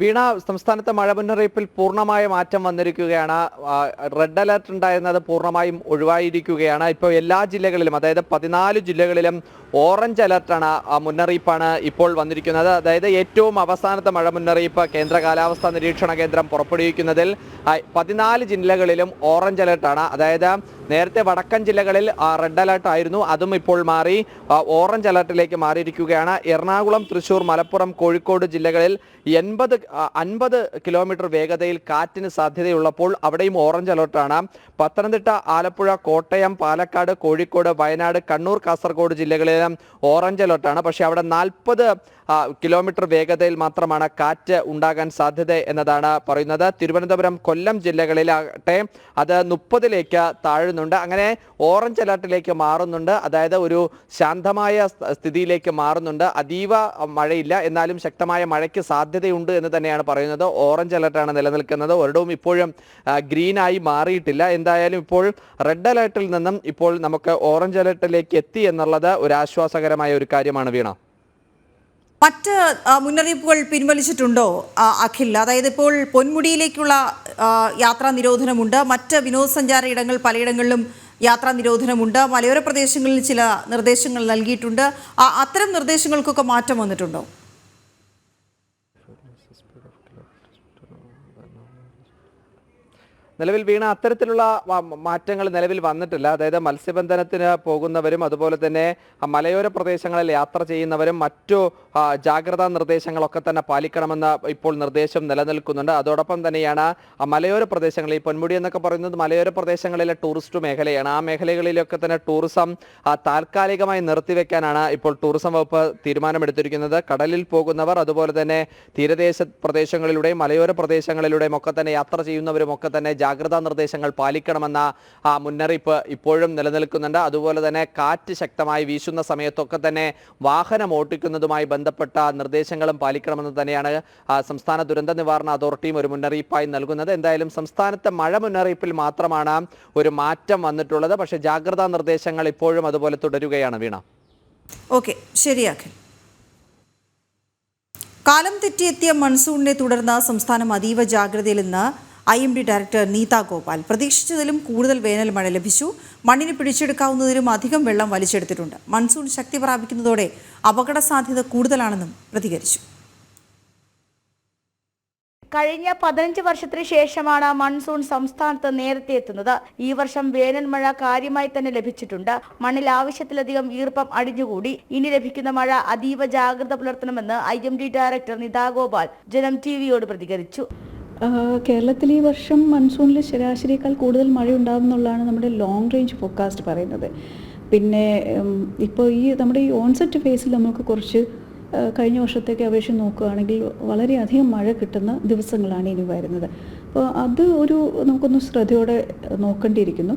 Speaker 2: വീണ, സംസ്ഥാനത്തെ മഴ മുന്നറിയിപ്പിൽ പൂർണ്ണമായ മാറ്റം വന്നിരിക്കുകയാണ്. റെഡ് അലർട്ട് ഉണ്ടായിരുന്നത് പൂർണ്ണമായും ഒഴിവായിരിക്കുകയാണ്. ഇപ്പോൾ എല്ലാ ജില്ലകളിലും, അതായത് 14 ജില്ലകളിലും ഓറഞ്ച് അലർട്ടാണ്, മുന്നറിയിപ്പാണ് ഇപ്പോൾ വന്നിരിക്കുന്നത്. അതായത് ഏറ്റവും അവസാനത്തെ മഴ മുന്നറിയിപ്പ് കേന്ദ്ര കാലാവസ്ഥാ നിരീക്ഷണ കേന്ദ്രം പുറപ്പെടുവിക്കുന്നതിൽ 14 ജില്ലകളിലും ഓറഞ്ച് അലർട്ടാണ്. അതായത് നേരത്തെ വടക്കൻ ജില്ലകളിൽ റെഡ് അലർട്ട് ആയിരുന്നു, അതും ഇപ്പോൾ മാറി ഓറഞ്ച് അലർട്ടിലേക്ക് മാറിയിരിക്കുകയാണ്. എറണാകുളം, തൃശ്ശൂർ, മലപ്പുറം, കോഴിക്കോട് ജില്ലകളിൽ 50 കിലോമീറ്റർ വേഗതയിൽ കാറ്റിന് സാധ്യതയുള്ളപ്പോൾ അവിടെയും ഓറഞ്ച് അലർട്ടാണ്. പത്തനംതിട്ട, ആലപ്പുഴ, കോട്ടയം, പാലക്കാട്, കോഴിക്കോട്, വയനാട്, കണ്ണൂർ, കാസർഗോഡ് ജില്ലകളിലും ഓറഞ്ച് അലർട്ടാണ്. പക്ഷേ അവിടെ 40 കിലോമീറ്റർ വേഗതയിൽ മാത്രമാണ് കാറ്റ് ഉണ്ടാകാൻ സാധ്യത എന്നതാണ് പറയുന്നത്. തിരുവനന്തപുരം, കൊല്ലം ജില്ലകളിലാകട്ടെ അത് 30ലേക്ക് താഴുന്നുണ്ട്. അങ്ങനെ ഓറഞ്ച് അലർട്ടിലേക്ക് മാറുന്നുണ്ട്. അതായത് ഒരു ശാന്തമായ സ്ഥിതിയിലേക്ക് മാറുന്നുണ്ട്. അതീവ മഴയില്ല, എന്നാലും ശക്തമായ മഴയ്ക്ക് സാധ്യതയുണ്ട് എന്ന് തന്നെയാണ് പറയുന്നത്. ഓറഞ്ച് അലർട്ടാണ് നിലനിൽക്കുന്നത്. ഒരിടവും ഇപ്പോഴും ഗ്രീനായി മാറിയിട്ടില്ല. എന്തായാലും ഇപ്പോൾ റെഡ് അലർട്ടിൽ നിന്നും ഇപ്പോൾ നമുക്ക് ഓറഞ്ച് അലർട്ടിലേക്ക് എത്തി എന്നുള്ളത് ഒരു ആശ്വാസകരമായ ഒരു കാര്യമാണ്. വീണ,
Speaker 1: മറ്റ് മുന്നറിയിപ്പുകൾ പിൻവലിച്ചിട്ടുണ്ടോ അഖിൽ? അതായത് ഇപ്പോൾ പൊന്മുടിയിലേക്കുള്ള യാത്രാ നിരോധനമുണ്ട്. മറ്റ് വിനോദസഞ്ചാര ഇടങ്ങൾ പലയിടങ്ങളിലും യാത്രാ നിരോധനമുണ്ട്. മലയോര പ്രദേശങ്ങളിൽ ചില നിർദ്ദേശങ്ങൾ നൽകിയിട്ടുണ്ട്. അത്തരം നിർദ്ദേശങ്ങൾക്കൊക്കെ മാറ്റം വന്നിട്ടുണ്ടോ?
Speaker 2: നിലവിൽ വീണ അത്തരത്തിലുള്ള മാറ്റങ്ങൾ നിലവിൽ വന്നിട്ടില്ല. അതായത് മത്സ്യബന്ധനത്തിന് പോകുന്നവരും അതുപോലെ തന്നെ മലയോര പ്രദേശങ്ങളിൽ യാത്ര ചെയ്യുന്നവരും മറ്റു ജാഗ്രതാ നിർദ്ദേശങ്ങളൊക്കെ തന്നെ പാലിക്കണമെന്ന് ഇപ്പോൾ നിർദ്ദേശം നിലനിൽക്കുന്നുണ്ട്. അതോടൊപ്പം തന്നെയാണ് മലയോര പ്രദേശങ്ങളിൽ, പൊന്മുടി എന്നൊക്കെ പറയുന്നത് മലയോര പ്രദേശങ്ങളിലെ ടൂറിസ്റ്റ് മേഖലയാണ്. ആ മേഖലകളിലൊക്കെ തന്നെ ടൂറിസം താൽക്കാലികമായി നിർത്തിവെക്കാനാണ് ഇപ്പോൾ ടൂറിസം വകുപ്പ് തീരുമാനമെടുത്തിരിക്കുന്നത്. കടലിൽ പോകുന്നവർ അതുപോലെ തന്നെ തീരദേശ പ്രദേശങ്ങളിലൂടെയും മലയോര പ്രദേശങ്ങളിലൂടെയും ഒക്കെ തന്നെ യാത്ര ചെയ്യുന്നവരും ഒക്കെ തന്നെ ജാഗ്രതാ നിർദ്ദേശങ്ങൾ പാലിക്കണമെന്ന മുന്നറിയിപ്പ് ഇപ്പോഴും നിലനിൽക്കുന്നുണ്ട്. അതുപോലെ തന്നെ കാറ്റ് ശക്തമായി വീശുന്ന സമയത്തൊക്കെ തന്നെ വാഹനം ഓടിക്കുന്നതുമായി ബന്ധപ്പെട്ട നിർദ്ദേശങ്ങളും പാലിക്കണമെന്ന് തന്നെയാണ് സംസ്ഥാന ദുരന്ത നിവാരണ അതോറിറ്റിയും ഒരു മുന്നറിയിപ്പായി നൽകുന്നത്. എന്തായാലും സംസ്ഥാനത്തെ മഴ മുന്നറിയിപ്പിൽ മാത്രമാണ് ഒരു മാറ്റം വന്നിട്ടുള്ളത്. പക്ഷേ ജാഗ്രതാ നിർദ്ദേശങ്ങൾ ഇപ്പോഴും അതുപോലെ തുടരുകയാണ്. വീണ,
Speaker 1: ഓക്കെ, ശരിയാക്കി. കാലം തെറ്റിയെത്തിയ മൺസൂണിനെ തുടർന്ന് സംസ്ഥാനം അതീവ ജാഗ്രതയിൽ നിന്ന് IMD ഡയറക്ടർ നീത ഗോപാൽ. പ്രതീക്ഷിച്ചതിലും കൂടുതൽ വേനൽ മഴ ലഭിച്ചു. മണ്ണിന് പിടിച്ചെടുക്കാവുന്നതിലും അധികം വെള്ളം വലിച്ചെടുത്തിട്ടുണ്ട്. മൺസൂൺ ശക്തി പ്രാപിക്കുന്നതോടെ അപകട സാധ്യത കൂടുതലാണെന്നും പ്രതികരിച്ചു.
Speaker 14: കഴിഞ്ഞ 15 വർഷത്തിന് ശേഷമാണ് മൺസൂൺ സംസ്ഥാനത്ത് നേരത്തെ എത്തുന്നത്. ഈ വർഷം വേനൽ മഴ കാര്യമായി തന്നെ ലഭിച്ചിട്ടുണ്ട്. മണ്ണിൽ ആവശ്യത്തിലധികം ഈർപ്പം അടിഞ്ഞുകൂടി. ഇനി ലഭിക്കുന്ന മഴ അതീവ ജാഗ്രത പുലർത്തണമെന്ന് IMD ഡയറക്ടർ നീത ഗോപാൽ ജനം TVയോട് പ്രതികരിച്ചു.
Speaker 15: കേരളത്തിൽ ഈ വർഷം മൺസൂണിൽ ശരാശരിയേക്കാൾ കൂടുതൽ മഴ ഉണ്ടാകുമെന്നുള്ളതാണ് നമ്മുടെ ലോങ് റേഞ്ച് ഫോർകാസ്റ്റ് പറയുന്നത്. പിന്നെ ഇപ്പോൾ നമ്മുടെ ഈ ഓൺസെറ്റ് ഫേസിൽ നമുക്ക് കുറച്ച് കഴിഞ്ഞ വർഷത്തേക്ക് അപേക്ഷിച്ച് നോക്കുകയാണെങ്കിൽ വളരെയധികം മഴ കിട്ടുന്ന ദിവസങ്ങളാണ് ഇനി വരുന്നത്. അപ്പോൾ അത് നമുക്കൊന്ന് ശ്രദ്ധയോടെ നോക്കേണ്ടിയിരിക്കുന്നു.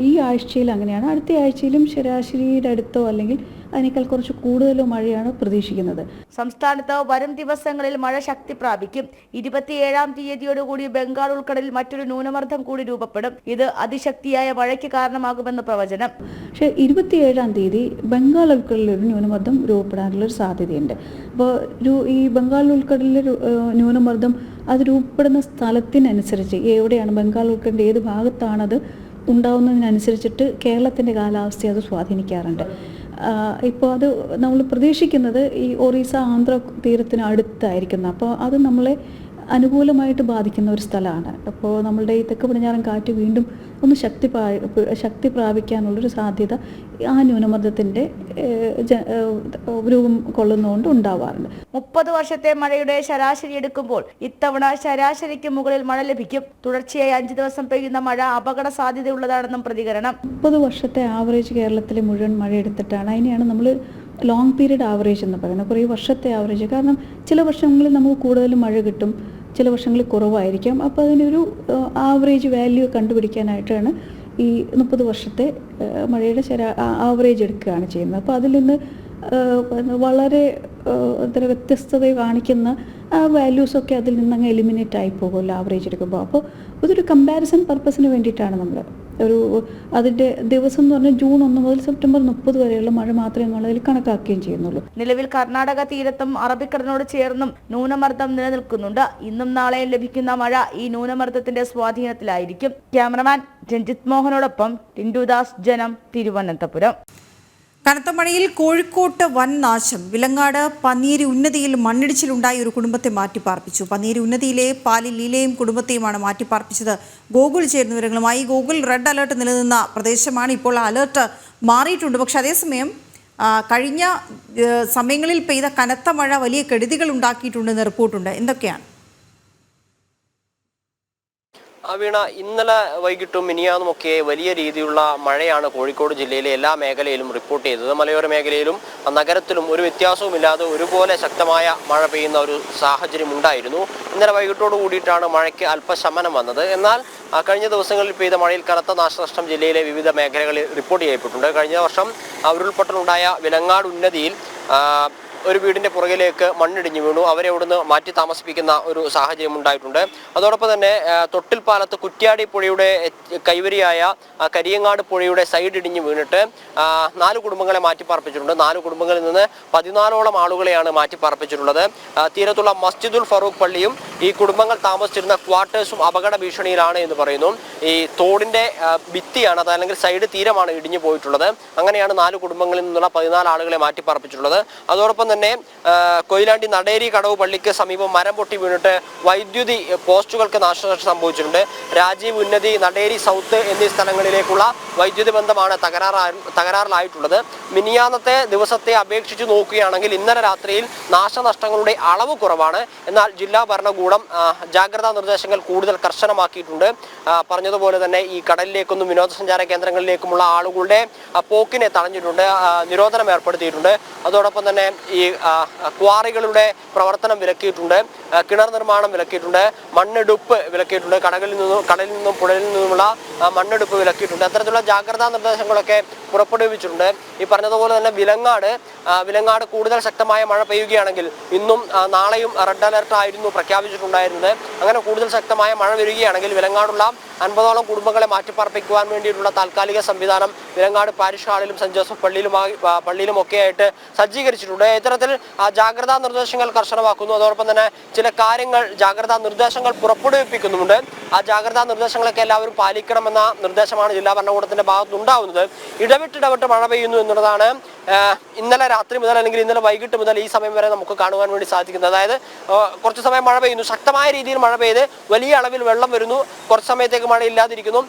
Speaker 15: ഈ ആഴ്ചയിൽ അങ്ങനെയാണ്. അടുത്ത ആഴ്ചയിലും ശരാശരിയുടെ അടുത്തോ അല്ലെങ്കിൽ അതിനേക്കാൾ കുറച്ച് കൂടുതലോ മഴയാണ് പ്രതീക്ഷിക്കുന്നത്.
Speaker 14: സംസ്ഥാനത്ത് വരും ദിവസങ്ങളിൽ മഴ ശക്തി പ്രാപിക്കും. 27-ാം തീയതിയോടുകൂടി ബംഗാൾ ഉൾക്കടലിൽ മറ്റൊരു ന്യൂനമർദ്ദം കൂടി രൂപപ്പെടും. ഇത് അതിശക്തിയായ മഴയ്ക്ക് കാരണമാകുമെന്ന് പ്രവചനം.
Speaker 15: പക്ഷേ 27-ാം തീയതി ബംഗാൾ ഉൾക്കടലിൽ ഒരു ന്യൂനമർദ്ദം രൂപപ്പെടാനുള്ളൊരു സാധ്യതയുണ്ട്. അപ്പോൾ ഈ ബംഗാൾ ഉൾക്കടലിലെ ന്യൂനമർദ്ദം അത് രൂപപ്പെടുന്ന സ്ഥലത്തിനനുസരിച്ച്, എവിടെയാണ് ബംഗാൾ ഉൾക്കടലിൻ്റെ ഏത് ഭാഗത്താണത് ഉണ്ടാവുന്നതിനനുസരിച്ചിട്ട് കേരളത്തിൻ്റെ കാലാവസ്ഥയെ അത് സ്വാധീനിക്കാറുണ്ട്. ഇപ്പോൾ അത് നമ്മൾ പ്രതീക്ഷിക്കുന്നത് ഈ ഒറീസ ആന്ധ്ര തീരത്തിന് അടുത്തായിരിക്കുന്നത്. അപ്പോൾ അത് നമ്മളെ അനുകൂലമായിട്ട് ബാധിക്കുന്ന ഒരു സ്ഥലമാണ്. അപ്പോൾ നമ്മളുടെ ഈ തെക്ക് പടിഞ്ഞാറൻ കാറ്റ് വീണ്ടും ഒന്ന് ശക്തി പ്രാപിക്കാനുള്ളൊരു സാധ്യത ആ ന്യൂനമർദ്ദത്തിൻ്റെ രൂപം കൊള്ളുന്നതുകൊണ്ട് ഉണ്ടാവാറുണ്ട്.
Speaker 14: 30 വർഷത്തെ മഴയുടെ ശരാശരി എടുക്കുമ്പോൾ ഇത്തവണ ശരാശരിക്ക് മുകളിൽ മഴ ലഭിക്കും. തുടർച്ചയായി 5 ദിവസം പെയ്യുന്ന മഴ അപകട സാധ്യതയുള്ളതാണെന്നും പ്രതികരണം.
Speaker 15: 30 വർഷത്തെ ആവറേജ് കേരളത്തിലെ മുഴുവൻ മഴ എടുത്തിട്ടാണ് അതിനെയാണ് നമ്മൾ ലോങ് പീരീഡ് ആവറേജ് എന്ന് പറയുന്നത്. കുറേ വർഷത്തെ ആവറേജ്. കാരണം ചില വർഷങ്ങളിൽ നമുക്ക് കൂടുതൽ മഴ കിട്ടും, ചില വർഷങ്ങളിൽ കുറവായിരിക്കാം. അപ്പോൾ അതിനൊരു ആവറേജ് വാല്യൂ കണ്ടുപിടിക്കാനായിട്ടാണ് ഈ 30 വർഷത്തെ മഴയുടെ ആവറേജ് എടുക്കുകയാണ് ചെയ്യുന്നത്. അപ്പോൾ അതിൽ നിന്ന് വളരെ വ്യത്യസ്തത കാണിക്കുന്ന ആ വാല്യൂസൊക്കെ അതിൽ നിന്ന് അങ്ങ് എലിമിനേറ്റ് ആയി പോകുമല്ലോ ആവറേജ് എടുക്കുമ്പോൾ. അപ്പോൾ ഇതൊരു കമ്പാരിസൺ പർപ്പസിന് വേണ്ടിയിട്ടാണ് നമ്മൾ അതിൻ്റെ ദിവസം എന്ന് പറഞ്ഞാൽ ജൂൺ 1 മുതൽ സെപ്റ്റംബർ 30 വരെയുള്ള മഴ മാത്രമേ നമ്മൾ അതിൽ കണക്കാക്കുകയും ചെയ്യുന്നുള്ളൂ.
Speaker 14: നിലവിൽ കർണാടക തീരത്തും അറബിക്കടലിനോട് ചേർന്നും ന്യൂനമർദ്ദം നിലനിൽക്കുന്നുണ്ട്. ഇന്നും നാളെയും ലഭിക്കുന്ന മഴ ഈ ന്യൂനമർദ്ദത്തിന്റെ സ്വാധീനത്തിലായിരിക്കും. ക്യാമറമാൻ രഞ്ജിത് മോഹനോടൊപ്പം ടിൻഡുദാസ്, ജനം, തിരുവനന്തപുരം.
Speaker 1: കനത്ത മഴയിൽ കോഴിക്കോട്ട് വൻ നാശം. വിലങ്ങാട് പന്നിയേരി ഉന്നതിയിൽ മണ്ണിടിച്ചിലുണ്ടായി ഒരു കുടുംബത്തെ മാറ്റിപ്പാർപ്പിച്ചു. പന്നിയേരി ഉന്നതിയിലെ പാലിൽ ലീലയും കുടുംബത്തെയുമാണ് മാറ്റിപ്പാർപ്പിച്ചത്. ഗോകുൽ ചേരുന്ന വിവരങ്ങളുമായി. ഗോകുൽ, റെഡ് അലേർട്ട് നിലനിന്ന പ്രദേശമാണ്. ഇപ്പോൾ അലേർട്ട് മാറിയിട്ടുണ്ട്. പക്ഷെ അതേസമയം കഴിഞ്ഞ സമയങ്ങളിൽ പെയ്ത കനത്ത മഴ വലിയ കെടുതികൾ ഉണ്ടാക്കിയിട്ടുണ്ടെന്ന് റിപ്പോർട്ടുണ്ട്. എന്തൊക്കെയാണ്?
Speaker 3: വീണ, ഇന്നലെ വൈകിട്ടും മിനിയാന്നുമൊക്കെ വലിയ രീതിയിലുള്ള മഴയാണ് കോഴിക്കോട് ജില്ലയിലെ എല്ലാ മേഖലയിലും റിപ്പോർട്ട് ചെയ്തത്. മലയോര മേഖലയിലും നഗരത്തിലും ഒരു വ്യത്യാസവുമില്ലാതെ ഒരുപോലെ ശക്തമായ മഴ പെയ്യുന്ന ഒരു സാഹചര്യം ഉണ്ടായിരുന്നു. ഇന്നലെ വൈകിട്ടോട് കൂടിയിട്ടാണ് മഴയ്ക്ക് അല്പശമനം വന്നത്. എന്നാൽ കഴിഞ്ഞ ദിവസങ്ങളിൽ പെയ്ത മഴയിൽ കനത്ത നാശനഷ്ടം ജില്ലയിലെ വിവിധ മേഖലകളിൽ റിപ്പോർട്ട് ചെയ്യപ്പെട്ടിട്ടുണ്ട്. കഴിഞ്ഞ വർഷം ഉരുൾപൊട്ടലുണ്ടായ വിലങ്ങാട് ഉന്നതിയിൽ ഒരു വീടിന്റെ പുറകിലേക്ക് മണ്ണിടിഞ്ഞു വീണു. അവരെ അവിടുന്ന് മാറ്റി താമസിപ്പിക്കുന്ന ഒരു സാഹചര്യം ഉണ്ടായിട്ടുണ്ട്. അതോടൊപ്പം തന്നെ തൊട്ടിൽപ്പാലത്ത് കുറ്റ്യാടി പുഴയുടെ കൈവരിയായ കരിയങ്ങാട് പുഴയുടെ സൈഡ് ഇടിഞ്ഞു വീണിട്ട് 4 കുടുംബങ്ങളെ മാറ്റിപ്പാർപ്പിച്ചിട്ടുണ്ട്. 4 കുടുംബങ്ങളിൽ നിന്ന് 14ഓളം ആളുകളെയാണ് മാറ്റിപ്പാർപ്പിച്ചിട്ടുള്ളത്. തീരത്തുള്ള മസ്ജിദുൽ ഫറൂഖ് പള്ളിയും ഈ കുടുംബങ്ങൾ താമസിച്ചിരുന്ന ക്വാർട്ടേഴ്സും അപകട ഭീഷണിയിലാണ് എന്ന് പറയുന്നു. ഈ തോടിന്റെ ഭിത്തിയാണ് അത്, അല്ലെങ്കിൽ സൈഡ് തീരമാണ് ഇടിഞ്ഞു പോയിട്ടുള്ളത്. അങ്ങനെയാണ് 4 കുടുംബങ്ങളിൽ നിന്നുള്ള 14 ആളുകളെ മാറ്റിപ്പാർപ്പിച്ചിട്ടുള്ളത്. അതോടൊപ്പം തന്നെ കൊയിലാണ്ടി നടേരി കടവ് പള്ളിക്ക് സമീപം മരം പൊട്ടി വീണിട്ട് വൈദ്യുതി പോസ്റ്റുകൾക്ക് നാശനഷ്ടം സംഭവിച്ചിട്ടുണ്ട്. രാജീവ് ഉന്നതി, നടേരി സൗത്ത് എന്നീ സ്ഥലങ്ങളിലേക്കുള്ള വൈദ്യുതി ബന്ധമാണ് തകരാറിലായിട്ടുള്ളത്. മിനിയാന്നത്തെ ദിവസത്തെ അപേക്ഷിച്ച് നോക്കുകയാണെങ്കിൽ ഇന്നലെ രാത്രിയിൽ നാശനഷ്ടങ്ങളുടെ അളവ് കുറവാണ്. എന്നാൽ ജില്ലാ ഭരണകൂടം ജാഗ്രതാ നിർദ്ദേശങ്ങൾ കൂടുതൽ കർശനമാക്കിയിട്ടുണ്ട്. പറഞ്ഞതുപോലെ തന്നെ ഈ കടലിലേക്കൊന്നും വിനോദസഞ്ചാര കേന്ദ്രങ്ങളിലേക്കുമുള്ള ആളുകളുടെ പോക്കിനെ തടഞ്ഞിട്ടുണ്ട്, നിരോധനം ഏർപ്പെടുത്തിയിട്ടുണ്ട്. അതോടൊപ്പം തന്നെ ഈ ക്വാറികളുടെ പ്രവർത്തനം വിലക്കിയിട്ടുണ്ട്, കിണർ നിർമ്മാണം വിലക്കിയിട്ടുണ്ട്, മണ്ണെടുപ്പ് വിലക്കിയിട്ടുണ്ട്, കടലിൽ നിന്നും പുഴയിൽ നിന്നുമുള്ള മണ്ണെടുപ്പ് വിലക്കിയിട്ടുണ്ട്. അത്തരത്തിലുള്ള ജാഗ്രതാ നിർദ്ദേശങ്ങളൊക്കെ പുറപ്പെടുവിച്ചിട്ടുണ്ട്. ഈ പറഞ്ഞതുപോലെ തന്നെ വിലങ്ങാട് കൂടുതൽ ശക്തമായ മഴ പെയ്യുകയാണെങ്കിൽ ഇന്നും നാളെയും റെഡ് അലർട്ട് ആയിരുന്നു പ്രഖ്യാപിച്ചിട്ടുണ്ടായിരുന്നത്. അങ്ങനെ കൂടുതൽ ശക്തമായ മഴ വരികയാണെങ്കിൽ വിലങ്ങാടുള്ള 50ഓളം കുടുംബങ്ങളെ മാറ്റിപ്പാർപ്പിക്കുവാൻ വേണ്ടിയിട്ടുള്ള താൽക്കാലിക സംവിധാനം വിലങ്ങാട് പാരിഷ് ഹാളിലും സെന്റ് ജോസഫ് പള്ളിയിലും ഒക്കെ ആയിട്ട് സജ്ജീകരിച്ചിട്ടുണ്ട്. ഇത്തരത്തിൽ ജാഗ്രതാ നിർദ്ദേശങ്ങൾ കർശനമാക്കുന്നു. അതോടൊപ്പം തന്നെ ചില കാര്യങ്ങൾ ജാഗ്രതാ നിർദ്ദേശങ്ങൾ പുറപ്പെടുവിപ്പിക്കുന്നുമുണ്ട്. ആ ജാഗ്രതാ നിർദ്ദേശങ്ങളൊക്കെ എല്ലാവരും പാലിക്കണമെന്ന നിർദ്ദേശമാണ് ജില്ലാ ഭരണകൂടത്തിന്റെ ഭാഗത്തുനിന്നുണ്ടാവുന്നത്. ഇടവിട്ട് മഴ പെയ്യുന്നു എന്നുള്ളതാണ് ഇന്നലെ രാത്രി മുതൽ അല്ലെങ്കിൽ ഇന്നലെ വൈകിട്ട് മുതൽ ഈ സമയം വരെ നമുക്ക് കാണുവാൻ വേണ്ടി സാധിക്കുന്നത്. അതായത് കുറച്ച് സമയം മഴ പെയ്യുന്നു, ശക്തമായ രീതിയിൽ മഴ പെയ്ത് വലിയ അളവിൽ വെള്ളം വരുന്നു, കുറച്ച് സമയത്തേക്ക് മഴയില്ലാതിരിക്കുന്നു,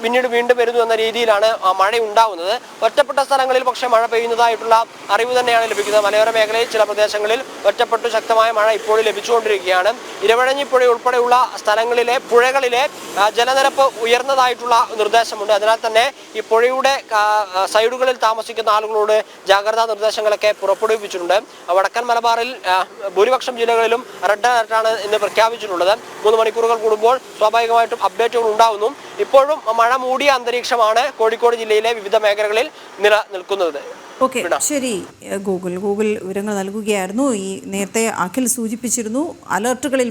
Speaker 3: പിന്നീട് വീണ്ടും വരുന്നു എന്ന രീതിയിലാണ് മഴ ഉണ്ടാവുന്നത്. ഒറ്റപ്പെട്ട സ്ഥലങ്ങളിൽ പക്ഷേ മഴ പെയ്യുന്നതായിട്ടുള്ള അറിവ് തന്നെയാണ് ലഭിക്കുന്നത്. മലയോര മേഖലയിൽ ചില പ്രദേശങ്ങളിൽ ഒറ്റപ്പെട്ടു ശക്തമായ മഴ ഇപ്പോഴും ലഭിച്ചുകൊണ്ടിരിക്കുകയാണ്. ഇരവഴഞ്ഞിപ്പുഴ ഉൾപ്പെടെയുള്ള സ്ഥലങ്ങളിലെ പുഴകളിലെ ജലനിരപ്പ് ഉയർന്നതായിട്ടുള്ള നിർദ്ദേശമുണ്ട്. അതിനാൽ തന്നെ ഈ പുഴയുടെ സൈഡുകളിൽ താമസിക്കുന്ന ആളുകളോട് ജാഗ്രതാ നിർദ്ദേശങ്ങളൊക്കെ പുറപ്പെടുവിപ്പിച്ചിട്ടുണ്ട്. വടക്കൻ മലബാറിൽ ഭൂരിപക്ഷം ജില്ലകളിലും റെഡ് അലർട്ടാണ് ഇന്ന് പ്രഖ്യാപിച്ചിട്ടുള്ളത്. 3 മണിക്കൂറുകൾ കൂടുമ്പോൾ സ്വാഭാവികമായിട്ടും അപ്ഡേറ്റുകൾ ഉണ്ടാവുന്നു. ഇപ്പോഴും മഴ മൂടിയ അന്തരീക്ഷമാണ് കോഴിക്കോട് ജില്ലയിലെ വിവിധ മേഖലകളിൽ നിലനിൽക്കുന്നത്.
Speaker 1: ഓക്കെ, ശരി. ഗൂഗിൾ വിവരങ്ങൾ നൽകുകയായിരുന്നു. ഈ നേരത്തെ അഖിൽ സൂചിപ്പിച്ചിരുന്നു അലർട്ടുകളിൽ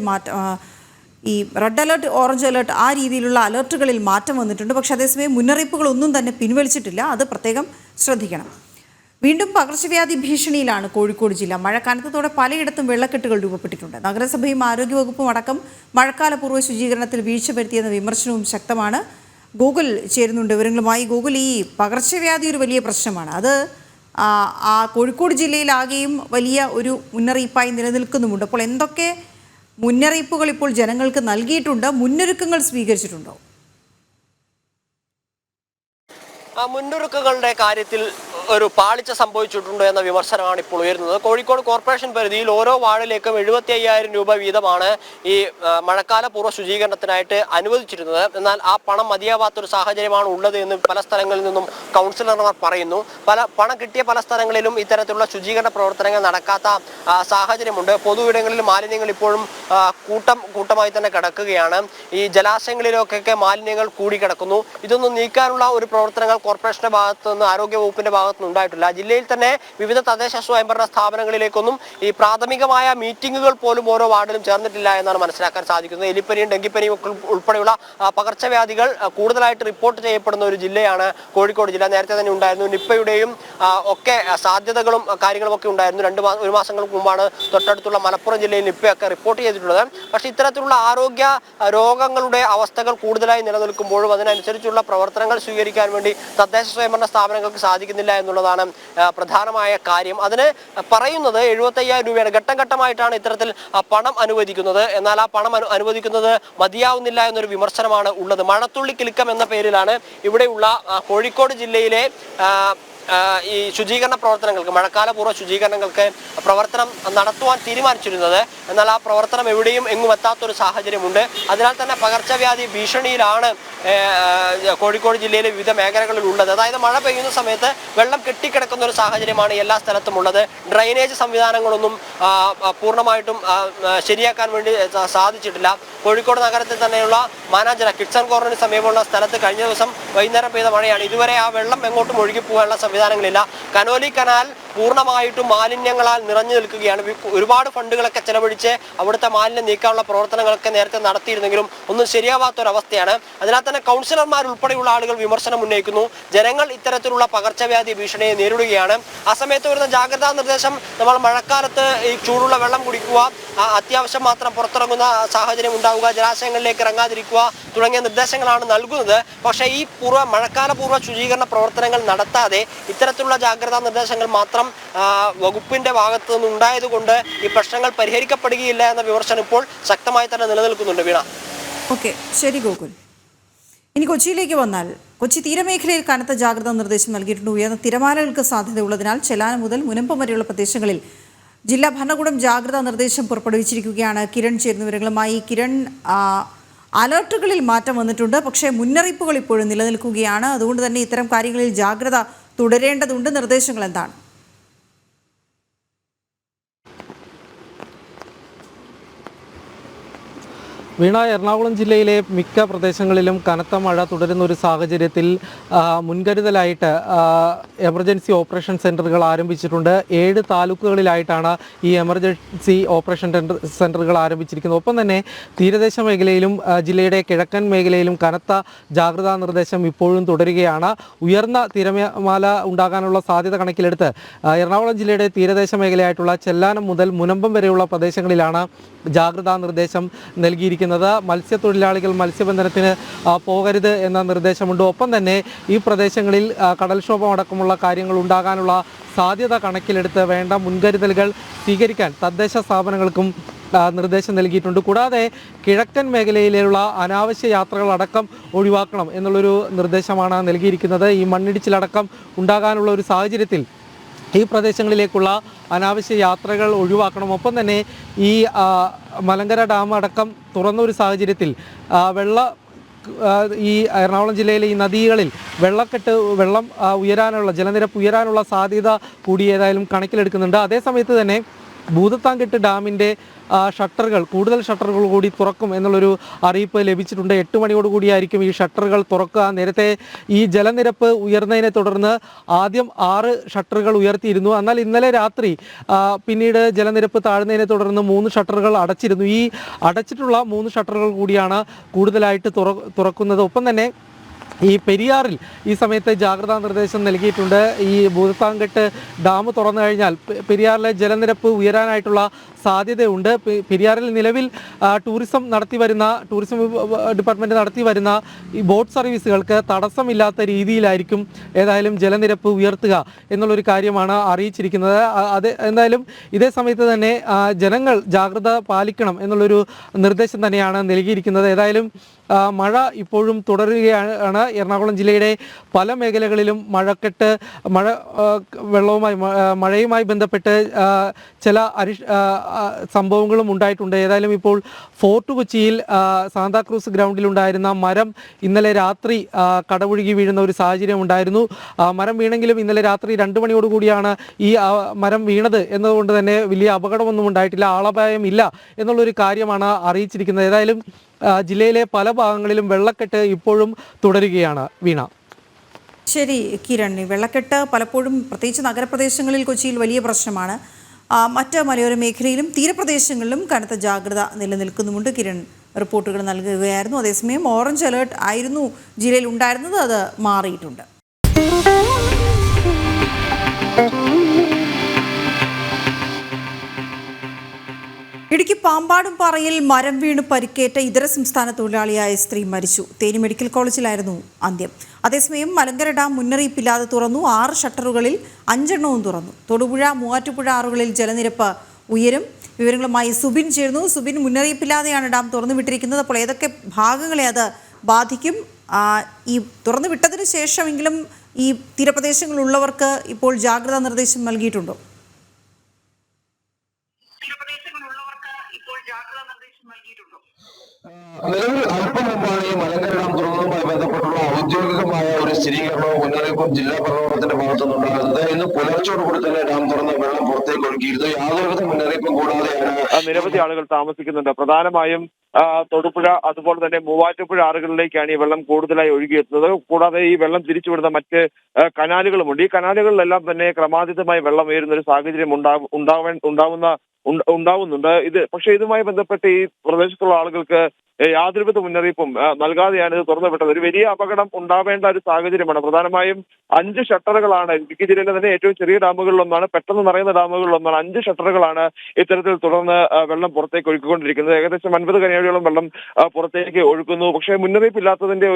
Speaker 1: ഈ റെഡ് അലർട്ട്, ഓറഞ്ച് അലർട്ട് ആ രീതിയിലുള്ള അലർട്ടുകളിൽ മാറ്റം വന്നിട്ടുണ്ട്. പക്ഷേ അതേസമയം മുന്നറിയിപ്പുകളൊന്നും തന്നെ പിൻവലിച്ചിട്ടില്ല. അത് പ്രത്യേകം ശ്രദ്ധിക്കണം. വീണ്ടും പകർച്ചവ്യാധി ഭീഷണിയിലാണ് കോഴിക്കോട് ജില്ല. മഴക്കാലത്തോടെ പലയിടത്തും വെള്ളക്കെട്ടുകൾ രൂപപ്പെട്ടിട്ടുണ്ട്. നഗരസഭയും ആരോഗ്യവകുപ്പും അടക്കം മഴക്കാലപൂർവ്വ ശുചീകരണത്തിൽ വീഴ്ച വരുത്തിയെന്ന വിമർശനവും ശക്തമാണ്. ഗൂഗിൾ ചേരുന്നുണ്ട് വിവരങ്ങളുമായി. ഗൂഗിൾ, ഈ പകർച്ചവ്യാധി ഒരു വലിയ പ്രശ്നമാണ്. അത് ആ കോഴിക്കോട് ജില്ലയിലാകെയും വലിയ ഒരു മുന്നറിയിപ്പായി നിലനിൽക്കുന്നുമുണ്ട്. അപ്പോൾ എന്തൊക്കെ മുന്നറിയിപ്പുകൾ ഇപ്പോൾ ജനങ്ങൾക്ക് നൽകിയിട്ടുണ്ട്? മുന്നൊരുക്കങ്ങൾ സ്വീകരിച്ചിട്ടുണ്ടോ?
Speaker 3: മുന്നൊരുക്കങ്ങളുടെ കാര്യത്തിൽ ഒരു പാളിച്ച സംഭവിച്ചിട്ടുണ്ട് എന്ന വിമർശനമാണ് ഇപ്പോൾ ഉയരുന്നത്. കോഴിക്കോട് കോർപ്പറേഷൻ പരിധിയിൽ ഓരോ വാർഡിലേക്കും 75,000 രൂപ വീതമാണ് ഈ മഴക്കാല പൂർവ്വ ശുചീകരണത്തിനായിട്ട് അനുവദിച്ചിരുന്നത്. എന്നാൽ ആ പണം മതിയാവാത്തൊരു സാഹചര്യമാണ് ഉള്ളത് എന്ന് പല സ്ഥലങ്ങളിൽ നിന്നും കൗൺസിലർമാർ പറയുന്നു. പണം കിട്ടിയ പല സ്ഥലങ്ങളിലും ഇത്തരത്തിലുള്ള ശുചീകരണ പ്രവർത്തനങ്ങൾ നടക്കാത്ത സാഹചര്യമുണ്ട്. പൊതു ഇടങ്ങളിൽ മാലിന്യങ്ങൾ ഇപ്പോഴും കൂട്ടമായി തന്നെ കിടക്കുകയാണ്. ഈ ജലാശയങ്ങളിലൊക്കെ മാലിന്യങ്ങൾ കൂടിക്കിടക്കുന്നു. ഇതൊന്നും നീക്കാനുള്ള ഒരു പ്രവർത്തനങ്ങൾ കോർപ്പറേഷന്റെ ഭാഗത്തു നിന്ന്, ആരോഗ്യവകുപ്പിന്റെ ഭാഗത്തു നിന്ന് ഉണ്ടായിട്ടില്ല. ജില്ലയിൽ തന്നെ വിവിധ തദ്ദേശ സ്വയംഭരണ സ്ഥാപനങ്ങളിലേക്കൊന്നും ഈ പ്രാഥമികമായ മീറ്റിംഗുകൾ പോലും ഓരോ വാർഡിലും ചേർന്നിട്ടില്ല എന്നാണ് മനസ്സിലാക്കാൻ സാധിക്കുന്നത്. എലിപ്പനിയും ഡെങ്കിപ്പനിയും ഉൾപ്പെടെയുള്ള പകർച്ചവ്യാധികൾ കൂടുതലായിട്ട് റിപ്പോർട്ട് ചെയ്യപ്പെടുന്ന ഒരു ജില്ലയാണ് കോഴിക്കോട് ജില്ല. നേരത്തെ തന്നെ ഉണ്ടായിരുന്നു നിപ്പയുടെയും ഒക്കെ സാധ്യതകളും കാര്യങ്ങളും ഒക്കെ ഉണ്ടായിരുന്നു. 1 മാസങ്ങൾക്ക് മുമ്പാണ് തൊട്ടടുത്തുള്ള മലപ്പുറം ജില്ലയിൽ നിപ്പയൊക്കെ റിപ്പോർട്ട് ചെയ്തിട്ടുള്ളത്. പക്ഷേ ഇത്തരത്തിലുള്ള ആരോഗ്യ രോഗങ്ങളുടെ അവസ്ഥകൾ കൂടുതലായി നിലനിൽക്കുമ്പോഴും അതിനനുസരിച്ചുള്ള പ്രവർത്തനങ്ങൾ സ്വീകരിക്കാൻ വേണ്ടി തദ്ദേശ സ്വയംഭരണ സ്ഥാപനങ്ങൾക്ക് സാധിക്കുന്നില്ല എന്നുള്ളതാണ് പ്രധാനമായ കാര്യം. അതിന് പറയുന്നത് 75,000 രൂപയാണ്. ഘട്ടം ഘട്ടമായിട്ടാണ് ഇത്തരത്തിൽ പണം അനുവദിക്കുന്നത്. എന്നാൽ ആ പണം അനുവദിക്കുന്നത് മതിയാവുന്നില്ല എന്നൊരു വിമർശനമാണ് ഉള്ളത്. മഴത്തുള്ളി കിലുക്കം എന്ന പേരിലാണ് ഇവിടെയുള്ള കോഴിക്കോട് ജില്ലയിലെ ഈ ശുചീകരണ പ്രവർത്തനങ്ങൾക്ക്, മഴക്കാലപൂർവ്വ ശുചീകരണങ്ങൾക്ക് പ്രവർത്തനം നടത്തുവാൻ തീരുമാനിച്ചിരുന്നത്. എന്നാൽ ആ പ്രവർത്തനം എവിടെയും എങ്ങും എത്താത്തൊരു സാഹചര്യമുണ്ട്. അതിനാൽ തന്നെ പകർച്ചവ്യാധി ഭീഷണിയിലാണ് കോഴിക്കോട് ജില്ലയിലെ വിവിധ മേഖലകളിൽ ഉള്ളത്. അതായത് മഴ പെയ്യുന്ന സമയത്ത് വെള്ളം കെട്ടിക്കിടക്കുന്ന ഒരു സാഹചര്യമാണ് എല്ലാ സ്ഥലത്തും ഉള്ളത്. ഡ്രൈനേജ് സംവിധാനങ്ങളൊന്നും പൂർണ്ണമായിട്ടും ശരിയാക്കാൻ വേണ്ടി സാധിച്ചിട്ടില്ല. കോഴിക്കോട് നഗരത്തിൽ തന്നെയുള്ള മാനാഞ്ചിറ കിഡ്സൺ കോർണറിന് സമീപമുള്ള സ്ഥലത്ത് കഴിഞ്ഞ ദിവസം വൈകുന്നേരം പെയ്ത മഴയാണ്. ഇതുവരെ ആ വെള്ളം എങ്ങോട്ടും ഒഴുകി പോകാനുള്ള സംവിധാനങ്ങളില്ല. കനോലി കനാൽ പൂർണ്ണമായിട്ടും മാലിന്യങ്ങളാൽ നിറഞ്ഞു നിൽക്കുകയാണ്. ഒരുപാട് ഫണ്ടുകളൊക്കെ ചെലവഴിച്ച് അവിടുത്തെ മാലിന്യം നീക്കാനുള്ള പ്രവർത്തനങ്ങളൊക്കെ നേരത്തെ നടത്തിയിരുന്നെങ്കിലും ഒന്നും ശരിയാവാത്തൊരവസ്ഥയാണ്. അതിനാൽ തന്നെ കൗൺസിലർമാർ ഉൾപ്പെടെയുള്ള ആളുകൾ വിമർശനം ഉന്നയിക്കുന്നു. ജനങ്ങൾ ഇത്തരത്തിലുള്ള പകർച്ചവ്യാധി ഭീഷണിയെ നേരിടുകയാണ്. ആ സമയത്ത് വരുന്ന ജാഗ്രതാ നിർദ്ദേശം നമ്മൾ മഴക്കാലത്ത് ഈ ചൂടുള്ള വെള്ളം കുടിക്കുക, അത്യാവശ്യം മാത്രം പുറത്തിറങ്ങുന്ന സാഹചര്യം ഉണ്ടാവുക, ജലാശയങ്ങളിലേക്ക് ഇറങ്ങാതിരിക്കുക തുടങ്ങിയ നിർദ്ദേശങ്ങളാണ് നൽകുന്നത്. പക്ഷേ ഈ മഴക്കാല പൂർവ്വ ശുചീകരണ പ്രവർത്തനങ്ങൾ നടത്താതെ ഇത്തരത്തിലുള്ള ജാഗ്രതാ നിർദ്ദേശങ്ങൾ മാത്രം കാരണം വകുപ്പിന്റെ ഭാഗത്തു നിന്നുണ്ടായതുകൊണ്ട് ഈ പ്രശ്നങ്ങൾ പരിഹരിക്കപ്പെടുകയില്ല എന്ന വിമർശനം ഇപ്പോൾ ശക്തമായി തന്നെ നിലനിൽക്കുന്നുണ്ട്. വീണ.
Speaker 1: ഓക്കെ, ശരി ഗോകുൽ. ഇനി കൊച്ചിയിലേക്ക് വന്നാൽ, കൊച്ചി തീരമേഖലയിൽ കനത്ത ജാഗ്രതാ നിർദ്ദേശം നൽകിയിട്ടുണ്ട്. ഉയർന്ന തിരമാലകൾക്ക് സാധ്യതയുള്ളതിനാൽ ചെല്ലാനം മുതൽ മുനമ്പം വരെയുള്ള പ്രദേശങ്ങളിൽ ജില്ലാ ഭരണകൂടം ജാഗ്രതാ നിർദ്ദേശം പുറപ്പെടുവിച്ചിരിക്കുകയാണ്. കിരൺ ചേരുന്ന വിവരങ്ങളുമായി. കിരൺ, അലർട്ടുകളിൽ മാറ്റം വന്നിട്ടുണ്ട്, പക്ഷേ മുന്നറിയിപ്പുകൾ ഇപ്പോഴും നിലനിൽക്കുകയാണ്. അതുകൊണ്ട് തന്നെ ഇത്തരം കാര്യങ്ങളിൽ ജാഗ്രത തുടരേണ്ടതുണ്ട്. നിർദ്ദേശങ്ങൾ എന്താണ്?
Speaker 4: വീണ, എറണാകുളം ജില്ലയിലെ മിക്ക പ്രദേശങ്ങളിലും കനത്ത മഴ തുടരുന്ന ഒരു സാഹചര്യത്തിൽ മുൻകരുതലായിട്ട് എമർജൻസി ഓപ്പറേഷൻ സെൻ്ററുകൾ ആരംഭിച്ചിട്ടുണ്ട്. 7 താലൂക്കുകളിലായിട്ടാണ് ഈ എമർജൻസി ഓപ്പറേഷൻ സെൻ്ററുകൾ ആരംഭിച്ചിരിക്കുന്നത്. ഒപ്പം തന്നെ തീരദേശ മേഖലയിലും ജില്ലയുടെ കിഴക്കൻ മേഖലയിലും കനത്ത ജാഗ്രതാ നിർദ്ദേശം ഇപ്പോഴും തുടരുകയാണ്. ഉയർന്ന തിരമാല ഉണ്ടാകാനുള്ള സാധ്യത കണക്കിലെടുത്ത് എറണാകുളം ജില്ലയുടെ തീരദേശ മേഖലയായിട്ടുള്ള ചെല്ലാനം മുതൽ മുനമ്പം വരെയുള്ള പ്രദേശങ്ങളിലാണ് ജാഗ്രതാ നിർദ്ദേശം നൽകിയിരിക്കുന്നത്. മത്സ്യത്തൊഴിലാളികൾ മത്സ്യബന്ധനത്തിന് പോകരുത് എന്ന നിർദ്ദേശമുണ്ട്. ഒപ്പം തന്നെ ഈ പ്രദേശങ്ങളിൽ കടൽക്ഷോഭം അടക്കമുള്ള കാര്യങ്ങൾ ഉണ്ടാകാനുള്ള സാധ്യത കണക്കിലെടുത്ത് വേണ്ട മുൻകരുതലുകൾ സ്വീകരിക്കാൻ തദ്ദേശ സ്ഥാപനങ്ങൾക്കും നിർദ്ദേശം നൽകിയിട്ടുണ്ട്. കൂടാതെ കിഴക്കൻ മേഖലയിലുള്ള അനാവശ്യ യാത്രകളടക്കം ഒഴിവാക്കണം എന്നുള്ളൊരു നിർദ്ദേശമാണ് നൽകിയിരിക്കുന്നത്. ഈ മണ്ണിടിച്ചിലടക്കം ഉണ്ടാകാനുള്ള ഒരു സാഹചര്യത്തിൽ ഈ പ്രദേശങ്ങളിലേക്കുള്ള അനാവശ്യ യാത്രകൾ ഒഴിവാക്കണം. ഒപ്പം തന്നെ ഈ മലങ്കര ഡാം അടക്കം തുറന്ന ഒരു സാഹചര്യത്തിൽ ഈ എറണാകുളം ജില്ലയിലെ ഈ നദികളിൽ വെള്ളം ഉയരാനുള്ള ജലനിരപ്പ് ഉയരാനുള്ള സാധ്യത കൂടി ഏതായാലും കണക്കിലെടുക്കുന്നുണ്ട്. അതേസമയത്ത് തന്നെ ഭൂതത്താൻകെട്ട് ഡാമിൻ്റെ കൂടുതൽ ഷട്ടറുകൾ കൂടി തുറക്കും എന്നുള്ളൊരു അറിയിപ്പ് ലഭിച്ചിട്ടുണ്ട്. 8 മണിയോടുകൂടിയായിരിക്കും ഈ ഷട്ടറുകൾ തുറക്കുക. നേരത്തെ ഈ ജലനിരപ്പ് ഉയർന്നതിനെ തുടർന്ന് ആദ്യം 6 ഷട്ടറുകൾ ഉയർത്തിയിരുന്നു. എന്നാൽ ഇന്നലെ രാത്രി പിന്നീട് ജലനിരപ്പ് താഴ്ന്നതിനെ തുടർന്ന് 3 ഷട്ടറുകൾ അടച്ചിരുന്നു. ഈ അടച്ചിട്ടുള്ള 3 ഷട്ടറുകൾ കൂടിയാണ് കൂടുതലായിട്ട് തുറക്കുന്നത്. ഒപ്പം തന്നെ ഈ പെരിയാറിൽ ഈ സമയത്ത് ജാഗ്രതാ നിർദ്ദേശം നൽകിയിട്ടുണ്ട്. ഈ ഭൂതത്താൻകെട്ട് ഡാം തുറന്നു കഴിഞ്ഞാൽ പെരിയാറിലെ ജലനിരപ്പ് ഉയരാനായിട്ടുള്ള സാധ്യതയുണ്ട്. പെരിയാറിൽ നിലവിൽ ടൂറിസം ഡിപ്പാർട്ട്മെൻറ്റ് നടത്തി വരുന്ന ഈ ബോട്ട് സർവീസുകൾക്ക് തടസ്സമില്ലാത്ത രീതിയിലായിരിക്കും ഏതായാലും ജലനിരപ്പ് ഉയർത്തുക എന്നുള്ളൊരു കാര്യമാണ് അറിയിച്ചിരിക്കുന്നത്. എന്തായാലും ഇതേ സമയത്ത് തന്നെ ജനങ്ങൾ ജാഗ്രത പാലിക്കണം എന്നുള്ളൊരു നിർദ്ദേശം തന്നെയാണ് നൽകിയിരിക്കുന്നത്. ഏതായാലും മഴ ഇപ്പോഴും തുടരുകയാണ്. എറണാകുളം ജില്ലയുടെ പല മേഖലകളിലും മഴയുമായി ബന്ധപ്പെട്ട് ചില സംഭവങ്ങളും ഉണ്ടായിട്ടുണ്ട്. ഏതായാലും ഇപ്പോൾ ഫോർട്ട് കൊച്ചിയിൽ സാന്താക്രൂസ് ഗ്രൗണ്ടിലുണ്ടായിരുന്ന മരം ഇന്നലെ രാത്രി കടപുഴകി വീഴുന്ന ഒരു സാഹചര്യം ഉണ്ടായിരുന്നു. മരം വീണെങ്കിലും ഇന്നലെ രാത്രി 2 മണിയോടുകൂടിയാണ് ഈ മരം വീണത് എന്നതുകൊണ്ട് തന്നെ വലിയ അപകടമൊന്നും ഉണ്ടായിട്ടില്ല, ആളപായം ഇല്ല എന്നുള്ളൊരു കാര്യമാണ് അറിയിച്ചിരിക്കുന്നത്. ഏതായാലും ജില്ലയിലെ പല ഭാഗങ്ങളിലും വെള്ളക്കെട്ട് ഇപ്പോഴും തുടരുകയാണ്. വീണ.
Speaker 1: ശരി കിരൺ, വെള്ളക്കെട്ട് പലപ്പോഴും പ്രത്യേകിച്ച് നഗരപ്രദേശങ്ങളിൽ കൊച്ചിയിൽ വലിയ പ്രശ്നമാണ്. മറ്റ് മലയോര മേഖലയിലും തീരപ്രദേശങ്ങളിലും കനത്ത ജാഗ്രത നിലനിൽക്കുന്നുമുണ്ട്. കിരൺ റിപ്പോർട്ടുകൾ നൽകുകയായിരുന്നു. അതേസമയം ഓറഞ്ച് അലേർട്ട് ആയിരുന്നു ജില്ലയിൽ ഉണ്ടായിരുന്നത്, അത് മാറിയിട്ടുണ്ട്. ഇടുക്കി പാമ്പാടുംപാറയിൽ മരം വീണ് പരിക്കേറ്റ ഇതര സംസ്ഥാന തൊഴിലാളിയായ സ്ത്രീ മരിച്ചു. തേനി മെഡിക്കൽ കോളേജിലായിരുന്നു അന്ത്യം. അതേസമയം മലങ്കര ഡാം മുന്നറിയിപ്പില്ലാതെ തുറന്നു. 6 ഷട്ടറുകളിൽ 5 എണ്ണവും തുറന്നു. തൊടുപുഴ, മൂവാറ്റുപുഴ ആറുകളിൽ ജലനിരപ്പ് ഉയരും. വിവരങ്ങളുമായി സുബിൻ ചേർന്നു. സുബിൻ, മുന്നറിയിപ്പില്ലാതെയാണ് ഡാം തുറന്നു വിട്ടിരിക്കുന്നത്. അപ്പോൾ ഏതൊക്കെ ഭാഗങ്ങളെ അത് ബാധിക്കും? ഈ തുറന്നു വിട്ടതിന് ശേഷമെങ്കിലും ഈ തീരപ്രദേശങ്ങളിലുള്ളവർക്ക് ഇപ്പോൾ ജാഗ്രതാ നിർദ്ദേശം നൽകിയിട്ടുണ്ടോ?
Speaker 16: നിലവിൽ അല്പം മുമ്പാണ് ഈ മലങ്കര ഡാം തുറന്നതുമായി ബന്ധപ്പെട്ടുള്ള ഔദ്യോഗികമായ ഒരു സ്ഥിരീകരണവും മുന്നറിയിപ്പും ജില്ലാ ഭരണകൂടത്തിന്റെ ഭാഗത്തുനിന്നുണ്ടാകുന്നത്. ഇന്ന് പുലർച്ചയോടുകൂടി തന്നെ ഡാം തുറന്ന് വെള്ളം പുറത്തേക്ക് ഒഴുകിയിരുന്നു. യാതൊരുവിധ മുന്നറിയിപ്പും കൂടാതെയാണ്
Speaker 17: നിരവധി ആളുകൾ താമസിക്കുന്നുണ്ട്. പ്രധാനമായും തൊടുപുഴ അതുപോലെ തന്നെ മൂവാറ്റുപുഴ ആറുകളിലേക്കാണ് ഈ വെള്ളം കൂടുതലായി ഒഴുകിയെത്തുന്നത്. കൂടാതെ ഈ വെള്ളം തിരിച്ചുവിടുന്ന മറ്റ് കനാലുകളുമുണ്ട്. ഈ കനാലുകളിലെല്ലാം തന്നെ ക്രമാതീതമായി വെള്ളം ഉയരുന്ന ഒരു സാഹചര്യം ഉണ്ടാവുന്നുണ്ട്. പക്ഷേ ഇതുമായി ബന്ധപ്പെട്ട് ഈ പ്രദേശത്തുള്ള ആളുകൾക്ക് യാതൊരുവിധ മുന്നറിയിപ്പും നൽകാതെയാണ് ഇത് തുറന്നുവിട്ടത്. ഒരു വലിയ അപകടം ഉണ്ടാവേണ്ട ഒരു സാഹചര്യമാണ്. പ്രധാനമായും 5 ഷട്ടറുകളാണ് ഇടുക്കി ജില്ലയിലെ തന്നെ ഏറ്റവും ചെറിയ ഡാമുകളിലൊന്നാണ്, പെട്ടെന്ന് നിറയുന്ന ഡാമുകളിലൊന്നാണ്. 5 ഷട്ടറുകളാണ് ഇത്തരത്തിൽ തുടർന്ന് വെള്ളം പുറത്തേക്ക് ഒഴുക്കിക്കൊണ്ടിരിക്കുന്നത്. ഏകദേശം 50 കനയടിയോളം വെള്ളം പുറത്തേക്ക് ഒഴുക്കുന്നു. പക്ഷേ മുന്നറിയിപ്പില്ലാത്തതിന്റെ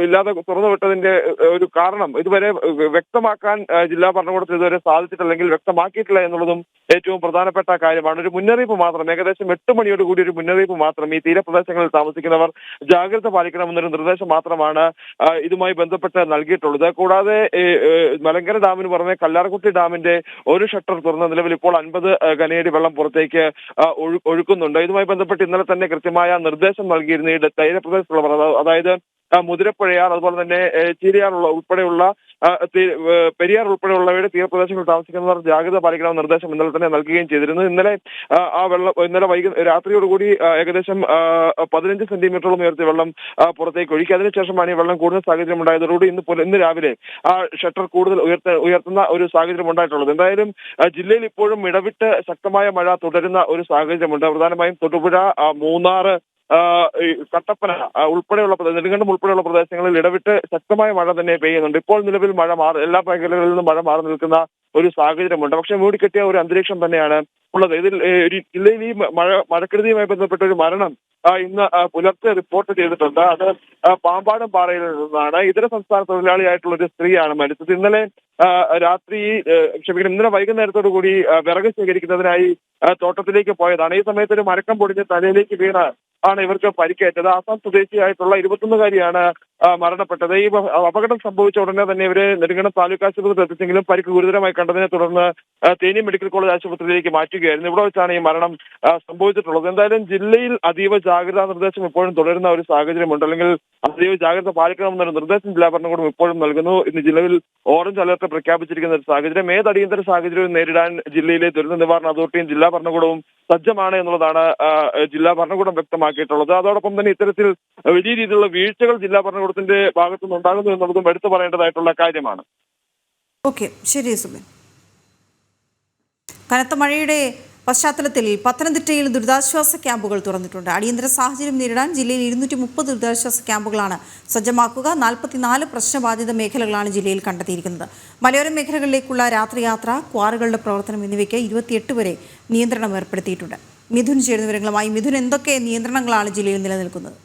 Speaker 17: ഇല്ലാതെ തുറന്നുവിട്ടതിന്റെ ഒരു കാരണം ഇതുവരെ വ്യക്തമാക്കാൻ ജില്ലാ ഭരണകൂടത്തിൽ ഇതുവരെ സാധിച്ചിട്ടില്ലെങ്കിൽ വ്യക്തമാക്കിയിട്ടില്ല എന്നുള്ളതും ഏറ്റവും പ്രധാനപ്പെട്ട കാര്യമാണ്. ഒരു മുന്നറിയിപ്പ് മാത്രം, ഏകദേശം 8 മണിയോടുകൂടി ഒരു മുന്നറിയിപ്പ് മാത്രം ഈ തീരപ്രദേശങ്ങളിൽ താമസിക്കുന്നവർ ജാഗ്രത പാലിക്കണമെന്നൊരു നിർദ്ദേശം മാത്രമാണ് ഇതുമായി ബന്ധപ്പെട്ട് നൽകിയിട്ടുള്ളത്. കൂടാതെ മലങ്കര ഡാമിന് പുറമെ കല്ലാർകുട്ടി ഡാമിന്റെ ഒരു ഷട്ടർ തുറന്ന നിലവിൽ ഇപ്പോൾ 50 കനയടി വെള്ളം പുറത്തേക്ക് ഒഴുക്കുന്നുണ്ട്. ഇതുമായി ബന്ധപ്പെട്ട് ഇന്നലെ തന്നെ കൃത്യമായ നിർദ്ദേശം നൽകിയിരുന്നു ഈ തീരപ്രദേശത്തുള്ളവർ, അതായത് മുതിരപ്പുഴയാർ, അതുപോലെ തന്നെ ചീരയാർ ഉൾപ്പെടെയുള്ള പെരിയാർ ഉൾപ്പെടെയുള്ളവയുടെ തീരപ്രദേശങ്ങളിൽ താമസിക്കുന്നവർ ജാഗ്രത പാലിക്കണമെന്ന നിർദ്ദേശം ഇന്നലെ തന്നെ നൽകുകയും ചെയ്തിരുന്നു. ഇന്നലെ രാത്രിയോടുകൂടി ഏകദേശം 15 സെന്റിമീറ്ററോളം ഉയർത്തിയ വെള്ളം പുറത്തേക്ക് ഒഴുകി. അതിനുശേഷമാണ് ഈ വെള്ളം കൂടുന്ന സാഹചര്യം ഉണ്ടായതോടുകൂടി ഇന്ന് രാവിലെ ഷട്ടർ കൂടുതൽ ഉയർത്തുന്ന ഒരു സാഹചര്യം ഉണ്ടായിട്ടുള്ളത്. എന്തായാലും ജില്ലയിൽ ഇപ്പോഴും ഇടവിട്ട് ശക്തമായ മഴ തുടരുന്ന ഒരു സാഹചര്യമുണ്ട്. പ്രധാനമായും തൊടുപുഴ, മൂന്നാർ, കട്ടപ്പന ഉൾപ്പെടെയുള്ള നെടുങ്കണ്ടം ഉൾപ്പെടെയുള്ള പ്രദേശങ്ങളിൽ ഇടവിട്ട് ശക്തമായ മഴ തന്നെ പെയ്യുന്നുണ്ട്. ഇപ്പോൾ നിലവിൽ എല്ലാ മേഖലകളിൽ നിന്നും മഴ മാറി നിൽക്കുന്ന ഒരു സാഹചര്യമുണ്ട്. പക്ഷേ മൂടിക്കെട്ടിയ ഒരു അന്തരീക്ഷം തന്നെയാണ് ഉള്ളത്. ഇതിൽ ജില്ലയിൽ ഈ മഴക്കെടുതിയുമായി ബന്ധപ്പെട്ട ഒരു മരണം ഇന്ന് പുലർച്ചെ റിപ്പോർട്ട് ചെയ്തിട്ടുണ്ട്. അത് പാമ്പാടും പാറയിൽ നിന്നാണ്. ഇതര സംസ്ഥാന തൊഴിലാളിയായിട്ടുള്ള ഒരു സ്ത്രീയാണ് മരിച്ചത്. ഇന്നലെ വൈകുന്നേരത്തോടു കൂടി വിറക് ശേഖരിക്കുന്നതിനായി തോട്ടത്തിലേക്ക് പോയതാണ്. ഈ സമയത്ത് ഒരു മരക്കം പൊടിഞ്ഞ് തലയിലേക്ക് വീണ് ആണ് ഇവർക്ക് പരിക്കേറ്റത്. ആസാം സ്വദേശിയായിട്ടുള്ള 21-കാരിയാണ് മരണപ്പെട്ടത്. ഈ അപകടം സംഭവിച്ച ഉടനെ തന്നെ ഇവരെ നെടുങ്കണ്ടം താലൂക്ക് ആശുപത്രിയിൽ എത്തിച്ചെങ്കിലും പരിക്ക് ഗുരുതരമായി കണ്ടതിനെ തുടർന്ന് തേനി മെഡിക്കൽ കോളേജ് ആശുപത്രിയിലേക്ക് മാറ്റുകയായിരുന്നു. ഇവിടെ വെച്ചാണ് ഈ മരണം സംഭവിച്ചിട്ടുള്ളത്. എന്തായാലും ജില്ലയിൽ അതീവ ജാഗ്രതാ നിർദ്ദേശം ഇപ്പോഴും തുടരുന്ന ഒരു സാഹചര്യമുണ്ട്, അല്ലെങ്കിൽ അതീവ ജാഗ്രത പാലിക്കണമെന്നൊരു നിർദ്ദേശം ജില്ലാ ഭരണകൂടം ഇപ്പോഴും നൽകുന്നു. ഇന്ന് ജില്ലയിൽ ഓറഞ്ച് അലർട്ട് പ്രഖ്യാപിച്ചിരിക്കുന്ന ഒരു സാഹചര്യം. ഏത് അടിയന്തര സാഹചര്യവും നേരിടാൻ ജില്ലയിലെ ദുരന്ത നിവാരണ അതോറിറ്റിയും ജില്ലാ ഭരണകൂടവും സജ്ജമാണ് എന്നുള്ളതാണ് ജില്ലാ ഭരണകൂടം വ്യക്തമാക്കിയിട്ടുള്ളത്. അതോടൊപ്പം തന്നെ ഇത്തരത്തിൽ വലിയ രീതിയിലുള്ള വീഴ്ചകൾ ജില്ലാ ഭരണകൂടത്തിന്റെ ഭാഗത്തുനിന്ന് ഉണ്ടാകുന്നു എന്നുള്ളതും എടുത്തു പറയേണ്ടതായിട്ടുള്ള കാര്യമാണ്.
Speaker 1: ഓക്കെ, ശരി സുബിൻ. കനത്ത മഴയുടെ പശ്ചാത്തലത്തിൽ പത്തനംതിട്ടയിൽ ദുരിതാശ്വാസ ക്യാമ്പുകൾ തുറന്നിട്ടുണ്ട്. അടിയന്തര സാഹചര്യം നേരിടാൻ ജില്ലയിൽ 230 ദുരിതാശ്വാസ ക്യാമ്പുകളാണ് സജ്ജമാക്കുക. 44 പ്രശ്നബാധിത മേഖലകളാണ് ജില്ലയിൽ കണ്ടെത്തിയിരിക്കുന്നത്. മലയോര മേഖലകളിലേക്കുള്ള രാത്രിയാത്ര, ക്വാറികളുടെ പ്രവർത്തനം എന്നിവയ്ക്ക് 28 വരെ നിയന്ത്രണം ഏർപ്പെടുത്തിയിട്ടുണ്ട്. മിഥുൻ ചേരുന്ന വിവരങ്ങളുമായി. മിഥുൻ, എന്തൊക്കെ നിയന്ത്രണങ്ങളാണ് ജില്ലയിൽ നിലനിൽക്കുന്നത്?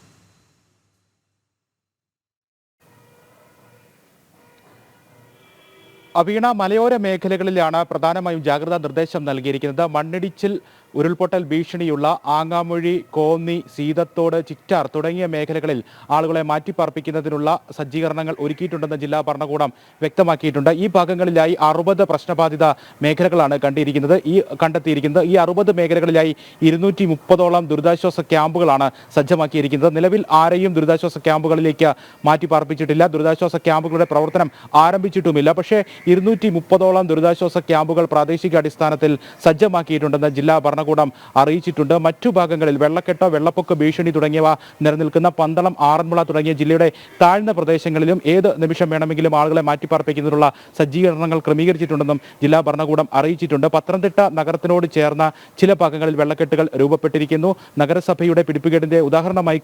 Speaker 9: വീണ, മലയോര മേഖലകളിലാണ് പ്രധാനമായും ജാഗ്രതാ നിർദ്ദേശം നൽകിയിരിക്കുന്നത്. മണ്ണിടിച്ചിൽ, ഉരുൾപൊട്ടൽ ഭീഷണിയുള്ള ആങ്ങാമൊഴി, കോന്നി, സീതത്തോട്, ചിറ്റാർ തുടങ്ങിയ മേഖലകളിൽ ആളുകളെ മാറ്റിപ്പാർപ്പിക്കുന്നതിനുള്ള സജ്ജീകരണങ്ങൾ ഒരുക്കിയിട്ടുണ്ടെന്ന് ജില്ലാ ഭരണകൂടം വ്യക്തമാക്കിയിട്ടുണ്ട്. ഈ ഭാഗങ്ങളിലായി 60 പ്രശ്നബാധിത മേഖലകളാണ് കണ്ടെത്തിയിരിക്കുന്നത്. ഈ 60 മേഖലകളിലായി 230ഓളം ദുരിതാശ്വാസ ക്യാമ്പുകളാണ് സജ്ജമാക്കിയിരിക്കുന്നത്. നിലവിൽ ആരെയും ദുരിതാശ്വാസ ക്യാമ്പുകളിലേക്ക് മാറ്റിപ്പാർപ്പിച്ചിട്ടില്ല. ദുരിതാശ്വാസ ക്യാമ്പുകളുടെ പ്രവർത്തനം ആരംഭിച്ചിട്ടുമില്ല. പക്ഷേ 230ഓളം ദുരിതാശ്വാസ ക്യാമ്പുകൾ പ്രാദേശിക അടിസ്ഥാനത്തിൽ സജ്ജമാക്കിയിട്ടുണ്ടെന്ന് ജില്ലാ ഭരണകൂടം അറിയിച്ചിട്ടുണ്ട്. മറ്റു ഭാഗങ്ങളിൽ വെള്ളക്കെട്ടോ വെള്ളപ്പൊക്ക ഭീഷണി തുടങ്ങിയവ നിലനിൽക്കുന്ന പന്തളം, ആറന്മുള തുടങ്ങിയ ജില്ലയുടെ താഴ്ന്ന പ്രദേശങ്ങളിലും ഏത് നിമിഷം വേണമെങ്കിലും ആളുകളെ മാറ്റിപ്പാർപ്പിക്കുന്നതിനുള്ള സജ്ജീകരണങ്ങൾ ക്രമീകരിച്ചിട്ടുണ്ടെന്നും ജില്ലാ ഭരണകൂടം അറിയിച്ചിട്ടുണ്ട്. പത്തനംതിട്ട നഗരത്തിനോട് ചേർന്ന ചില ഭാഗങ്ങളിൽ വെള്ളക്കെട്ടുകൾ രൂപപ്പെട്ടിരിക്കുന്നു. നഗരസഭയുടെ പിടിപ്പുകേടിന്റെ ഉദാഹരണമായി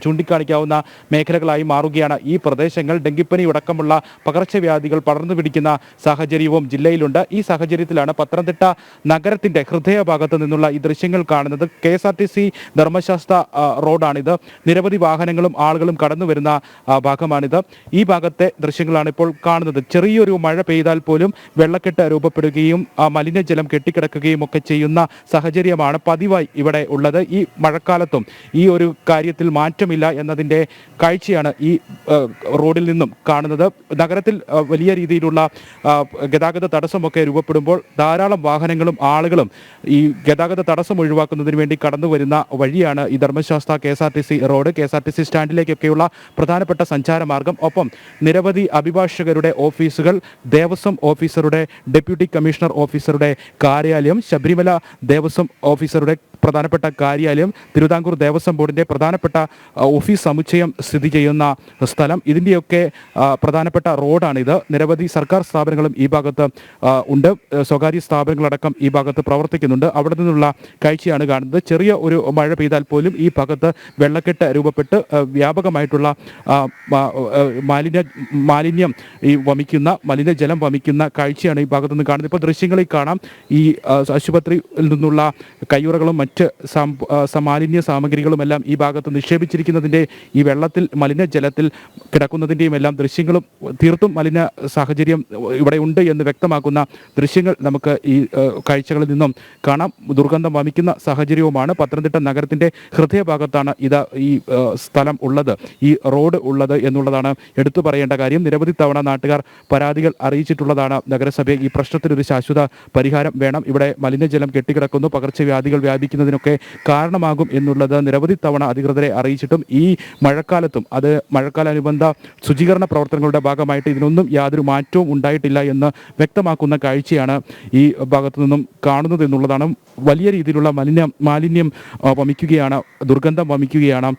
Speaker 9: ചൂണ്ടിക്കാണിക്കാവുന്ന മേഖലകളായി മാറുകയാണ് ഈ പ്രദേശങ്ങൾ. ഡെങ്കിപ്പനി അടക്കമുള്ള പകർച്ചവ്യാധികൾ പടർന്നു പിടിക്കുന്ന സാഹചര്യവും ജില്ലയിലുണ്ട്. ഈ സാഹചര്യത്തിലാണ് പത്തനംതിട്ട നഗരത്തിന്റെ ഹൃദയഭാഗത്ത് നിന്നുള്ള ഈ ദൃശ്യങ്ങൾ കാണുന്നത്. KSRTC ധർമ്മശാസ്ത്ര റോഡാണിത്. നിരവധി വാഹനങ്ങളും ആളുകളും കടന്നു വരുന്ന ഭാഗമാണിത്. ഈ ഭാഗത്തെ ദൃശ്യങ്ങളാണ് ഇപ്പോൾ കാണുന്നത്. ചെറിയൊരു മഴ പെയ്താൽ പോലും വെള്ളക്കെട്ട് രൂപപ്പെടുകയും മലിനജലം കെട്ടിക്കിടക്കുകയും ഒക്കെ ചെയ്യുന്ന സാഹചര്യമാണ് പതിവായി ഇവിടെ ഉള്ളത്. ഈ മഴക്കാലത്തും ഈ ഒരു കാര്യത്തിൽ മാറ്റമില്ല എന്നതിൻ്റെ കാഴ്ചയാണ് ഈ റോഡിൽ നിന്നും കാണുന്നത്. നഗരത്തിൽ വലിയ രീതിയിലുള്ള ഗതാഗത തടസ്സമൊക്കെ രൂപപ്പെടുമ്പോൾ ധാരാളം വാഹനങ്ങളും ആളുകളും ഈ ഗതാഗത തടസ്സം ഒഴിവാക്കുന്നതിന് വേണ്ടി കടന്നു വരുന്ന വഴിയാണ് ഈ ധർമ്മശാസ്ത്ര KSRTC റോഡ്. KSRTC സ്റ്റാൻഡിലേക്കൊക്കെയുള്ള പ്രധാനപ്പെട്ട സഞ്ചാരമാർഗം. ഒപ്പം നിരവധി അഭിഭാഷകരുടെ ഓഫീസുകൾ, ദേവസ്വം ഓഫീസറുടെ, ഡെപ്യൂട്ടി കമ്മീഷണർ ഓഫീസറുടെ കാര്യാലയം, ശബരിമല ദേവസ്വം ഓഫീസറുടെ പ്രധാനപ്പെട്ട കാര്യാലയം, തിരുവിതാംകൂർ ദേവസ്വം ബോർഡിൻ്റെ പ്രധാനപ്പെട്ട ഓഫീസ് സമുച്ചയം സ്ഥിതി ചെയ്യുന്ന സ്ഥലം, ഇതിൻ്റെയൊക്കെ പ്രധാനപ്പെട്ട റോഡാണിത്. നിരവധി സർക്കാർ സ്ഥാപനങ്ങളും ഈ ഭാഗത്ത് ഉണ്ട്, സ്വകാര്യ സ്ഥാപനങ്ങളടക്കം ഈ ഭാഗത്ത് പ്രവർത്തിക്കുന്നുണ്ട്. അവിടെ നിന്നുള്ള കാഴ്ചയാണ് കാണുന്നത്. ചെറിയ ഒരു മഴ പെയ്താൽ പോലും ഈ ഭാഗത്ത് വെള്ളക്കെട്ട് രൂപപ്പെട്ട് വ്യാപകമായിട്ടുള്ള മാലിന്യം മലിനജലം വമിക്കുന്ന കാഴ്ചയാണ് ഈ ഭാഗത്ത് നിന്ന് കാണുന്നത്. ഇപ്പോൾ ദൃശ്യങ്ങളിൽ കാണാം ഈ ആശുപത്രിയിൽ നിന്നുള്ള കയ്യുറകളും മറ്റ് മാലിന്യ സാമഗ്രികളും എല്ലാം ഈ ഭാഗത്ത് നിക്ഷേപിച്ചിരിക്കുന്നതിൻ്റെ, ഈ വെള്ളത്തിൽ മലിനജലത്തിൽ കിടക്കുന്നതിൻ്റെയും എല്ലാം ദൃശ്യങ്ങളും തീർത്തും മലിന സാഹചര്യം ഇവിടെ ഉണ്ട് എന്ന് വ്യക്തമാക്കുന്ന ദൃശ്യങ്ങൾ നമുക്ക് ഈ കാഴ്ചകളിൽ നിന്നും കാണാം. ദുർഗന്ധം വമിക്കുന്ന സാഹചര്യവുമാണ്. പത്തനംതിട്ട നഗരത്തിൻ്റെ ഹൃദയഭാഗത്താണ് ഈ സ്ഥലം ഉള്ളത്, ഈ റോഡ് ഉള്ളത് എന്നുള്ളതാണ് എടുത്തു പറയേണ്ട കാര്യം. നിരവധി തവണ നാട്ടുകാർ പരാതികൾ അറിയിച്ചിട്ടുള്ളതാണ് നഗരസഭയെ. ഈ പ്രശ്നത്തിനൊരു ശാശ്വത പരിഹാരം വേണം, ഇവിടെ മലിനജലം കെട്ടിക്കിടക്കുന്നു, പകർച്ചവ്യാധികൾ വ്യാപിക്കുന്നതിനൊക്കെ കാരണമാകും എന്നുള്ളത് നിരവധി തവണ അധികൃതരെ അറിയിച്ചിട്ടും ഈ മഴക്കാലത്തും അത് മഴക്കാലാനുബന്ധ ശുചീകരണ പ്രവർത്തനങ്ങളുടെ ഭാഗമായിട്ട് ഇതിനൊന്നും യാതൊരു മാറ്റവും ഉണ്ടായിട്ടില്ല എന്ന് വ്യക്തമാക്കുന്ന കാഴ്ചയാണ് ഈ ഭാഗത്തു നിന്നും കാണുന്നത് എന്നുള്ളതാണ്. വലിയ രീതിയിലുള്ള മാലിന്യം വമിക്കുകയാണ്, ദുർഗന്ധം വമിക്കുകയാണ്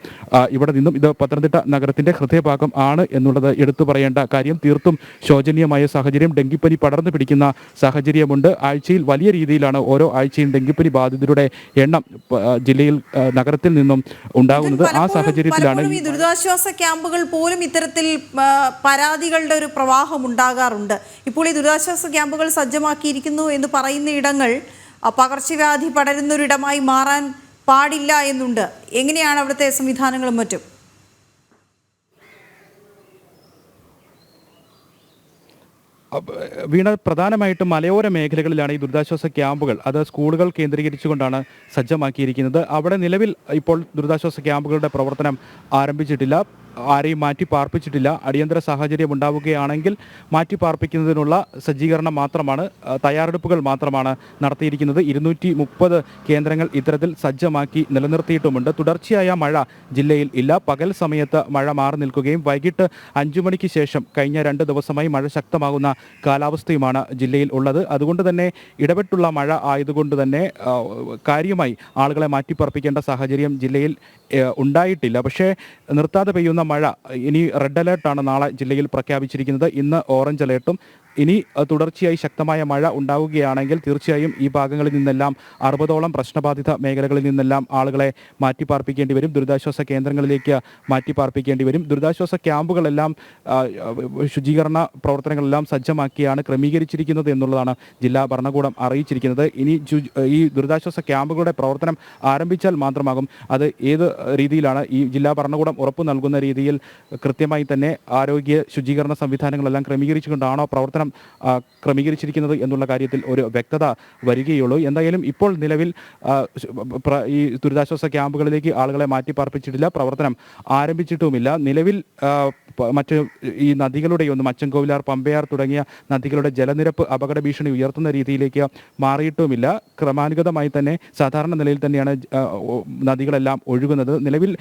Speaker 9: ഇവിടെ നിന്നും. ഇത് പത്തനംതിട്ട നഗരത്തിൻ്റെ ഹൃദയഭാഗം ആണ് എന്നുള്ളത് എടുത്തു പറയേണ്ട കാര്യം. തീർത്തും ശോചനീയമായ സാഹചര്യം, ഡെങ്കിപ്പനി പടർന്നു പിടിക്കുന്ന സാഹചര്യമുണ്ട്. ആഴ്ചയിൽ വലിയ രീതിയിലാണ് ഓരോ ആഴ്ചയും ഡെങ്കിപ്പനി ബാധിതരുടെ എണ്ണം ജില്ലയിൽ നഗരത്തിൽ നിന്നും ഉണ്ടാകുന്നത്. ആ സാഹചര്യത്തിലാണ്
Speaker 1: ഈ ദുരിതാശ്വാസ ക്യാമ്പുകൾ പോലും ഇത്തരത്തിൽ പരാതികളുടെ ഒരു പ്രവാഹം ഉണ്ടാകാറുണ്ട്. ഇപ്പോൾ ഈ ദുരിതാശ്വാസ ക്യാമ്പുകൾ സജ്ജമാക്കിയിരിക്കുന്നു എന്ന് പറയുന്ന ഇടങ്ങൾ പകർച്ചവ്യാധി പടരുന്നൊരിടമായി മാറാൻ പാടില്ല എന്നുണ്ട്. എങ്ങനെയാണ് അവിടുത്തെ സംവിധാനങ്ങളും മറ്റും?
Speaker 9: വീണ, പ്രധാനമായിട്ടും മലയോര മേഖലകളിലാണ് ഈ ദുരിതാശ്വാസ ക്യാമ്പുകൾ, അത് സ്കൂളുകൾ കേന്ദ്രീകരിച്ചുകൊണ്ടാണ് സജ്ജമാക്കിയിരിക്കുന്നത്. അവിടെ നിലവിൽ ഇപ്പോൾ ദുരിതാശ്വാസ ക്യാമ്പുകളുടെ പ്രവർത്തനം ആരംഭിച്ചിട്ടില്ല, ആരെയും മാറ്റി പാർപ്പിച്ചിട്ടില്ല. അടിയന്തര സാഹചര്യം ഉണ്ടാവുകയാണെങ്കിൽ മാറ്റി പാർപ്പിക്കുന്നതിനുള്ള സജ്ജീകരണം മാത്രമാണ്, തയ്യാറെടുപ്പുകൾ മാത്രമാണ് നടത്തിയിരിക്കുന്നത്. 230 കേന്ദ്രങ്ങൾ ഇത്തരത്തിൽ സജ്ജമാക്കി നിലനിർത്തിയിട്ടുമുണ്ട്. തുടർച്ചയായ മഴ ജില്ലയിൽ ഇല്ല. പകൽ സമയത്ത് മഴ മാറി നിൽക്കുകയും വൈകിട്ട് 5 മണിക്ക് ശേഷം കഴിഞ്ഞ 2 ദിവസമായി മഴ ശക്തമാകുന്ന കാലാവസ്ഥയുമാണ് ജില്ലയിൽ ഉള്ളത്. അതുകൊണ്ട് തന്നെ ഇടപെട്ടുള്ള മഴ ആയതുകൊണ്ട് തന്നെ കാര്യമായി ആളുകളെ മാറ്റിപ്പാർപ്പിക്കേണ്ട സാഹചര്യം ജില്ലയിൽ ഉണ്ടായിട്ടില്ല. പക്ഷേ നിർത്താതെ പെയ്യുന്ന മഴ, ഇനി റെഡ് അലേർട്ടാണ് നാളെ ജില്ലയിൽ പ്രഖ്യാപിച്ചിരിക്കുന്നത്. ഇന്ന് ഓറഞ്ച് അലേർട്ടും. ഇനി തുടർച്ചയായി ശക്തമായ മഴ ഉണ്ടാവുകയാണെങ്കിൽ തീർച്ചയായും ഈ ഭാഗങ്ങളിൽ നിന്നെല്ലാം 60ഓളം പ്രശ്നബാധിത മേഖലകളിൽ നിന്നെല്ലാം ആളുകളെ മാറ്റിപ്പാർപ്പിക്കേണ്ടി വരും, ദുരിതാശ്വാസ കേന്ദ്രങ്ങളിലേക്ക് മാറ്റിപ്പാർപ്പിക്കേണ്ടി വരും. ദുരിതാശ്വാസ ക്യാമ്പുകളെല്ലാം ശുചീകരണ പ്രവർത്തനങ്ങളെല്ലാം സജ്ജമാക്കിയാണ് ക്രമീകരിച്ചിരിക്കുന്നത് എന്നുള്ളതാണ് ജില്ലാ ഭരണകൂടം അറിയിച്ചിരിക്കുന്നത്. ഇനി ഈ ദുരിതാശ്വാസ ക്യാമ്പുകളുടെ പ്രവർത്തനം ആരംഭിച്ചാൽ മാത്രമാകും അത് ഏത് രീതിയിലാണ് ഈ ജില്ലാ ഭരണകൂടം ഉറപ്പു നൽകുന്ന രീതിയിൽ കൃത്യമായി തന്നെ ആരോഗ്യ ശുചീകരണ സംവിധാനങ്ങളെല്ലാം ക്രമീകരിച്ചുകൊണ്ടാണോ പ്രവർത്തനം ക്രമീകരിച്ചിരിക്കുന്നത് എന്നുള്ള കാര്യത്തിൽ ഒരു വ്യക്തത വരികയുള്ളൂ. എന്തായാലും ഇപ്പോൾ നിലവിൽ ഈ ദുരിതാശ്വാസ ക്യാമ്പുകളിലേക്ക് ആളുകളെ മാറ്റിപ്പാർപ്പിച്ചിട്ടില്ല, പ്രവർത്തനം ആരംഭിച്ചിട്ടുമില്ല. നിലവിൽ മറ്റ് ഈ നദികളുടെയൊന്നും അച്ചൻകോവിലാർ, പമ്പയാർ തുടങ്ങിയ നദികളുടെ ജലനിരപ്പ് അപകട ഭീഷണി ഉയർത്തുന്ന രീതിയിലേക്ക് മാറിയിട്ടുമില്ല. ക്രമാനുഗതമായി തന്നെ സാധാരണ നിലയിൽ തന്നെയാണ് നദികളെല്ലാം ഒഴുകുന്നത്. നിലവിൽ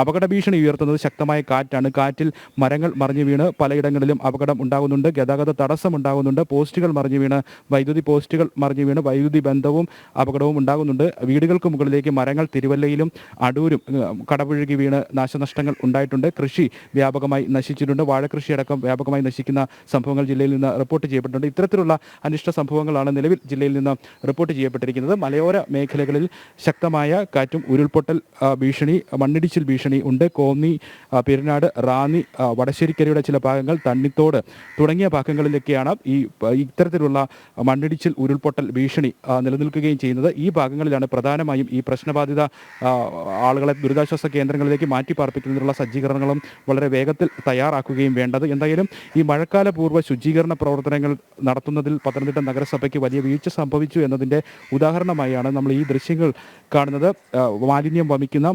Speaker 9: അപകട ഭീഷണി ഉയർത്തുന്നത് ശക്തമായ കാറ്റാണ്. കാറ്റിൽ മരങ്ങൾ മറിഞ്ഞു വീണ് പലയിടങ്ങളിലും അപകടം ഉണ്ടാകുന്നുണ്ട്, ഗതാഗത തടസ്സം ഉണ്ടാകുന്നുണ്ട്, പോസ്റ്റുകൾ മറിഞ്ഞു വീണ് വൈദ്യുതി പോസ്റ്റുകൾ മറിഞ്ഞു വീണ് വൈദ്യുതി ബന്ധവും അപകടവും ഉണ്ടാകുന്നുണ്ട്. വീടുകൾക്ക് മുകളിലേക്ക് മരങ്ങൾ തിരുവല്ലയിലും അടൂരും കടപുഴകി വീണ് നാശനഷ്ടങ്ങൾ ഉണ്ടായിട്ടുണ്ട്. കൃഷി വ്യാപകമായി നശിച്ചിട്ടുണ്ട്, വാഴകൃഷിയടക്കം വ്യാപകമായി നശിക്കുന്ന സംഭവങ്ങൾ ജില്ലയിൽ നിന്ന് റിപ്പോർട്ട് ചെയ്യപ്പെട്ടിട്ടുണ്ട്. ഇത്തരത്തിലുള്ള അനിഷ്ട സംഭവങ്ങളാണ് നിലവിൽ ജില്ലയിൽ നിന്ന് റിപ്പോർട്ട് ചെയ്യപ്പെട്ടിരിക്കുന്നത്. മലയോര മേഖലകളിൽ ശക്തമായ കാറ്റും ഉരുൾപൊട്ടൽ ഭീഷണി, മണ്ണിടിച്ചിൽ ഭീഷണി ഉണ്ട്. കോന്നി, പെരിനാട്, റാന്നി, വടശ്ശേരിക്കരയുടെ ചില ഭാഗങ്ങൾ, തണ്ണിത്തോട് തുടങ്ങിയ ഭാഗങ്ങളിലൊക്കെയാണ് ഇത്തരത്തിലുള്ള മണ്ണിടിച്ചിൽ ഉരുൾപൊട്ടൽ ഭീഷണി നിലനിൽക്കുകയും ചെയ്യുന്നത്. ഈ ഭാഗങ്ങളിലാണ് പ്രധാനമായും ഈ പ്രശ്നബാധിത ആളുകളെ ദുരിതാശ്വാസ കേന്ദ്രങ്ങളിലേക്ക് മാറ്റിപ്പാർപ്പിക്കുന്നതിനുള്ള സജ്ജീകരണങ്ങളും വളരെ വേഗത്തിൽ തയ്യാറാക്കുകയും വേണ്ടത്. എന്തായാലും ഈ മഴക്കാല പൂർവ്വ ശുചീകരണ പ്രവർത്തനങ്ങൾ നടത്തുന്നതിൽ പത്തനംതിട്ട നഗരസഭയ്ക്ക് വലിയ വീഴ്ച സംഭവിച്ചു എന്നതിൻ്റെ ഉദാഹരണമായാണ് നമ്മൾ ഈ ദൃശ്യങ്ങൾ കാണുന്നത്. മാലിന്യം വമിക്കുന്ന,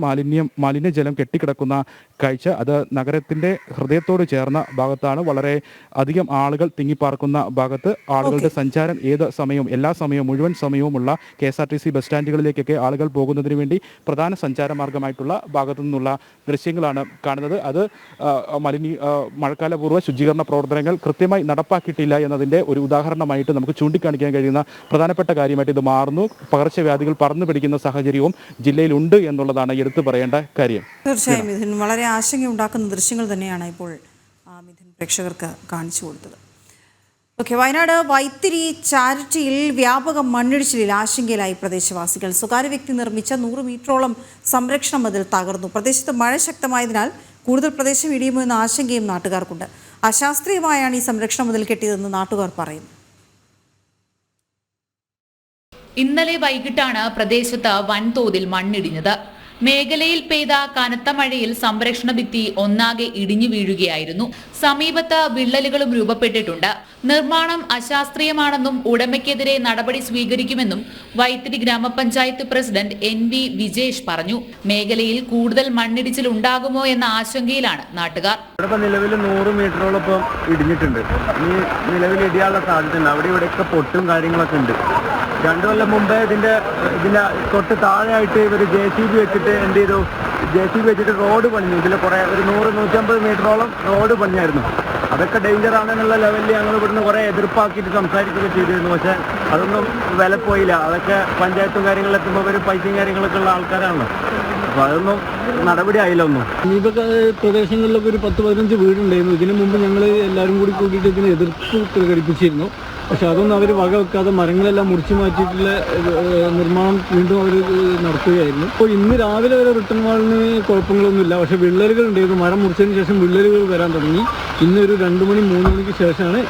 Speaker 9: മലിനജലം കെട്ടിക്കിടക്കുന്ന കാഴ്ച. അത് നഗരത്തിൻ്റെ ഹൃദയത്തോട് ചേർന്ന ഭാഗത്താണ്. വളരെ അധികം ആളുകൾ തിങ്ങിപ്പാർക്കുന്ന ഭാഗത്ത് ആളുകളുടെ സഞ്ചാരം ഏത് സമയവും എല്ലാ സമയവും മുഴുവൻ സമയവുമുള്ള KSRTC ബസ് സ്റ്റാൻഡുകളിലേക്കൊക്കെ ആളുകൾ പോകുന്നതിന് വേണ്ടി പ്രധാന സഞ്ചാര മാർഗമായിട്ടുള്ള ഭാഗത്തു നിന്നുള്ള ദൃശ്യങ്ങളാണ് കാണുന്നത്. അത് മഴക്കാലപൂർവ്വ ശുചീകരണ പ്രവർത്തനങ്ങൾ കൃത്യമായി നടപ്പാക്കിയിട്ടില്ല എന്നതിൻ്റെ ഒരു ഉദാഹരണമായിട്ട് നമുക്ക് ചൂണ്ടിക്കാണിക്കാൻ കഴിയുന്ന പ്രധാനപ്പെട്ട കാര്യമായിട്ട് ഇത് മാറുന്നു. പകർച്ചവ്യാധികൾ പറന്നു പിടിക്കുന്ന സാഹചര്യവും ജില്ലയിലുണ്ട് എന്നുള്ളതാണ് എടുത്തു പറയേണ്ട കാര്യം.
Speaker 1: തീർച്ചയായും മിഥുൻ, വളരെ ആശങ്കയുണ്ടാക്കുന്ന ദൃശ്യങ്ങൾ തന്നെയാണ് ഇപ്പോൾ മിഥുൻ പ്രേക്ഷകർക്ക് കാണിച്ചു കൊടുത്തത്. വയനാട് വൈത്തിരി ചാരിറ്റിയിൽ വ്യാപക മണ്ണിടിച്ചിലിൽ ആശങ്കയിലായി പ്രദേശവാസികൾ. സ്വകാര്യ വ്യക്തി നിർമ്മിച്ച 100 മീറ്ററോളം സംരക്ഷണ മതിൽ തകർന്നു. പ്രദേശത്ത് മഴ ശക്തമായതിനാൽ കൂടുതൽ പ്രദേശം ഇടിയുമോ എന്ന ആശങ്കയും നാട്ടുകാർക്കുണ്ട്. അശാസ്ത്രീയമായാണ് ഈ സംരക്ഷണ മതിൽ കെട്ടിയതെന്ന് നാട്ടുകാർ പറയുന്നു.
Speaker 6: ഇന്നലെ വൈകിട്ടാണ് പ്രദേശത്ത് വൻതോതിൽ മണ്ണിടിഞ്ഞത്. മേഖലയിൽ പെയ്ത കനത്ത മഴയിൽ സംരക്ഷണ ഭിത്തി ഒന്നാകെ ഇടിഞ്ഞു വീഴുകയായിരുന്നു. സമീപത്ത് വിള്ളലുകളും രൂപപ്പെട്ടിട്ടുണ്ട്. നിർമ്മാണം അശാസ്ത്രീയമാണെന്നും ഉടമയ്ക്കെതിരെ നടപടി സ്വീകരിക്കുമെന്നും വൈത്തിരി ഗ്രാമപഞ്ചായത്ത് പ്രസിഡന്റ് NV വിജേഷ് പറഞ്ഞു. മേഖലയിൽ കൂടുതൽ മണ്ണിടിച്ചിൽ ഉണ്ടാകുമോ എന്ന ആശങ്കയിലാണ് നാട്ടുകാർ.
Speaker 7: ഇവിടെ നിലവിൽ 100 മീറ്ററോളം ഇപ്പം ഇടിഞ്ഞിട്ടുണ്ട്. ഈ നിലവിൽ ഇടിയാനുള്ള സാധ്യതയുണ്ട്. അവിടെ ഇവിടെയൊക്കെ പൊട്ടും കാര്യങ്ങളൊക്കെ ഉണ്ട്. 2 കൊല്ലം മുമ്പേ ഇതിന്റെ തൊട്ട് താഴെയായിട്ട് ഇവർ JCB വെച്ചിട്ട് എന്ത് ചെയ്തു, JCB വെച്ചിട്ട് റോഡ് പണിഞ്ഞു. ഇതിൽ കുറേ ഒരു 100-150 മീറ്ററോളം റോഡ് പണിഞ്ഞായിരുന്നു. അതൊക്കെ ഡേഞ്ചർ ആണെന്നുള്ള ലെവലിൽ ഞങ്ങൾ ഇവിടുന്ന് കുറേ എതിർപ്പാക്കിയിട്ട് സംസാരിക്കുകയൊക്കെ ചെയ്തിരുന്നു. പക്ഷേ അതൊന്നും വില പോയില്ല. അതൊക്കെ പഞ്ചായത്തും കാര്യങ്ങളിലെത്തുമ്പോൾ ഒരു പൈസയും കാര്യങ്ങളൊക്കെ ഉള്ള ആൾക്കാരാണല്ലോ. അപ്പോൾ അതൊന്നും നടപടി ആയില്ല ഒന്നും.
Speaker 8: സമീപ പ്രദേശങ്ങളിലൊക്കെ ഒരു 10-15 വീടുണ്ടായിരുന്നു. ഇതിനു മുമ്പ് ഞങ്ങൾ എല്ലാവരും കൂടി കൂടിയിട്ട് ഇതിന് എതിർപ്പ് പ്രകടിപ്പിച്ചിരുന്നു. പക്ഷെ അതൊന്നും അവർ വകവെക്കാതെ മരങ്ങളെല്ലാം മുറിച്ചു മാറ്റിയിട്ടുള്ള നിർമ്മാണം വീണ്ടും അവർ നടത്തുകയായിരുന്നു. അപ്പോൾ ഇന്ന് രാവിലെ വരെ റിട്ടേൺ വാളിന് കുഴപ്പങ്ങളൊന്നുമില്ല. പക്ഷേ വിള്ളലുകൾ ഉണ്ടായിരുന്നു. മരം മുറിച്ചതിന് ശേഷം വിള്ളലുകൾ വരാൻ തുടങ്ങി. ഇന്നൊരു 2 മണി 3 മണിക്ക് ശേഷമാണ്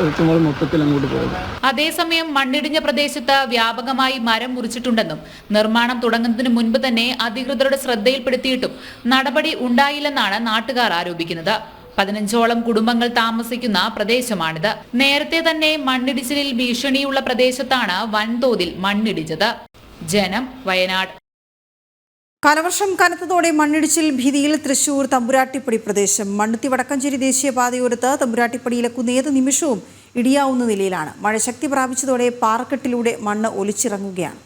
Speaker 8: റിട്ടേൺ വാൾ മൊത്തത്തിൽ അങ്ങോട്ട് പോയത്.
Speaker 6: അതേസമയം മണ്ണിടിഞ്ഞ പ്രദേശത്ത് വ്യാപകമായി മരം മുറിച്ചിട്ടുണ്ടെന്നും നിർമ്മാണം തുടങ്ങുന്നതിന് മുൻപ് തന്നെ അധികൃതരുടെ ശ്രദ്ധയിൽപ്പെടുത്തിയിട്ടും നടപടി ഉണ്ടായില്ലെന്നാണ് നാട്ടുകാർ ആരോപിക്കുന്നത്. 15ഓളം കുടുംബങ്ങൾ താമസിക്കുന്ന പ്രദേശമാണിത്. നേരത്തെ തന്നെ മണ്ണിടിച്ചിലിൽ ഭീഷണിയുള്ള പ്രദേശത്താണ് വൻതോതിൽ മണ്ണിടിച്ചത്. ജനം, വയനാട്.
Speaker 1: കാലവർഷം കനത്തതോടെ മണ്ണിടിച്ചിൽ ഭീതിയിൽ തൃശൂർ തമ്പുരാട്ടിപ്പടി പ്രദേശം. മണ്ണുത്തി വടക്കഞ്ചേരി ദേശീയപാതയോരത്ത് തമ്പുരാട്ടിപ്പടിയിലെക്കുന്ന ഏത് നിമിഷവും ഇടിയാവുന്ന നിലയിലാണ്. മഴ ശക്തി പ്രാപിച്ചതോടെ പാറക്കെട്ടിലൂടെ മണ്ണ് ഒലിച്ചിറങ്ങുകയാണ്.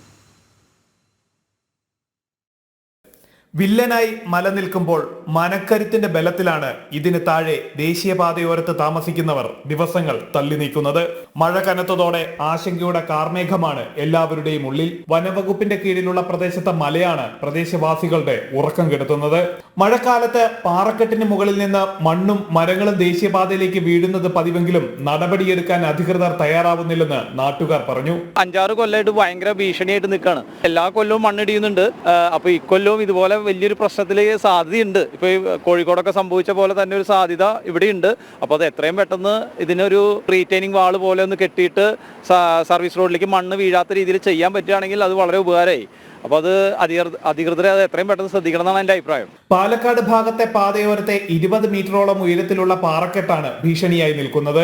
Speaker 18: വില്ലനായി മല നിൽക്കുമ്പോൾ മനക്കരുത്തിന്റെ ബലത്തിലാണ് ഇതിന് താഴെ ദേശീയപാതയോരത്ത് താമസിക്കുന്നവർ ദിവസങ്ങൾ തള്ളി നീക്കുന്നത്. മഴ കനത്തതോടെ ആശങ്കയുടെ കാർമേഘമാണ് എല്ലാവരുടെയും ഉള്ളിൽ. വനവകുപ്പിന്റെ കീഴിലുള്ള പ്രദേശത്തെ മലയാണ് പ്രദേശവാസികളുടെ ഉറക്കം കെടുത്തുന്നത്. മഴക്കാലത്ത് പാറക്കെട്ടിന് മുകളിൽ നിന്ന് മണ്ണും മരങ്ങളും ദേശീയപാതയിലേക്ക് വീഴുന്നത് പതിവെങ്കിലും നടപടിയെടുക്കാൻ അധികൃതർ തയ്യാറാവുന്നില്ലെന്ന് നാട്ടുകാർ പറഞ്ഞു.
Speaker 11: 5-6 കൊല്ലമായിട്ട് ഭയങ്കര ഭീഷണിയായിട്ട് നിൽക്കുകയാണ്. എല്ലാ കൊല്ലവും മണ്ണിടിയുന്നുണ്ട്. അപ്പൊ ഇക്കൊല്ലവും ഇതുപോലെ വലിയൊരു പ്രശ്നത്തിൽ സാധ്യതയുണ്ട്. ഇപ്പൊ ഈ കോഴിക്കോടൊക്കെ സംഭവിച്ച പോലെ തന്നെ ഒരു സാധ്യത ഇവിടെയുണ്ട്. അപ്പോൾ അത് എത്രയും പെട്ടെന്ന് ഇതിനൊരു റീറ്റെയിനിങ് വാൾ പോലെ ഒന്ന് കെട്ടിയിട്ട് സർവീസ് റോഡിലേക്ക് മണ്ണ് വീഴാത്ത രീതിയിൽ ചെയ്യാൻ പറ്റുകയാണെങ്കിൽ അത് വളരെ ഉപകാരമായി. അപ്പോൾ അത് അധികൃതരെ അത് എത്രയും പെട്ടെന്ന് ശ്രദ്ധിക്കണം എന്നാണ് എൻ്റെ അഭിപ്രായം.
Speaker 18: പാലക്കാട് ഭാഗത്തെ പാതയോരത്തെ 20 മീറ്ററോളം ഉയരത്തിലുള്ള പാറക്കെട്ടാണ് ഭീഷണിയായി നിൽക്കുന്നത്.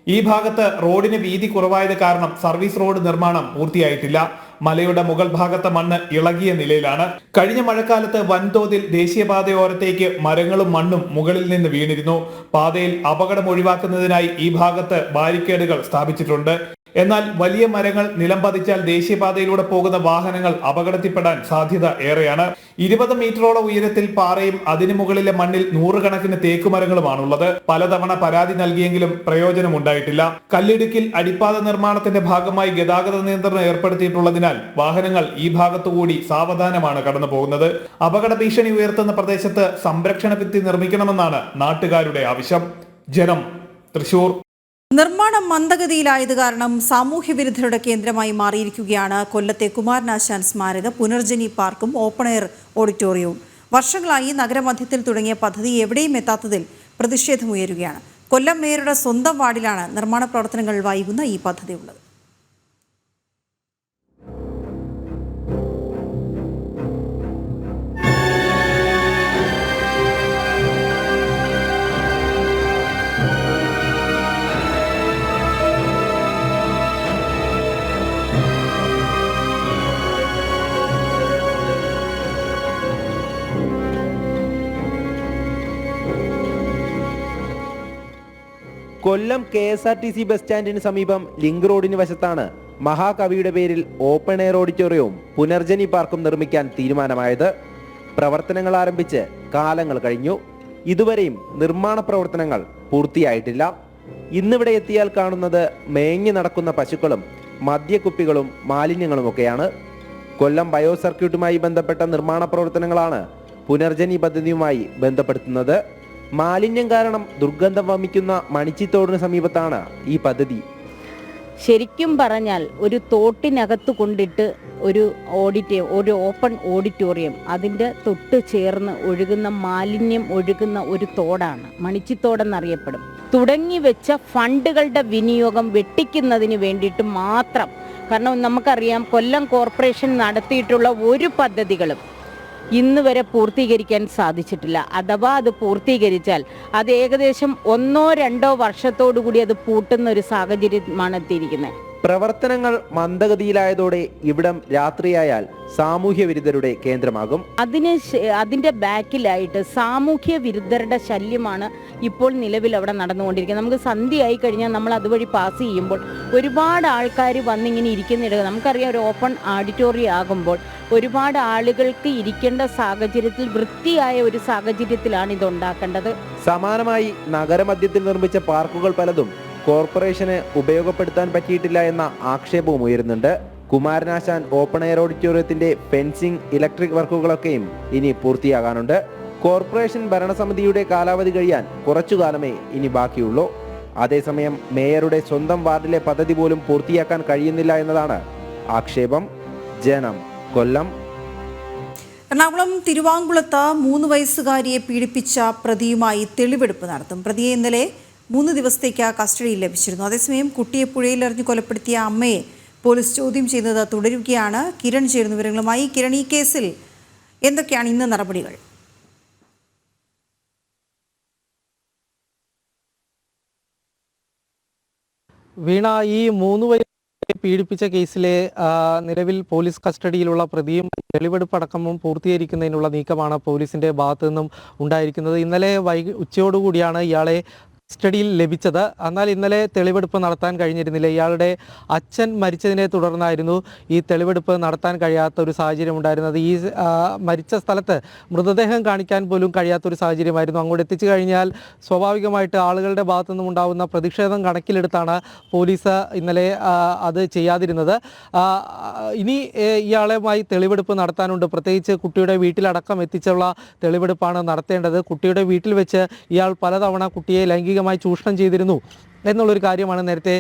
Speaker 18: ഈ ഭാഗത്ത് റോഡിന് വീതി കുറവായത് കാരണം സർവീസ് റോഡ് നിർമ്മാണം പൂർത്തിയായിട്ടില്ല. മലയുടെ മുകൾ ഭാഗത്തെ മണ്ണ് ഇളകിയ നിലയിലാണ്. കഴിഞ്ഞ മഴക്കാലത്ത് വൻതോതിൽ ദേശീയപാതയോരത്തേക്ക് മരങ്ങളും മണ്ണും മുകളിൽ നിന്ന് വീണിരുന്നു. പാതയിൽ അപകടം ഒഴിവാക്കുന്നതിനായി ഈ ഭാഗത്ത് ബാരിക്കേഡുകൾ സ്ഥാപിച്ചിട്ടുണ്ട്. എന്നാൽ വലിയ മരങ്ങൾ നിലം പതിച്ചാൽ ദേശീയപാതയിലൂടെ പോകുന്ന വാഹനങ്ങൾ അപകടത്തിൽപ്പെടാൻ സാധ്യത ഏറെയാണ്. 20 മീറ്ററോളം ഉയരത്തിൽ പാറയും അതിനു മുകളിലെ മണ്ണിൽ 100 കണക്കിന് തേക്കുമരങ്ങളുമാണുള്ളത്. പലതവണ പരാതി നൽകിയെങ്കിലും പ്രയോജനമുണ്ടായിട്ടില്ല. കല്ലിടുക്കിൽ അടിപ്പാത നിർമ്മാണത്തിന്റെ ഭാഗമായി ഗതാഗത നിയന്ത്രണം ഏർപ്പെടുത്തിയിട്ടുള്ളതിനാൽ വാഹനങ്ങൾ ഈ ഭാഗത്തുകൂടി സാവധാനമാണ് കടന്നു പോകുന്നത്. അപകട ഭീഷണി ഉയർത്തുന്ന പ്രദേശത്ത് സംരക്ഷണ ഭിത്തി നിർമ്മിക്കണമെന്നാണ് നാട്ടുകാരുടെ ആവശ്യം. ജനം, തൃശൂർ.
Speaker 1: നിർമ്മാണം മന്ദഗതിയിലായത് കാരണം സാമൂഹ്യ വിരുദ്ധരുടെ കേന്ദ്രമായി മാറിയിരിക്കുകയാണ് കൊല്ലത്തെ കുമാരനാശാൻ സ്മാരക പുനർജനി പാർക്കും ഓപ്പൺ എയർ ഓഡിറ്റോറിയവും. വർഷങ്ങളായി നഗരമധ്യത്തിൽ തുടങ്ങിയ പദ്ധതി എവിടെയും എത്താത്തതിൽ പ്രതിഷേധമുയരുകയാണ്. കൊല്ലം മേയറുടെ സ്വന്തം വാർഡിലാണ് നിർമ്മാണ പ്രവർത്തനങ്ങൾ വൈകുന്ന ഈ പദ്ധതി ഉള്ളത്.
Speaker 19: കൊല്ലം KSRTC ബസ് സ്റ്റാൻഡിന് സമീപം ലിങ്ക് റോഡിന് വശത്താണ് മഹാകവിയുടെ പേരിൽ ഓപ്പൺ എയർ ഓഡിറ്റോറിയവും പുനർജനി പാർക്കും നിർമ്മിക്കാൻ തീരുമാനമായത്. പ്രവർത്തനങ്ങൾ ആരംഭിച്ച് കാലങ്ങൾ കഴിഞ്ഞു. ഇതുവരെയും നിർമ്മാണ പ്രവർത്തനങ്ങൾ പൂർത്തിയായിട്ടില്ല. ഇന്നിവിടെ എത്തിയാൽ കാണുന്നത് മേഞ്ഞു നടക്കുന്ന പശുക്കളും മദ്യക്കുപ്പികളും മാലിന്യങ്ങളുമൊക്കെയാണ്. കൊല്ലം ബയോ സർക്യൂട്ടുമായി ബന്ധപ്പെട്ട നിർമ്മാണ പ്രവർത്തനങ്ങളാണ് പുനർജനി പദ്ധതിയുമായി ബന്ധപ്പെടുത്തുന്നത്. മാലിന്യം കാരണം ദുർഗന്ധം വമിക്കുന്ന മണിച്ചിത്തോടിന് സമീപത്താണ് ഈ പദ്ധതി.
Speaker 20: ശരിക്കും പറഞ്ഞാൽ ഒരു തോട്ടിനകത്ത് കൊണ്ടിട്ട് ഒരു ഓപ്പൺ ഓഡിറ്റോറിയം, അതിൻ്റെ തൊട്ട് ചേർന്ന് ഒഴുകുന്ന മാലിന്യം ഒഴുകുന്ന ഒരു തോടാണ്, മണിച്ചിത്തോടെന്നറിയപ്പെടും. തുടങ്ങി വെച്ച ഫണ്ടുകളുടെ വിനിയോഗം വെട്ടിക്കുന്നതിന് വേണ്ടിയിട്ട് മാത്രം. കാരണം നമുക്കറിയാം, കൊല്ലം കോർപ്പറേഷൻ നടത്തിയിട്ടുള്ള ഒരു പദ്ധതികളും ഇന്ന് വരെ പൂർത്തീകരിക്കാൻ സാധിച്ചിട്ടില്ല. അഥവാ അത് പൂർത്തീകരിച്ചാൽ അത് ഏകദേശം 1-2 വർഷത്തോടു കൂടി അത് പൂട്ടുന്ന ഒരു സാഹചര്യമാണ് എത്തിയിരിക്കുന്നത്.
Speaker 19: പ്രവർത്തനങ്ങൾ മന്ദഗതിയിലായതോടെ ഇവിടം രാത്രിയായാൽ സാമൂഹ്യ വിരുദ്ധരുടെ കേന്ദ്രമാകും.
Speaker 20: അതിൻ്റെ ബാക്കിലായിട്ട് സാമൂഹ്യ വിരുദ്ധരുടെ ശല്യമാണ് ഇപ്പോൾ നിലവിൽ അവിടെ നടന്നുകൊണ്ടിരിക്കുന്നത്. നമുക്ക് സന്ധ്യയായി കഴിഞ്ഞാൽ നമ്മൾ അതുവഴി പാസ് ചെയ്യുമ്പോൾ ഒരുപാട് ആൾക്കാർ വന്നിങ്ങനെ ഇരിക്കുന്നിടത്ത്, നമുക്കറിയാം ഒരു ഓപ്പൺ ഓഡിറ്റോറിയം ആകുമ്പോൾ ഒരുപാട് ആളുകൾക്ക് ഇരിക്കേണ്ട സാഹചര്യത്തിൽ വൃത്തിയായ ഒരു സാഹചര്യത്തിലാണ് ഇത് ഉണ്ടാക്കേണ്ടത്.
Speaker 19: സമാനമായി നഗരമധ്യത്തിൽ നിർമ്മിച്ച പാർക്കുകൾ പലതും കോർപ്പറേഷന് ഉപയോഗപ്പെടുത്താൻ പറ്റിയിട്ടില്ല എന്ന ആക്ഷേപവും ഉയരുന്നുണ്ട്. കുമാരനാശാൻ ഓപ്പൺ എയർ ഓഡിറ്റോറിയത്തിന്റെ ഫെൻസിംഗ്, ഇലക്ട്രിക് വർക്കുകളൊക്കെയും ഇനി പൂർത്തിയാകാനുണ്ട്. കോർപ്പറേഷൻ ഭരണസമിതിയുടെ കാലാവധി കഴിയാൻ കുറച്ചുകാലമേ ഇനി ബാക്കിയുള്ളൂ. അതേസമയം മേയറുടെ സ്വന്തം വാർഡിലെ പദ്ധതി പോലും പൂർത്തിയാക്കാൻ കഴിയുന്നില്ല എന്നതാണ് ആക്ഷേപം. ജനം, കൊല്ലം.
Speaker 1: എറണാകുളം തിരുവാങ്കുളത്ത് 3 വയസ്സുകാരിയെ പീഡിപ്പിച്ച പ്രതിയുമായി തെളിവെടുപ്പ് നടത്തും. പ്രതിയെ ഇന്നലെ 3 ദിവസത്തേക്ക് കസ്റ്റഡിയിൽ ലഭിച്ചിരുന്നു. അതേസമയം കുട്ടിയെ പുഴയിലെറിഞ്ഞ് കൊലപ്പെടുത്തിയ അമ്മയെ പോലീസ് ചോദ്യം ചെയ്യുന്നത് തുടരുകയാണ്. കിരൺ ചേരുന്ന വിവരങ്ങളുമായി. കിരൺ, ഈ കേസിൽ എന്തൊക്കെയാണ് ഇന്ന് നടപടികൾ?
Speaker 4: വീണ, ഈ 3 വയസ്സ് പീഡിപ്പിച്ച കേസിലെ നിലവിൽ പോലീസ് കസ്റ്റഡിയിലുള്ള പ്രതിയും തെളിവെടുപ്പടക്കമും പൂർത്തീകരിക്കുന്നതിനുള്ള നീക്കമാണ് പോലീസിന്റെ ഭാഗത്തു നിന്നും ഉണ്ടായിരിക്കുന്നത്. ഇന്നലെ ഉച്ചയോടുകൂടിയാണ് ഇയാളെ കസ്റ്റഡിയിൽ ലഭിച്ചത്. എന്നാൽ ഇന്നലെ തെളിവെടുപ്പ് നടത്താൻ കഴിഞ്ഞിരുന്നില്ല. ഇയാളുടെ അച്ഛൻ മരിച്ചതിനെ തുടർന്നായിരുന്നു ഈ തെളിവെടുപ്പ് നടത്താൻ കഴിയാത്ത ഒരു സാഹചര്യം ഉണ്ടായിരുന്നത്. ഈ മരിച്ച സ്ഥലത്ത് മൃതദേഹം കാണിക്കാൻ പോലും കഴിയാത്തൊരു സാഹചര്യമായിരുന്നു. അങ്ങോട്ട് എത്തിച്ചു കഴിഞ്ഞാൽ സ്വാഭാവികമായിട്ട് ആളുകളുടെ ഭാഗത്തു നിന്നും ഉണ്ടാകുന്ന പ്രതിഷേധം കണക്കിലെടുത്താണ് പോലീസ് ഇന്നലെ അത് ചെയ്യാതിരുന്നത്. ഇനി ഇയാളുമായി തെളിവെടുപ്പ് നടത്താനുണ്ട്. പ്രത്യേകിച്ച് കുട്ടിയുടെ വീട്ടിലടക്കം എത്തിച്ചുള്ള തെളിവെടുപ്പാണ് നടത്തേണ്ടത്. കുട്ടിയുടെ വീട്ടിൽ വെച്ച് ഇയാൾ പലതവണ കുട്ടിയെ ലൈംഗികമായി ചൂഷണം ചെയ്തിരുന്നു എന്നുള്ളൊരു കാര്യമാണ് നേരത്തെ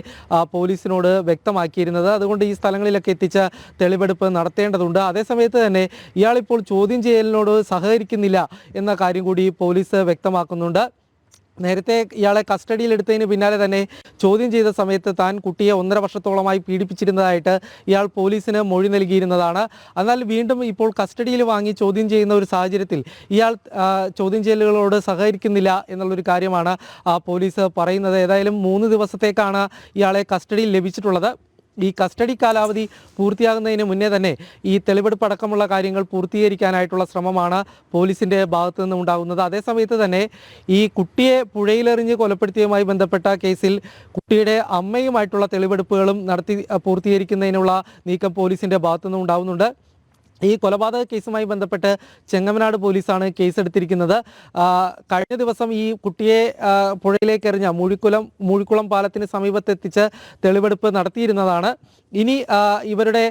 Speaker 4: പോലീസിനോട് വ്യക്തമാക്കിയിരുന്നത്. അതുകൊണ്ട് ഈ സ്ഥലങ്ങളിലൊക്കെ എത്തിച്ച് തെളിവെടുപ്പ് നടത്തേണ്ടതുണ്ട്. അതേസമയത്ത് തന്നെ ഇയാളിപ്പോൾ ചോദ്യം ചെയ്യലിനോട് സഹകരിക്കുന്നില്ല എന്ന കാര്യം കൂടി പോലീസ് വ്യക്തമാക്കുന്നുണ്ട്. നേരത്തെ ഇയാളെ കസ്റ്റഡിയിലെടുത്തതിന് പിന്നാലെ തന്നെ ചോദ്യം ചെയ്ത സമയത്ത് താൻ കുട്ടിയെ 1.5 വർഷത്തോളമായി പീഡിപ്പിച്ചിരുന്നതായിട്ട് ഇയാൾ പോലീസിന് മൊഴി നൽകിയിരുന്നതാണ്. എന്നാൽ വീണ്ടും ഇപ്പോൾ കസ്റ്റഡിയിൽ വാങ്ങി ചോദ്യം ചെയ്യുന്ന ഒരു സാഹചര്യത്തിൽ ഇയാൾ ചോദ്യം ചെയ്യലുകളോട് സഹകരിക്കുന്നില്ല എന്നുള്ളൊരു കാര്യമാണ് പോലീസ് പറയുന്നത്. ഏതായാലും 3 ദിവസത്തേക്കാണ് ഇയാളെ കസ്റ്റഡിയിൽ ലഭിച്ചിട്ടുള്ളത്. ഈ കസ്റ്റഡി കാലാവധി പൂർത്തിയാകുന്നതിന് മുന്നേ തന്നെ ഈ തെളിവെടുപ്പ് അടക്കമുള്ള കാര്യങ്ങൾ പൂർത്തീകരിക്കാനായിട്ടുള്ള ശ്രമമാണ് പോലീസിൻ്റെ ഭാഗത്തു നിന്നും ഉണ്ടാകുന്നത്. അതേസമയത്ത് തന്നെ ഈ കുട്ടിയെ പുഴയിലെറിഞ്ഞ് കൊലപ്പെടുത്തിയതുമായി ബന്ധപ്പെട്ട കേസിൽ കുട്ടിയുടെ അമ്മയുമായിട്ടുള്ള തെളിവെടുപ്പുകളും നടത്തി പൂർത്തീകരിക്കുന്നതിനുള്ള നീക്കം പോലീസിൻ്റെ ഭാഗത്തു നിന്നും ഉണ്ടാകുന്നുണ്ട്. ഈ കൊലപാതക കേസുമായി ബന്ധപ്പെട്ട് ചെങ്ങമനാട് പോലീസാണ് കേസെടുത്തിരിക്കുന്നത്. കഴിഞ്ഞ ദിവസം ഈ കുട്ടിയെ പുഴയിലേക്ക് എറിഞ്ഞ മൂഴിക്കുളം പാലത്തിന് സമീപത്തെത്തിച്ച് തെളിവെടുപ്പ് നടത്തിയിരുന്നതാണ്. ഇനി ഇവരുടെ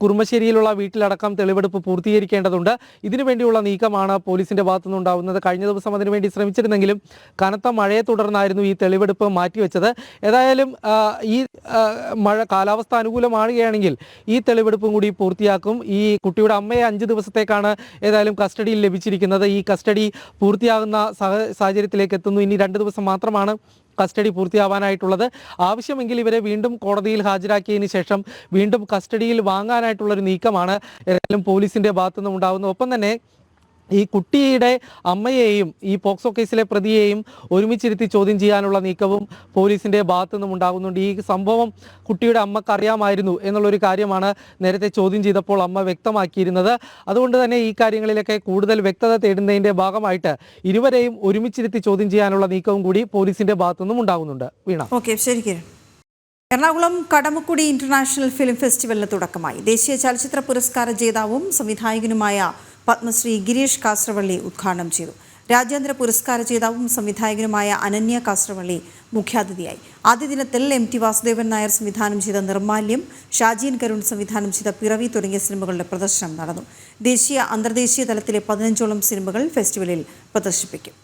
Speaker 4: കുറുമശ്ശേരിയിലുള്ള വീട്ടിലടക്കം തെളിവെടുപ്പ് പൂർത്തീകരിക്കേണ്ടതുണ്ട്. ഇതിനു വേണ്ടിയുള്ള നീക്കമാണ് പോലീസിൻ്റെ ഭാഗത്തുനിന്നുണ്ടാകുന്നത്. കഴിഞ്ഞ ദിവസം അതിനുവേണ്ടി ശ്രമിച്ചിരുന്നെങ്കിലും കനത്ത മഴയെ തുടർന്നായിരുന്നു ഈ തെളിവെടുപ്പ് മാറ്റിവെച്ചത്. ഏതായാലും ഈ കാലാവസ്ഥ അനുകൂലമാവുകയാണെങ്കിൽ ഈ തെളിവെടുപ്പും കൂടി പൂർത്തിയാക്കും. ഈ കുട്ടിയുടെ അമ്മയെ 5 ദിവസത്തേക്കാണ് ഏതായാലും കസ്റ്റഡിയിൽ ലഭിച്ചിരിക്കുന്നത്. ഈ കസ്റ്റഡി പൂർത്തിയാകുന്ന സാഹചര്യത്തിലേക്ക് എത്തുന്നു. ഇനി 2 ദിവസം മാത്രമാണ് കസ്റ്റഡി പൂർത്തിയാവാനായിട്ടുള്ളത്. ആവശ്യമെങ്കിൽ ഇവരെ വീണ്ടും കോടതിയിൽ ഹാജരാക്കിയതിന് ശേഷം വീണ്ടും കസ്റ്റഡിയിൽ വാങ്ങാനായിട്ടുള്ളൊരു നീക്കമാണ് ഏതായാലും പോലീസിൻ്റെ ഭാഗത്തുനിന്നും ഉണ്ടാകുന്നത്. ഒപ്പം തന്നെ ഈ കുട്ടിയുടെ അമ്മയെയും ഈ പോക്സോ കേസിലെ പ്രതിയെയും ഒരുമിച്ചിരുത്തി ചോദ്യം ചെയ്യാനുള്ള നീക്കവും പോലീസിൻ്റെ ഭാഗത്തു നിന്നും ഉണ്ടാകുന്നുണ്ട്. ഈ സംഭവം കുട്ടിയുടെ അമ്മക്ക് അറിയാമായിരുന്നു എന്നുള്ളൊരു കാര്യമാണ് നേരത്തെ ചോദ്യം ചെയ്തപ്പോൾ അമ്മ വ്യക്തമാക്കിയിരുന്നത്. അതുകൊണ്ട് തന്നെ ഈ കാര്യങ്ങളിലൊക്കെ കൂടുതൽ വ്യക്തത തേടുന്നതിൻ്റെ ഭാഗമായിട്ട് ഇരുവരെയും ഒരുമിച്ചിരുത്തി ചോദ്യം ചെയ്യാനുള്ള നീക്കവും കൂടി പോലീസിൻ്റെ ഭാഗത്തു നിന്നും ഉണ്ടാകുന്നുണ്ട്. വീണ.
Speaker 1: ഓക്കെ, ശരി കിരൺ. എറണാകുളം കടമക്കുടി ഇന്റർനാഷണൽ ഫിലിം ഫെസ്റ്റിവലിന് തുടക്കമായി. ദേശീയ ചലച്ചിത്ര പുരസ്കാര ജേതാവും സംവിധായകനുമായ പത്മശ്രീ ഗിരീഷ് കാസറവള്ളി ഉദ്ഘാടനം ചെയ്തു. രാജ്യാന്തര പുരസ്കാര ജേതാവും സംവിധായകനുമായ അനന്യ കാസറവള്ളി മുഖ്യാതിഥിയായി. ആദ്യ ദിനത്തിൽ MT വാസുദേവൻ നായർ സംവിധാനം ചെയ്ത നിർമാല്യം, ഷാജീൻ കരുൺ സംവിധാനം ചെയ്ത പിറവി തുടങ്ങിയ സിനിമകളുടെ പ്രദർശനം നടന്നു. ദേശീയ അന്തർദേശീയ തലത്തിലെ 15ഓളം സിനിമകൾ ഫെസ്റ്റിവലിൽ പ്രദർശിപ്പിക്കും.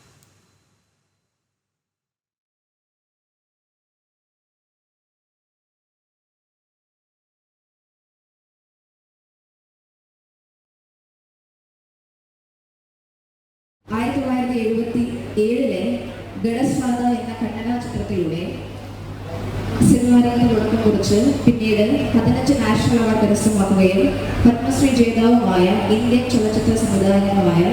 Speaker 21: ഗണസ്വാദ എന്ന കന്നഡ ചിത്രത്തിലൂടെ സിനിമാരംഗത്ത് തുടക്കം കുറിച്ച് പിന്നീട് 15 നാഷണൽ അവാർഡ് കരസ്ഥമാക്കുകയും പത്മശ്രീ ജേതാവുമായ ഇന്ത്യൻ ചലച്ചിത്ര സംവിധായകനുമായ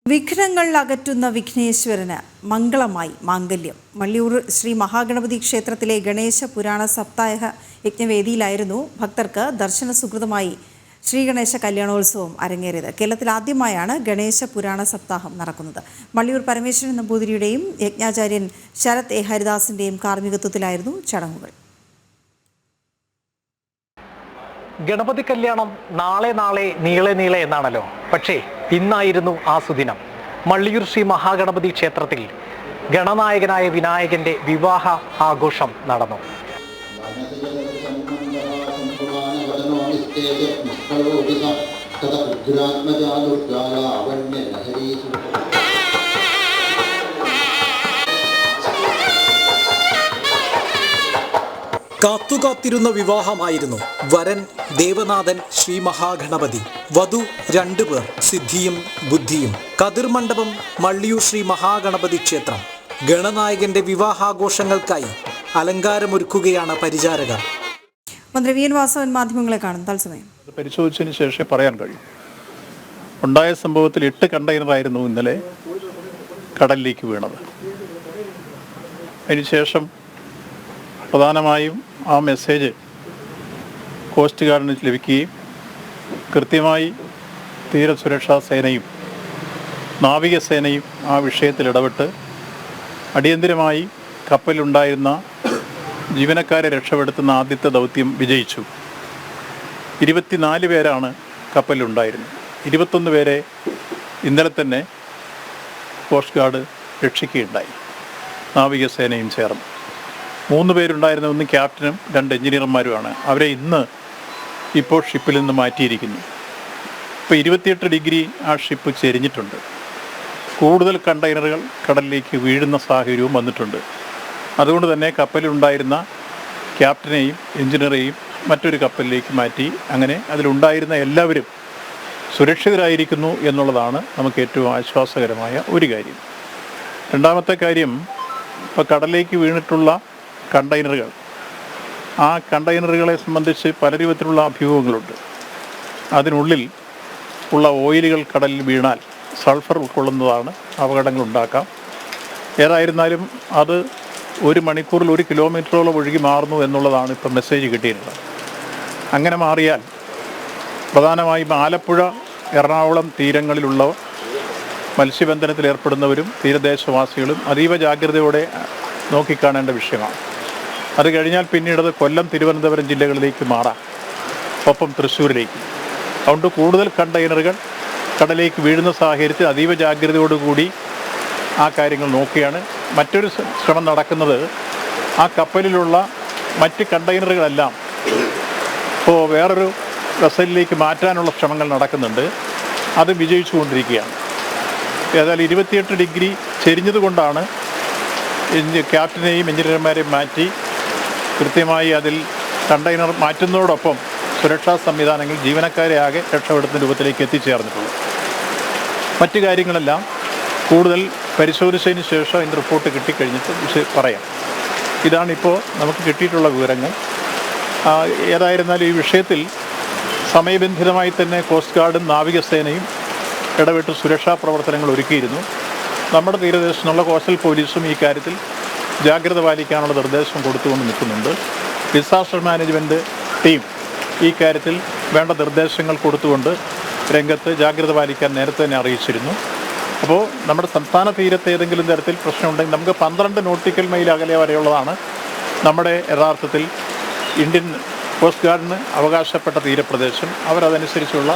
Speaker 1: വിഘ്നങ്ങൾ അകറ്റുന്ന വിഘ്നേശ്വരന് മംഗളമായി മാംഗല്യം. മള്ളിയൂർ ശ്രീ മഹാഗണപതി ക്ഷേത്രത്തിലെ ഗണേശ പുരാണ സപ്താഹ യജ്ഞവേദിയിലായിരുന്നു ഭക്തർക്ക് ദർശന സുഹൃതമായി ശ്രീഗണേശ കല്യാണോത്സവം അരങ്ങേറിയത്. കേരളത്തിൽ ആദ്യമായാണ് ഗണേശ പുരാണ സപ്താഹം നടക്കുന്നത്. മള്ളിയൂർ പരമേശ്വരൻ നമ്പൂതിരിയുടെയും യജ്ഞാചാര്യൻ ശരത് എ ഹരിദാസിന്റെയും കാർമ്മികത്വത്തിലായിരുന്നു ചടങ്ങുകൾ.
Speaker 22: ഗണപതി കല്യാണം നാളെ നീളെ എന്നാണല്ലോ. പക്ഷേ ഇന്നായിരുന്നു ആ സുദിനം. മള്ളിയൂർ ശ്രീ മഹാഗണപതി ക്ഷേത്രത്തിൽ ഗണനായകനായ വിനായകന്റെ വിവാഹ ആഘോഷം നടന്നു.
Speaker 23: കാത്തുകാത്തിരുന്ന വിവാഹമായിരുന്നു. വരൻ ദേവനാഥൻ ശ്രീ മഹാഗണപതി, വധു 2 പേർ സിദ്ധിയും ബുദ്ധിയും. കതിർമണ്ഡപം മള്ളിയൂർ ശ്രീ മഹാഗണപതി ക്ഷേത്രം. ഗണനായകന്റെ വിവാഹാഘോഷങ്ങൾക്കായി അലങ്കാരമൊരുക്കുകയാണ് പരിചാരകർ.
Speaker 1: മന്ത്രി വി എൻ വാസവൻ മാധ്യമങ്ങളെ കാണും തത്സമയം.
Speaker 24: പരിശോധിച്ചതിന് ശേഷം പറയാൻ കഴിയും. ഉണ്ടായ സംഭവത്തിൽ 8 കണ്ടെയ്നറായിരുന്നു ഇന്നലെ കടലിലേക്ക് വീണത്. അതിനുശേഷം പ്രധാനമായും ആ മെസ്സേജ് കോസ്റ്റ് ഗാർഡിന് ലഭിക്കുകയും കൃത്യമായി തീരസുരക്ഷാ സേനയും നാവികസേനയും ആ വിഷയത്തിൽ ഇടപെട്ട് അടിയന്തിരമായി കപ്പലിലുണ്ടായിരുന്ന ജീവനക്കാരെ രക്ഷപ്പെടുത്തുന്ന ആദ്യത്തെ ദൗത്യം വിജയിച്ചു. 24 പേരാണ് കപ്പലിലുണ്ടായിരുന്നത്. 21 പേരെ ഇന്നലെ തന്നെ കോസ്റ്റ് ഗാർഡ് രക്ഷിക്കുകയുണ്ടായി, നാവികസേനയും ചേർന്ന്. 3 പേരുണ്ടായിരുന്ന, ഒന്ന് ക്യാപ്റ്റനും 2 എഞ്ചിനീയർമാരുമാണ്. അവരെ ഇപ്പോൾ ഷിപ്പിൽ നിന്ന് മാറ്റിയിരിക്കുന്നു. ഇപ്പോൾ 28 ഡിഗ്രി ആ ഷിപ്പ് ചെരിഞ്ഞിട്ടുണ്ട്. കൂടുതൽ കണ്ടെയ്നറുകൾ കടലിലേക്ക് വീഴുന്ന സാഹചര്യവും വന്നിട്ടുണ്ട്. അതുകൊണ്ട് തന്നെ കപ്പലിലുണ്ടായിരുന്ന ക്യാപ്റ്റനെയും എഞ്ചിനീയറെയും മറ്റൊരു കപ്പലിലേക്ക് മാറ്റി. അങ്ങനെ അതിലുണ്ടായിരുന്ന എല്ലാവരും സുരക്ഷിതരായിരിക്കുന്നു എന്നുള്ളതാണ് നമുക്ക് ഏറ്റവും ആശ്വാസകരമായ ഒരു കാര്യം. രണ്ടാമത്തെ കാര്യം, ഇപ്പോൾ കടലിലേക്ക് വീണിട്ടുള്ള കണ്ടെയ്നറുകൾ, ആ കണ്ടെയ്നറുകളെ സംബന്ധിച്ച് പല രൂപത്തിലുള്ള അഭ്യൂഹങ്ങളുണ്ട്. അതിനുള്ളിൽ ഉള്ള ഓയിലുകൾ കടലിൽ വീണാൽ സൾഫർ ഉൾക്കൊള്ളുന്നതാണ്, അപകടങ്ങളുണ്ടാക്കാം. ഏതായിരുന്നാലും അത് 1 മണിക്കൂറിൽ 1 കിലോമീറ്ററോളം ഒഴുകി മാറുന്നു എന്നുള്ളതാണ് ഇപ്പോൾ മെസ്സേജ് കിട്ടിയിട്ടുള്ളത്. അങ്ങനെ മാറിയാൽ പ്രധാനമായും ആലപ്പുഴ, എറണാകുളം തീരങ്ങളിലുള്ള മത്സ്യബന്ധനത്തിൽ ഏർപ്പെടുന്നവരും തീരദേശവാസികളും അതീവ ജാഗ്രതയോടെ നോക്കിക്കാണേണ്ട വിഷയമാണ്. അത് കഴിഞ്ഞാൽ പിന്നീടത് കൊല്ലം, തിരുവനന്തപുരം ജില്ലകളിലേക്ക് മാറാം, ഒപ്പം തൃശ്ശൂരിലേക്ക്. അതുകൊണ്ട് കൂടുതൽ കണ്ടെയ്നറുകൾ കടലിലേക്ക് വീഴുന്ന സാഹചര്യത്തിൽ അതീവ ജാഗ്രതയോടുകൂടി ആ കാര്യങ്ങൾ നോക്കിയാണ്. മറ്റൊരു ശ്രമം നടക്കുന്നത്, ആ കപ്പലിലുള്ള മറ്റ് കണ്ടെയ്നറുകളെല്ലാം ഇപ്പോൾ വേറൊരു വെസലിലേക്ക് മാറ്റാനുള്ള ശ്രമങ്ങൾ നടക്കുന്നുണ്ട്. അത് വിജയിച്ചുകൊണ്ടിരിക്കുകയാണ്. ഏതായാലും 28 ഡിഗ്രി ചെരിഞ്ഞതുകൊണ്ടാണ് ക്യാപ്റ്റനെയും എഞ്ചിനീയർമാരെയും മാറ്റി കൃത്യമായി അതിൽ കണ്ടെയ്നർ മാറ്റുന്നതോടൊപ്പം സുരക്ഷാ സംവിധാനങ്ങൾ ജീവനക്കാരെ ആകെ രക്ഷപ്പെടുത്തുന്ന രൂപത്തിലേക്ക് എത്തിച്ചേർന്നിട്ടുള്ളൂ. മറ്റു കാര്യങ്ങളെല്ലാം കൂടുതൽ പരിശോധിച്ചതിന് ശേഷം അതിൻ്റെ റിപ്പോർട്ട് കിട്ടിക്കഴിഞ്ഞിട്ട് പറയാം. ഇതാണിപ്പോൾ നമുക്ക് കിട്ടിയിട്ടുള്ള വിവരങ്ങൾ. ഏതായിരുന്നാലും ഈ വിഷയത്തിൽ സമയബന്ധിതമായി തന്നെ കോസ്റ്റ് ഗാർഡും നാവികസേനയും ഇടപെട്ട് സുരക്ഷാ പ്രവർത്തനങ്ങൾ ഒരുക്കിയിരുന്നു. നമ്മുടെ തീരദേശത്തുള്ള കോസ്റ്റൽ പോലീസും ഈ കാര്യത്തിൽ ജാഗ്രത പാലിക്കാനുള്ള നിർദ്ദേശം കൊടുത്തുകൊണ്ട് നിൽക്കുന്നുണ്ട്. ഡിസാസ്റ്റർ മാനേജ്മെൻറ്റ് ടീം ഈ കാര്യത്തിൽ വേണ്ട നിർദ്ദേശങ്ങൾ കൊടുത്തുകൊണ്ട് രംഗത്ത് ജാഗ്രത പാലിക്കാൻ നേരത്തെ തന്നെ അറിയിച്ചിരുന്നു. അപ്പോൾ നമ്മുടെ സംസ്ഥാന തീരത്ത് ഏതെങ്കിലും തരത്തിൽ പ്രശ്നമുണ്ടെങ്കിൽ നമുക്ക് 12 നോട്ടിക്കൽ മൈൽ അകലെ വരെയുള്ളതാണ് നമ്മുടെ യഥാർത്ഥത്തിൽ ഇന്ത്യൻ കോസ്റ്റ് ഗാർഡിന് അവകാശപ്പെട്ട തീരപ്രദേശം. അവരതനുസരിച്ചുള്ള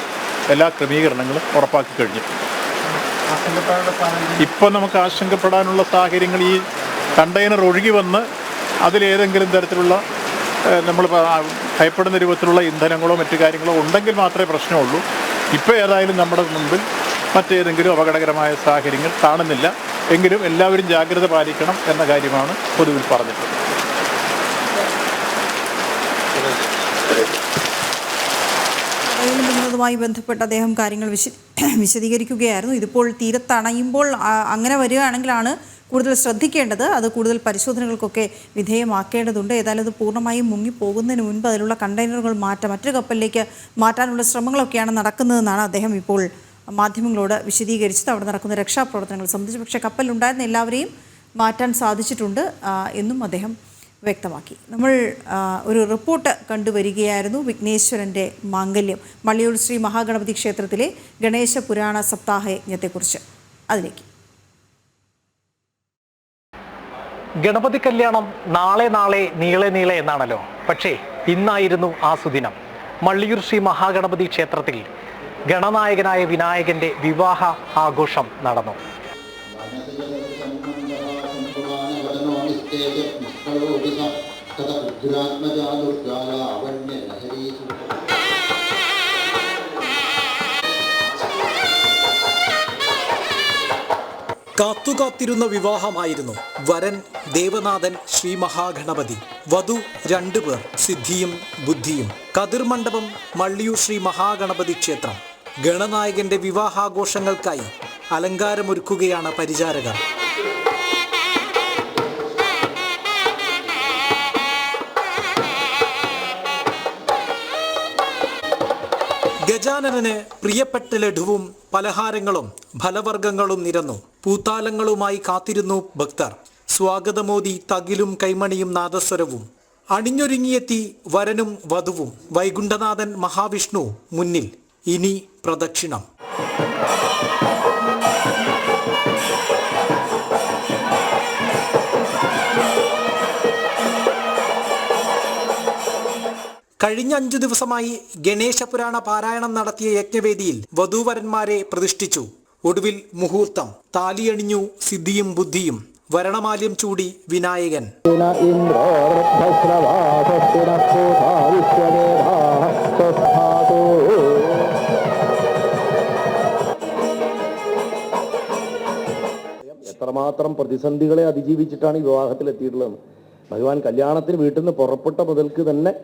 Speaker 24: എല്ലാ ക്രമീകരണങ്ങളും ഉറപ്പാക്കി കഴിഞ്ഞു. ഇപ്പോൾ നമുക്ക് ആശങ്കപ്പെടാനുള്ള സാഹചര്യങ്ങൾ ഈ കണ്ടെയ്നർ ഒഴുകി വന്ന് അതിലേതെങ്കിലും തരത്തിലുള്ള നമ്മൾ ഭയപ്പെടുന്ന രൂപത്തിലുള്ള ഇന്ധനങ്ങളോ മറ്റു കാര്യങ്ങളോ ഉണ്ടെങ്കിൽ മാത്രമേ പ്രശ്നമുള്ളൂ. ഇപ്പോൾ ഏതായാലും നമ്മുടെ മുമ്പിൽ മറ്റേതെങ്കിലും അപകടകരമായ സാഹചര്യങ്ങൾ കാണുന്നില്ല. എങ്കിലും എല്ലാവരും ജാഗ്രത പാലിക്കണം എന്ന കാര്യമാണ് പൊതുവിൽ പറഞ്ഞിട്ടുള്ളത്.
Speaker 1: ുമായി ബന്ധപ്പെട്ട് അദ്ദേഹം കാര്യങ്ങൾ വിശദീകരിക്കുകയായിരുന്നു. ഇതിപ്പോൾ തീരത്തണയുമ്പോൾ അങ്ങനെ വരികയാണെങ്കിലാണ് കൂടുതൽ ശ്രദ്ധിക്കേണ്ടത്. അത് കൂടുതൽ പരിശോധനകൾക്കൊക്കെ വിധേയമാക്കേണ്ടതുണ്ട്. ഏതായാലും അത് പൂർണ്ണമായും മുങ്ങിപ്പോകുന്നതിന് മുൻപ് അതിലുള്ള കണ്ടെയ്നറുകൾ മറ്റൊരു കപ്പലിലേക്ക് മാറ്റാനുള്ള ശ്രമങ്ങളൊക്കെയാണ് നടക്കുന്നതെന്നാണ് അദ്ദേഹം ഇപ്പോൾ മാധ്യമങ്ങളോട് വിശദീകരിച്ചത്. അവിടെ നടക്കുന്ന രക്ഷാപ്രവർത്തനങ്ങൾ സംബന്ധിച്ച് പക്ഷേ കപ്പലിലുണ്ടായിരുന്ന എല്ലാവരെയും മാറ്റാൻ സാധിച്ചിട്ടുണ്ട് എന്നും അദ്ദേഹം വ്യക്തമാക്കി. നമ്മൾ ഒരു റിപ്പോർട്ട് കണ്ടുവരികയായിരുന്നു. വിഘ്നേശ്വരൻ്റെ മാംഗല്യം, മള്ളിയൂർ ശ്രീ മഹാഗണപതി ക്ഷേത്രത്തിലെ ഗണേശ പുരാണ സപ്താഹ യജ്ഞത്തെക്കുറിച്ച്. അതിലേക്ക്
Speaker 22: ഗണപതി കല്യാണം നാളെ നീളെ എന്നാണല്ലോ. പക്ഷേ ഇന്നായിരുന്നു ആ സുദിനം. മള്ളിയൂർ ശ്രീ മഹാഗണപതി ക്ഷേത്രത്തിൽ ഗണനായകനായ വിനായകന്റെ വിവാഹ ആഘോഷം നടന്നു.
Speaker 23: കാത്തുകാത്തിരുന്ന വിവാഹമായിരുന്നു. വരൻ ദേവനാഥൻ ശ്രീ മഹാഗണപതി, വധു 2 പേർ, സിദ്ധിയും ബുദ്ധിയും. കതിർമണ്ഡപം മള്ളിയൂർ ശ്രീ മഹാഗണപതി ക്ഷേത്രം. ഗണനായകന്റെ വിവാഹാഘോഷങ്ങൾക്കായി അലങ്കാരമൊരുക്കുകയാണ് പരിചാരകർ. ഗജാനനന് പ്രിയപ്പെട്ട ലഡുവും പലഹാരങ്ങളും ഫലവർഗ്ഗങ്ങളും നിരന്നു. പൂത്താലങ്ങളുമായി കാത്തിരുന്നു ഭക്തർ. സ്വാഗതമോദി തകിലും കൈമണിയും നാദസ്വരവും. അണിഞ്ഞൊരുങ്ങിയെത്തി വരനും വധുവും. വൈകുണ്ഠനാഥൻ മഹാവിഷ്ണു മുന്നിൽ. ഇനി പ്രദക്ഷിണം. കഴിഞ്ഞ 5 ദിവസമായി ഗണേശപുരാണ പാരായണം നടത്തിയ യജ്ഞവേദിയിൽ വധൂവരന്മാരെ പ്രതിഷ്ഠിച്ചു. ഒടുവിൽ മുഹൂർത്തം. താലിയണിഞ്ഞു സിദ്ധിയും ബുദ്ധിയും. വരണമാല്യം ചൂടി വിനായകൻ.
Speaker 5: എത്രമാത്രം പ്രതിസന്ധികളെ അതിജീവിച്ചിട്ടാണ് ഈ വിവാഹത്തിലെത്തിയിട്ടുള്ളത്. ഭഗവാൻ കല്യാണത്തിന് വീട്ടിൽ നിന്ന് പുറപ്പെട്ട മുതൽക്ക് തന്നെ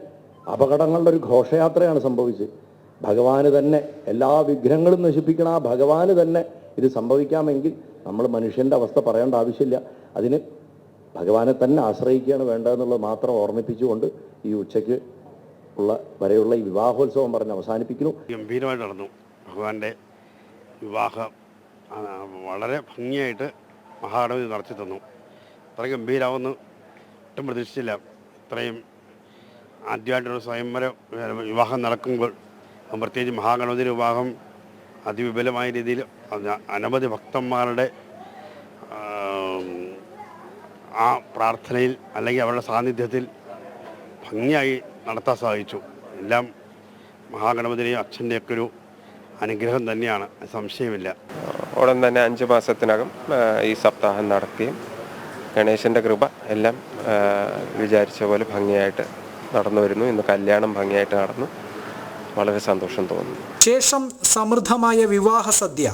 Speaker 5: അപകടങ്ങളുടെ ഒരു ഘോഷയാത്രയാണ് സംഭവിച്ചത്. ഭഗവാന് തന്നെ എല്ലാ വിഗ്രഹങ്ങളും നശിപ്പിക്കണം. ആ ഭഗവാന് തന്നെ ഇത് സംഭവിക്കാമെങ്കിൽ നമ്മൾ മനുഷ്യൻ്റെ അവസ്ഥ പറയേണ്ട ആവശ്യമില്ല. അതിന് ഭഗവാനെ തന്നെ ആശ്രയിക്കുകയാണ് വേണ്ടതെന്നുള്ളത് മാത്രം ഓർമ്മിപ്പിച്ചുകൊണ്ട് ഈ ഉച്ചയ്ക്ക് വരെയുള്ള ഈ വിവാഹോത്സവം പറഞ്ഞ് അവസാനിപ്പിക്കുന്നു.
Speaker 10: ഗംഭീരമായിട്ട് നടന്നു. ഭഗവാന്റെ വിവാഹം വളരെ ഭംഗിയായിട്ട് മഹാഗണപതി നടത്തി തന്നു. ഇത്ര ഗംഭീരമാവുമെന്ന് ഒട്ടും പ്രതീക്ഷിച്ചില്ല. ഇത്രയും ആദ്യമായിട്ടൊരു സ്വയംവര വിവാഹം നടക്കുമ്പോൾ, പ്രത്യേകിച്ച് മഹാഗണപതിയുടെ വിവാഹം അതിവിപുലമായ രീതിയിൽ അനവധി ഭക്തന്മാരുടെ ആ പ്രാർത്ഥനയിൽ അല്ലെങ്കിൽ അവരുടെ സാന്നിധ്യത്തിൽ ഭംഗിയായി നടത്താൻ സാധിച്ചു. എല്ലാം മഹാഗണപതിയുടെയും അച്ഛൻ്റെയൊക്കെ ഒരു അനുഗ്രഹം തന്നെയാണ്, സംശയമില്ല.
Speaker 12: ഉടൻ തന്നെ 5 മാസത്തിനകം ഈ സപ്താഹം നടത്തിയും ഗണേശൻ്റെ കൃപ എല്ലാം വിചാരിച്ച പോലെ ഭംഗിയായിട്ട് നടന്നു വരുന്നു. ഇന്ന് കല്യാണം ഭംഗിയായിട്ട് നടന്നു. വളരെ സന്തോഷം തോന്നുന്നു.
Speaker 23: ശേഷം സമൃദ്ധമായ വിവാഹ സദ്യ.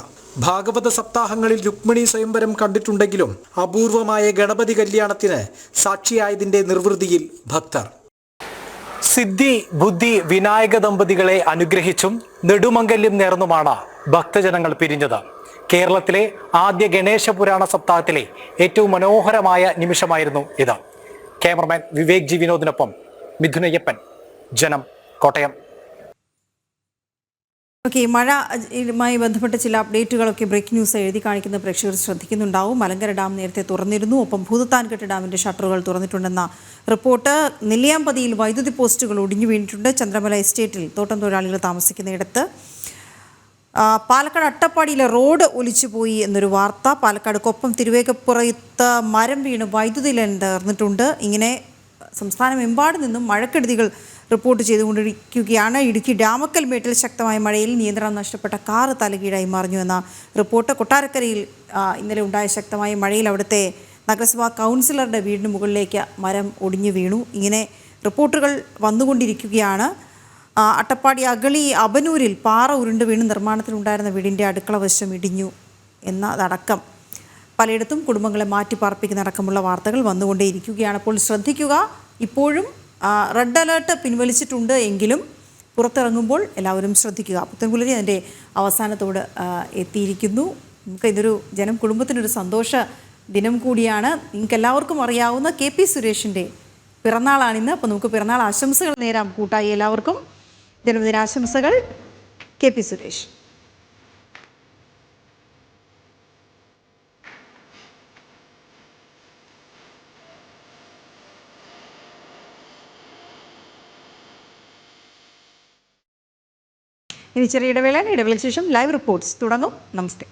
Speaker 23: ഭാഗവത സപ്താഹങ്ങളിൽ രുക്മിണി സ്വയംവരം കണ്ടിട്ടുണ്ടെങ്കിലും അപൂർവമായ ഗണപതി കല്യാണത്തിന് സാക്ഷിയായതിന്റെ നിർവൃതിയിൽ ഭക്തർ.
Speaker 22: സിദ്ധി ബുദ്ധി വിനായക ദമ്പതികളെ അനുഗ്രഹിച്ചും നെടുമംഗല്യം നേർന്നുമാണ് ഭക്തജനങ്ങൾ പിരിഞ്ഞത്. കേരളത്തിലെ ആദ്യ ഗണേശ പുരാണ സപ്താഹത്തിലെ ഏറ്റവും മനോഹരമായ നിമിഷമായിരുന്നു ഇത്. ക്യാമറമാൻ വിവേക് ജി വിനോദിനൊപ്പം മിഥുനയ്യപ്പൻ, ജനം, കോട്ടയം.
Speaker 1: ഓക്കെ, മഴയുമായി ബന്ധപ്പെട്ട ചില അപ്ഡേറ്റുകളൊക്കെ ബ്രേക്കിംഗ് ന്യൂസ് എഴുതി കാണിക്കുന്ന പ്രേക്ഷകർ ശ്രദ്ധിക്കുന്നുണ്ടാവും. മലങ്കര ഡാം നേരത്തെ തുറന്നിരുന്നു. ഒപ്പം ഭൂതത്താൻകെട്ട് ഡാമിൻ്റെ ഷട്ടറുകൾ തുറന്നിട്ടുണ്ടെന്ന റിപ്പോർട്ട്. നെല്ലിയാമ്പതിയിൽ വൈദ്യുതി പോസ്റ്റുകൾ ഒടിഞ്ഞു വീണിട്ടുണ്ട്. ചന്ദ്രമല എസ്റ്റേറ്റിൽ തോട്ടം തൊഴിലാളികൾ താമസിക്കുന്നിടത്ത്. പാലക്കാട് അട്ടപ്പാടിയിലെ റോഡ് ഒലിച്ചുപോയി എന്നൊരു വാർത്ത. പാലക്കാട് കൊപ്പം തിരുവേഗപ്പുറത്ത് മരം വീണ് വൈദ്യുതി ലൈൻ തകർന്നിട്ടുണ്ട്. ഇങ്ങനെ സംസ്ഥാനമെമ്പാടും നിന്നും മഴക്കെടുതികൾ റിപ്പോർട്ട് ചെയ്തുകൊണ്ടിരിക്കുകയാണ്. ഇടുക്കി ഡാമക്കൽമേട്ടിൽ ശക്തമായ മഴയിൽ നിയന്ത്രണം നഷ്ടപ്പെട്ട കാറ് തലകീഴായി മറിഞ്ഞു എന്ന റിപ്പോർട്ട്. കൊട്ടാരക്കരയിൽ ഇന്നലെ ഉണ്ടായ ശക്തമായ മഴയിൽ അവിടുത്തെ നഗരസഭാ കൗൺസിലറുടെ വീടിന് മുകളിലേക്ക് മരം ഒടിഞ്ഞു വീണു. ഇങ്ങനെ റിപ്പോർട്ടുകൾ വന്നുകൊണ്ടിരിക്കുകയാണ്. അട്ടപ്പാടി അഗളി അബനൂരിൽ പാറ ഉരുണ്ട് വീണ് നിർമ്മാണത്തിലുണ്ടായിരുന്ന വീടിൻ്റെ അടുക്കള വശം ഇടിഞ്ഞു എന്നതടക്കം പലയിടത്തും കുടുംബങ്ങളെ മാറ്റിപ്പാർപ്പിക്കുന്ന അടക്കമുള്ള വാർത്തകൾ വന്നുകൊണ്ടേയിരിക്കുകയാണ്. അപ്പോൾ ശ്രദ്ധിക്കുക, ഇപ്പോഴും റെഡ് അലേർട്ട് പിൻവലിച്ചിട്ടുണ്ട് എങ്കിലും പുറത്തിറങ്ങുമ്പോൾ എല്ലാവരും ശ്രദ്ധിക്കുക. പുത്തൻപുലരി അതിൻ്റെ അവസാനത്തോട് എത്തിയിരിക്കുന്നു. നമുക്ക് ഇതൊരു കുടുംബത്തിനൊരു സന്തോഷ ദിനം കൂടിയാണ്. നിങ്ങൾക്ക് എല്ലാവർക്കും അറിയാവുന്ന KP സുരേഷിൻ്റെ പിറന്നാളാണിന്ന്. അപ്പോൾ നമുക്ക് പിറന്നാൾ ആശംസകൾ നേരാം കൂട്ടായി എല്ലാവർക്കും. ജന്മദിനാശംസകൾ KP സുരേഷ്. ഇനി ചെറിയ ഇടവേളയ്ക്ക് ശേഷം ലൈവ് റിപ്പോർട്ട്സ് തുടങ്ങും. നമസ്തേ.